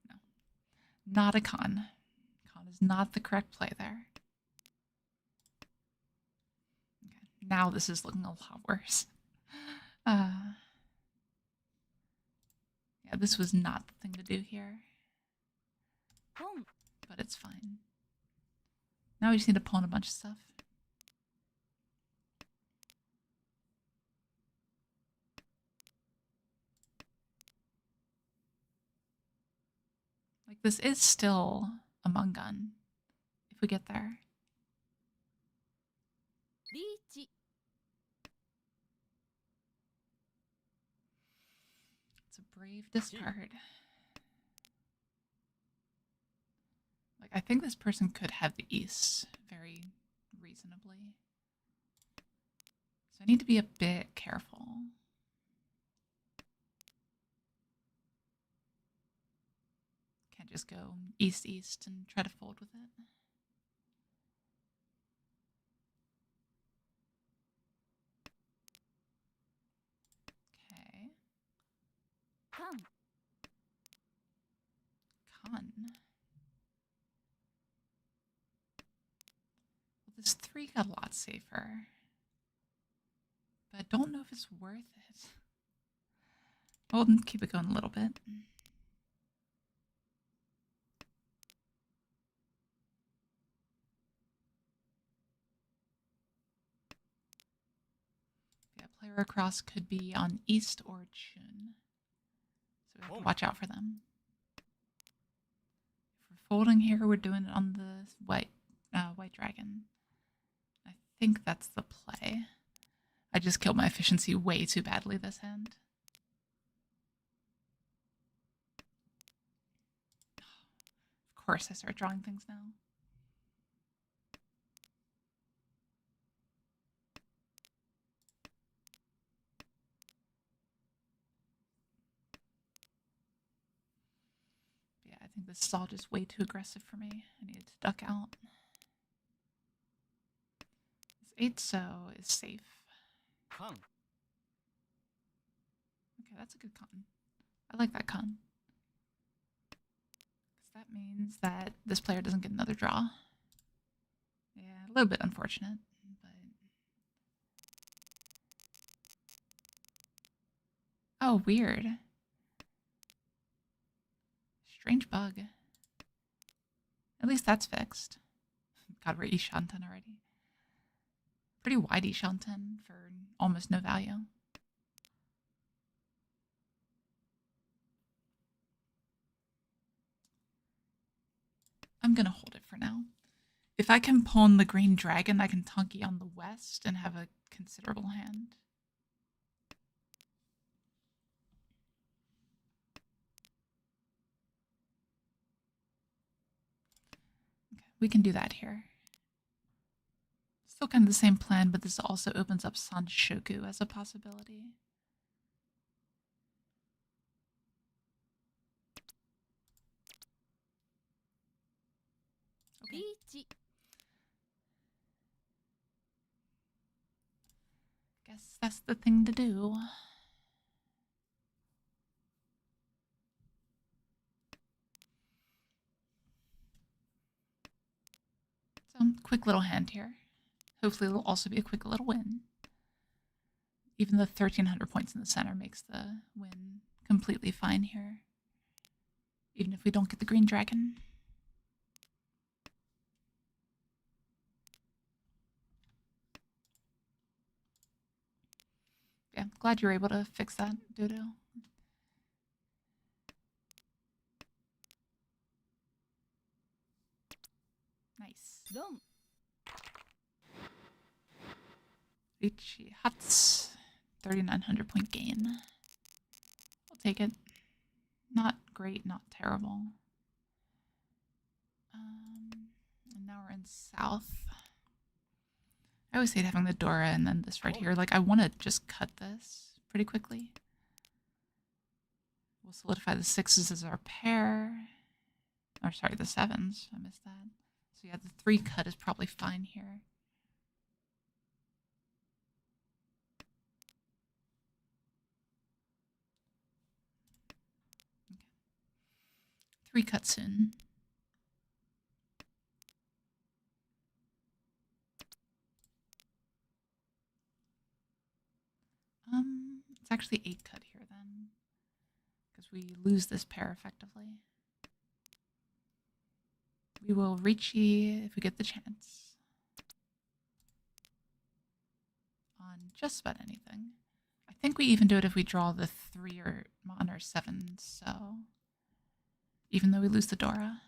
S1: No. Not a con. Con is not the correct play there. Okay. Now this is looking a lot worse. Yeah, this was not the thing to do here.
S4: Boom.
S1: But it's fine. Now we just need to pawn a bunch of stuff. Like, this is still a Mungun, if we get there.
S4: Riichi.
S1: It's a Brave discard. Like, I think this person could have the East very reasonably. So I need to be a bit careful. Can't just go east and try to fold with it. Okay.
S4: Come.
S1: Con. Well, this 3 got a lot safer. But I don't know if it's worth it. We'll keep it going a little bit. Yeah, player across could be on East or Chun. So we have to watch out for them. If we're folding here, we're doing it on the white dragon. I think that's the play. I just killed my efficiency way too badly this hand. Of course I start drawing things now. Yeah, I think this is all just way too aggressive for me. I needed to duck out. This 8 so is safe.
S2: Con.
S1: Okay, that's a good con. I like that con. Because that means that this player doesn't get another draw. Yeah, a little bit unfortunate, but... Oh, weird. Strange bug. At least that's fixed. God, we're Ishanten already. Pretty wide Ishanten for almost no value. I'm gonna hold it for now. If I can pawn the green dragon, I can Tonki on the west and have a considerable hand. Okay, we can do that here. Still kind of the same plan, but this also opens up Sanshoku as a possibility. Okay.
S4: Riichi.
S1: Guess that's the thing to do. So, quick little hand here. Hopefully it'll also be a quick little win. Even the 1,300 points in the center makes the win completely fine here. Even if we don't get the green dragon. Yeah, glad you were able to fix that, Dodo. Nice.
S4: Dom.
S1: Riichi Huts. 3,900 point gain. We'll take it. Not great, not terrible. And now we're in south. I always hate having the Dora and then this right here. Like, I want to just cut this pretty quickly. We'll solidify the 6s as our pair. Or sorry, the 7s. I missed that. So yeah, the 3 cut is probably fine here. Okay. 3 cut soon. It's actually 8 cut here then. Because we lose this pair effectively. We will Riichi if we get the chance. On just about anything. I think we even do it if we draw the 3 or on our 7, so even though we lose the Dora.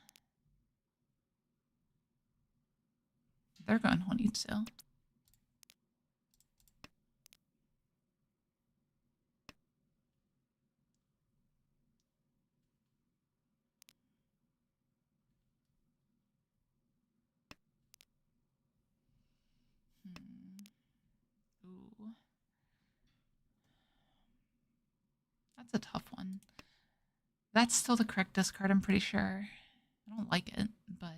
S1: They're going Honitsu. That's a tough one. That's still the correct discard, I'm pretty sure. I don't like it, but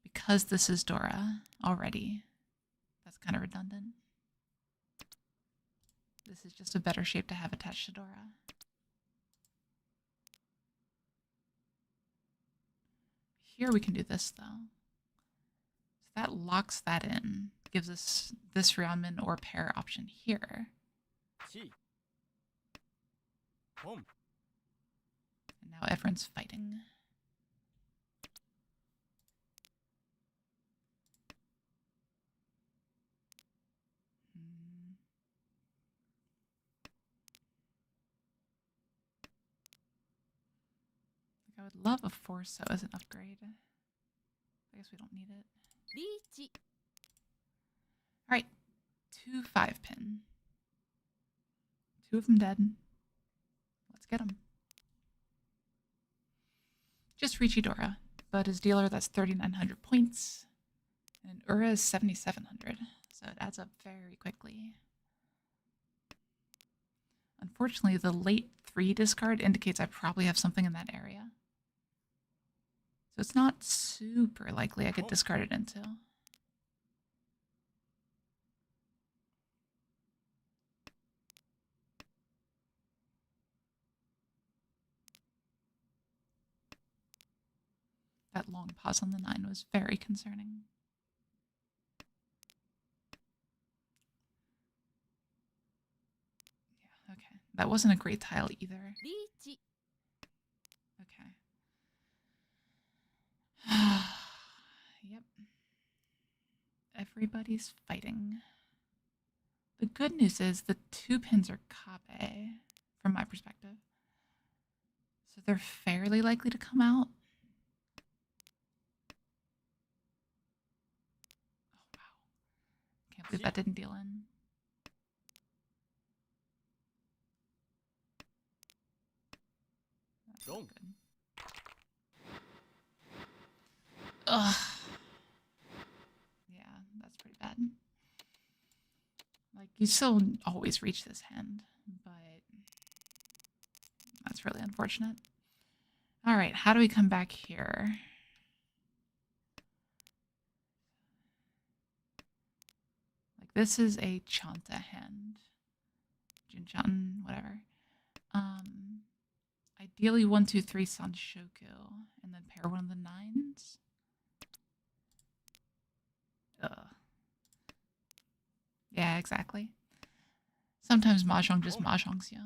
S1: because this is Dora already, that's kind of redundant. This is just a better shape to have attached to Dora. Here we can do this, though. So that locks that in. Gives us this Ramen or pair option here.
S2: Chi. Home.
S1: And now everyone's fighting. I would love a Forso as an upgrade. I guess we don't need it.
S4: Riichi.
S1: Alright, 2 5-pin. 2 of them dead. Let's get them. Just Riichi Dora, but as dealer that's 3,900 points. And Ura is 7,700, so it adds up very quickly. Unfortunately, the late 3 discard indicates I probably have something in that area. So it's not super likely I could discard it into. That long pause on the 9 was very concerning. Yeah, okay. That wasn't a great tile either.
S4: Riichi.
S1: Okay. Yep. Everybody's fighting. The good news is the 2 pins are Kabe, from my perspective. So they're fairly likely to come out. Oh, wow. Can't believe that didn't deal in. That's not good. Ugh. Yeah, that's pretty bad. Like, you still always reach this hand, but that's really unfortunate. All right, how do we come back here? Like, this is a Chanta hand. Jinchan, whatever. Ideally 1, 2, 3 Sanshoku, and then pair one of the 9s. Ugh. Yeah, exactly. Sometimes Mahjong just Mahjongs you.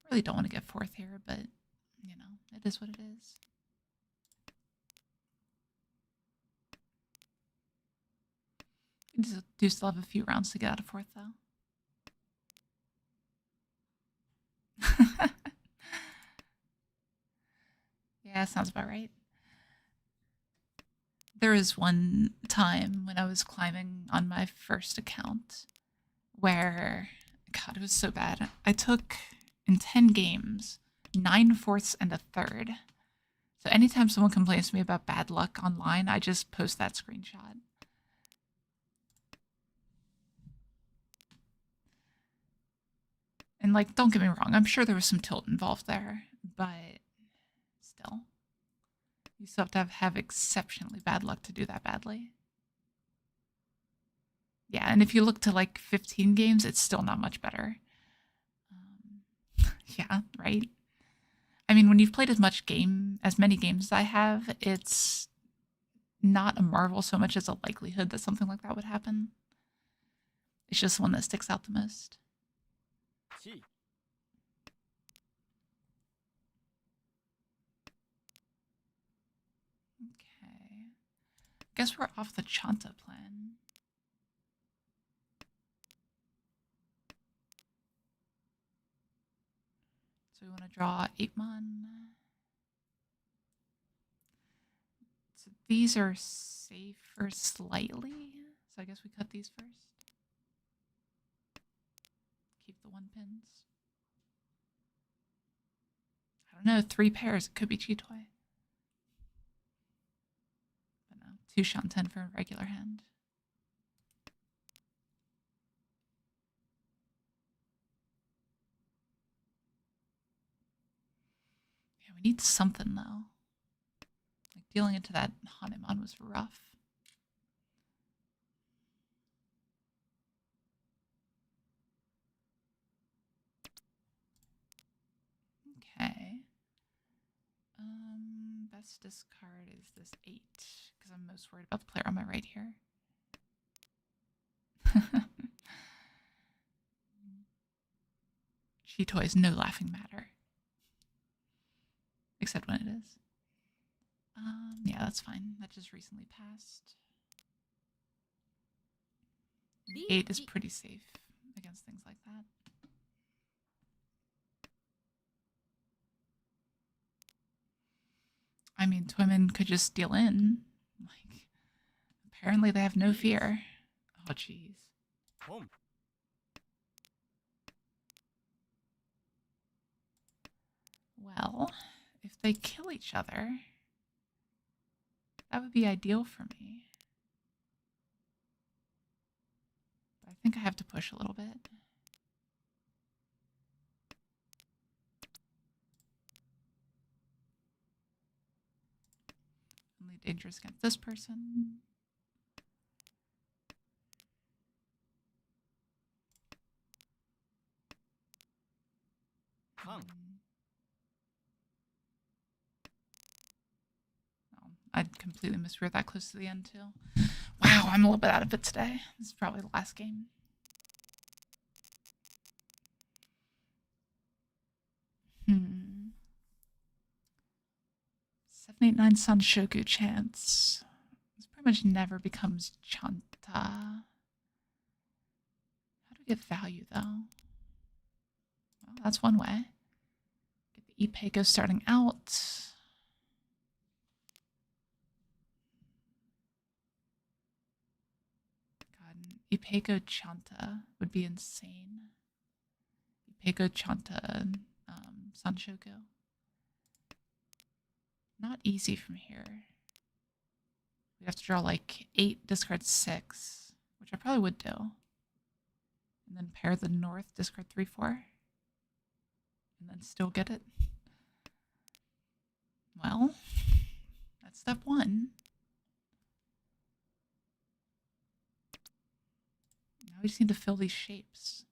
S1: Really don't want to get 4th here, but, you know, it is what it is. We do still have a few rounds to get out of 4th, though. Yeah, sounds about right. There was one time when I was climbing on my first account where, God, it was so bad. I took, in 10 games, 9/4 and a third. So anytime someone complains to me about bad luck online, I just post that screenshot. And, like, don't get me wrong, I'm sure there was some tilt involved there, but still. You still have to have exceptionally bad luck to do that badly. Yeah, and if you look to like 15 games, it's still not much better. Yeah, right? I mean, when you've played as many games as I have, it's not a marvel so much as a likelihood that something like that would happen. It's just the one that sticks out the most.
S2: Chi.
S1: Okay. Guess we're off the Chanta plan. So we want to draw 8-mon. So these are safer slightly. So I guess we cut these first. Keep the 1 pins. I don't know, 3 pairs. It could be Chitoy. But no, 2 Shanten for a regular hand. need something, though. Like, dealing into that Hanuman was rough. Okay. Best discard is this 8, because I'm most worried about the player on my right here. Cheetoy is no laughing matter. Except when it is. Yeah, that's fine. That just recently passed. And the 8 is pretty safe against things like that. I mean, Toyman could just steal in. Like, apparently they have no fear. Oh, jeez.
S2: Home.
S1: Well, if they kill each other, that would be ideal for me. But I think I have to push a little bit. Only dangerous against this person.
S2: Kang.
S1: Oh, I'd completely misread that close to the end, too. Wow, I'm a little bit out of it today. This is probably the last game. Hmm. 789 Sanshoku chance. This pretty much never becomes Chanta. How do we get value, though? Well, that's one way. Get the Ipeko starting out. God, Ipeko Chanta would be insane. Ipeko Chanta Sanshoku. Not easy from here. We have to draw like 8, discard 6, which I probably would do. And then pair the north, discard 3, 4. And then still get it. Well, that's step 1. Now we just need to fill these shapes.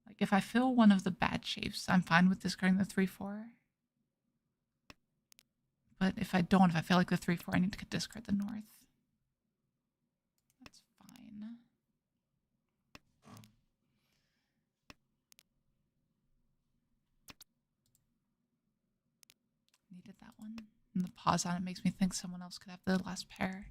S1: Like if I fill one of the bad shapes, I'm fine with discarding the 3, 4. But if I don't, if I feel like the 3, 4, I need to discard the north. That's fine. Needed that one. And the pause on it makes me think someone else could have the last pair.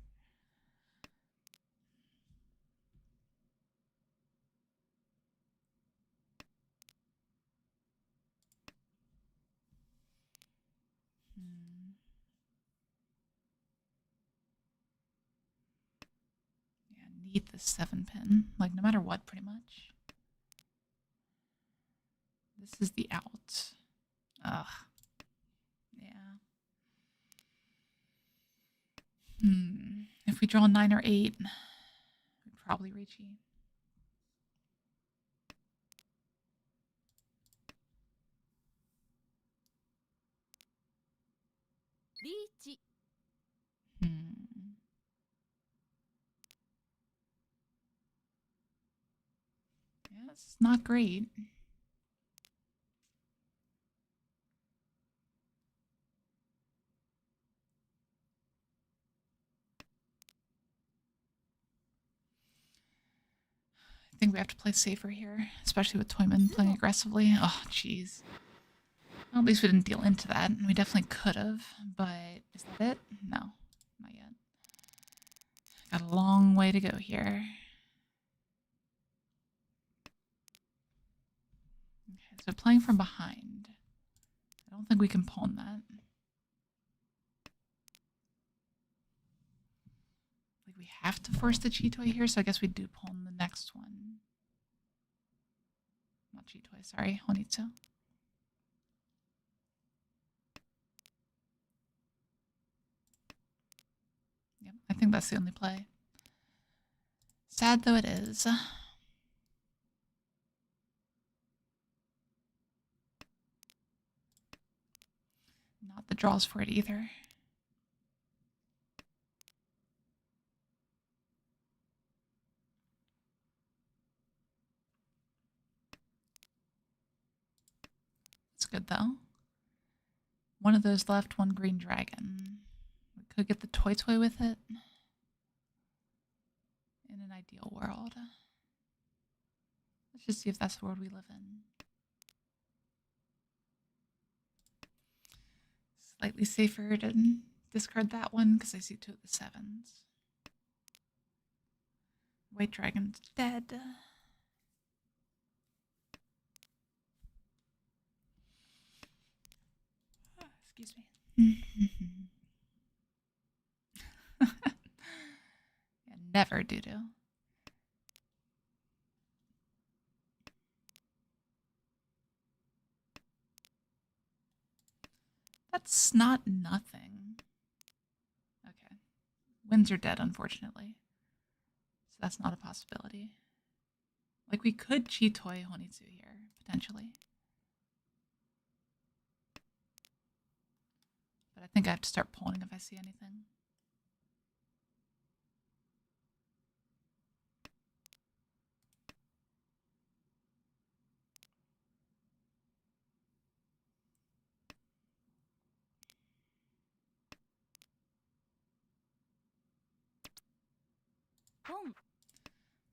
S1: Yeah, need the 7 pin. Like, no matter what, pretty much. This is the out. Ugh. Yeah. If we draw 9 or 8, we'd probably Riichi.
S4: Riichi.
S1: Yeah, it's not great. I think we have to play safer here, especially with Toyman playing aggressively. Oh, jeez. Well, at least we didn't deal into that. We definitely could have, but is that it? No, not yet. Got a long way to go here. Okay, so playing from behind. I don't think we can pawn that. Like we have to force the Cheetoy here, so I guess we do pawn the next one. Not Cheetoy, sorry, Honitsu. Yep, I think that's the only play. Sad though it is. the draws for it either. It's good though. One of those left, one green dragon. We could get the toy with it. In an ideal world. Let's just see if that's the world we live in. Slightly safer to discard that one because I see 2 of the 7s. White dragon's dead. Oh, excuse me. Yeah, never doo-doo. That's not nothing. Okay. Winds are dead, unfortunately. So that's not a possibility. Like, we could Chitoi Honitsu here, potentially. But I think I have to start pulling if I see anything.
S4: Boom.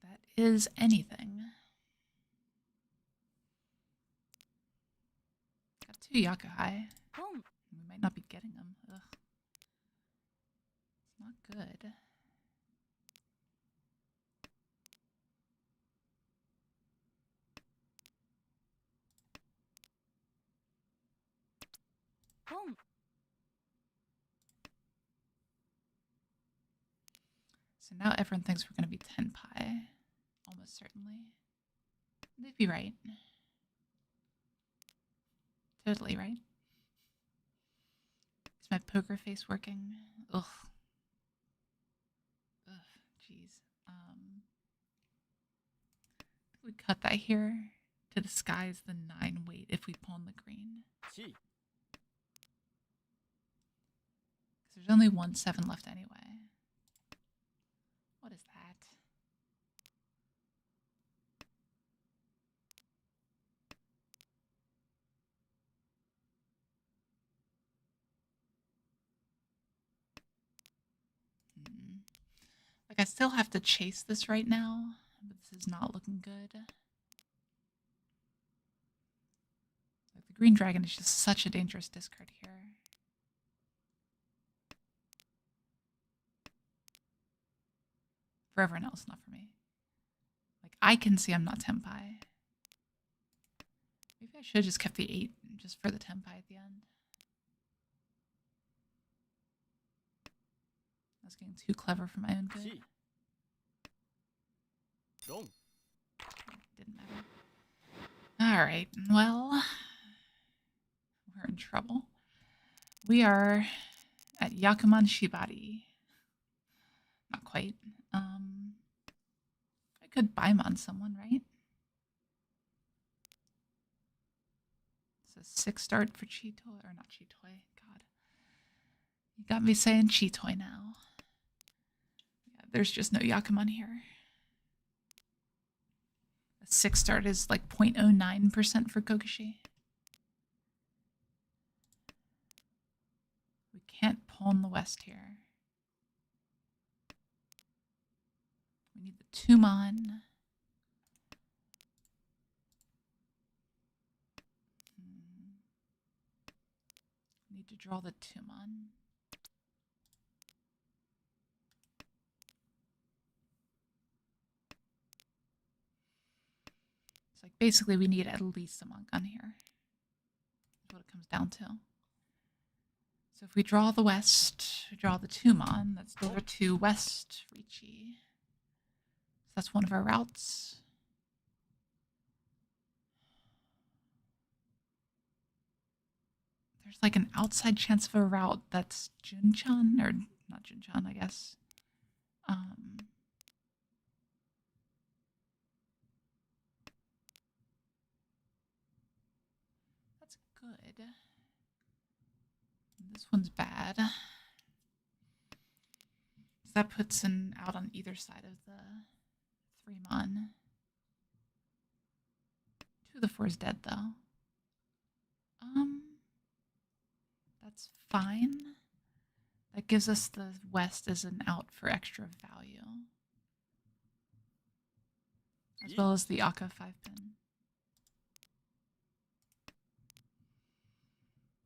S1: That is anything. Got 2 Yakuhai.
S4: Boom.
S1: We might not be getting them. Ugh. It's not good.
S4: Boom.
S1: So now everyone thinks we're going to be Tenpai. Almost certainly. They'd be right. Totally right. Is my poker face working? Ugh. Ugh, jeez. We cut that here to disguise the 9 weight if we pawn the green.
S2: 7
S1: Because there's only 1 7 left anyway. What is that? Like, I still have to chase this right now, but this is not looking good. Like, the green dragon is just such a dangerous discard here. For everyone else, not for me. Like, I can see I'm not Tenpai. Maybe I should have just kept the 8 just for the Tenpai at the end. I was getting too clever for my own good.
S2: 7 4
S1: Didn't matter. Alright, well, we're in trouble. We are at Yakuman Shibari. Not quite. I could Baimon someone, right? So 6 start for Chitoi, or not Chitoi, God. You got me saying Chitoi now. Yeah, there's just no Yakuman here. A 6 start is like 0.09% for Kokushi. We can't pawn the west here. We need the Tumon. Need to draw the Tumon. It's like basically we need at least a monk on here. That's what it comes down to. So if we draw the west, we draw the Tumon, that's over to west Riichi. So that's one of our routes. There's like an outside chance of a route that's Junchan, or not Junchan, I guess. That's good. This one's bad. That puts an out on either side of the 3-mon. 2 of the 4 is dead though. That's fine. That gives us the west as an out for extra value. As well as the Aka 5-pin.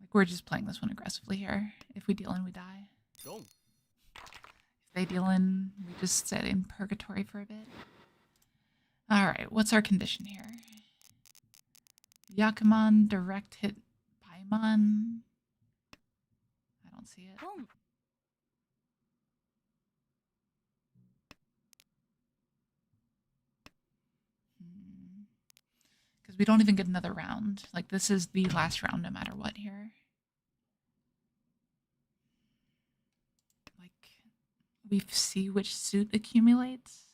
S1: Like, we're just playing this one aggressively here. If we deal in, we die.
S2: Dong.
S1: If they deal in, we just sit in purgatory for a bit. Alright, what's our condition here? Yakuman, direct hit Paimon. I don't see it.
S4: Boom.
S1: Because we don't even get another round. Like, this is the last round no matter what here. Like, we see which suit accumulates.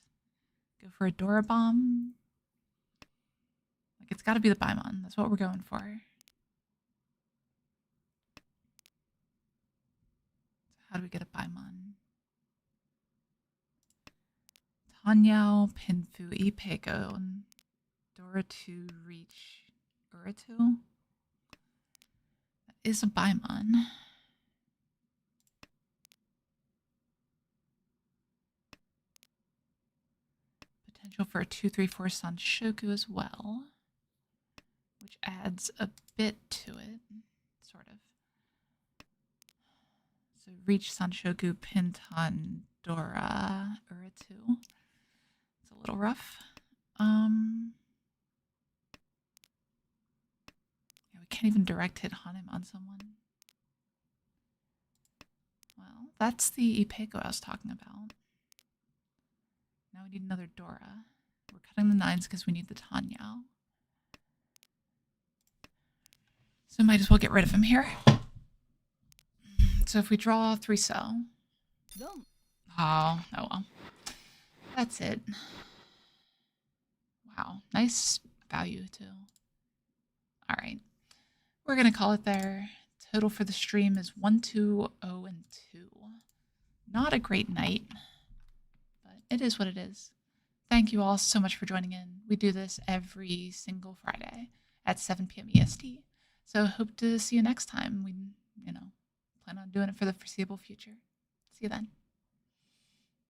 S1: Go for a Dora Bomb. Like, it's got to be the Paimon. That's what we're going for. So how do we get a Paimon? Tenhou, Pinfu, Ipeko, and Dora 2, Riichi, Uratu. That is a Paimon. Potential for a 2/3/4 Sanshoku as well, which adds a bit to it, sort of. So Reach, Sanshoku, Pinton, Dora, Uratu. It's a little rough. Yeah, we can't even direct hit Hanem on someone. Well, that's the Ipeko I was talking about. Now we need another Dora. We're cutting the 9s because we need the Tenhou. So might as well get rid of him here. So if we draw 3 so.
S4: Dong.
S1: Oh well. That's it. Wow, nice value too. All right, we're gonna call it there. Total for the stream is 1, 2, 0, and 2. Not a great night, but it is what it is. Thank you all so much for joining in. We do this every single Friday at 7 p.m. EST. So hope to see you next time. We, plan on doing it for the foreseeable future. See you then.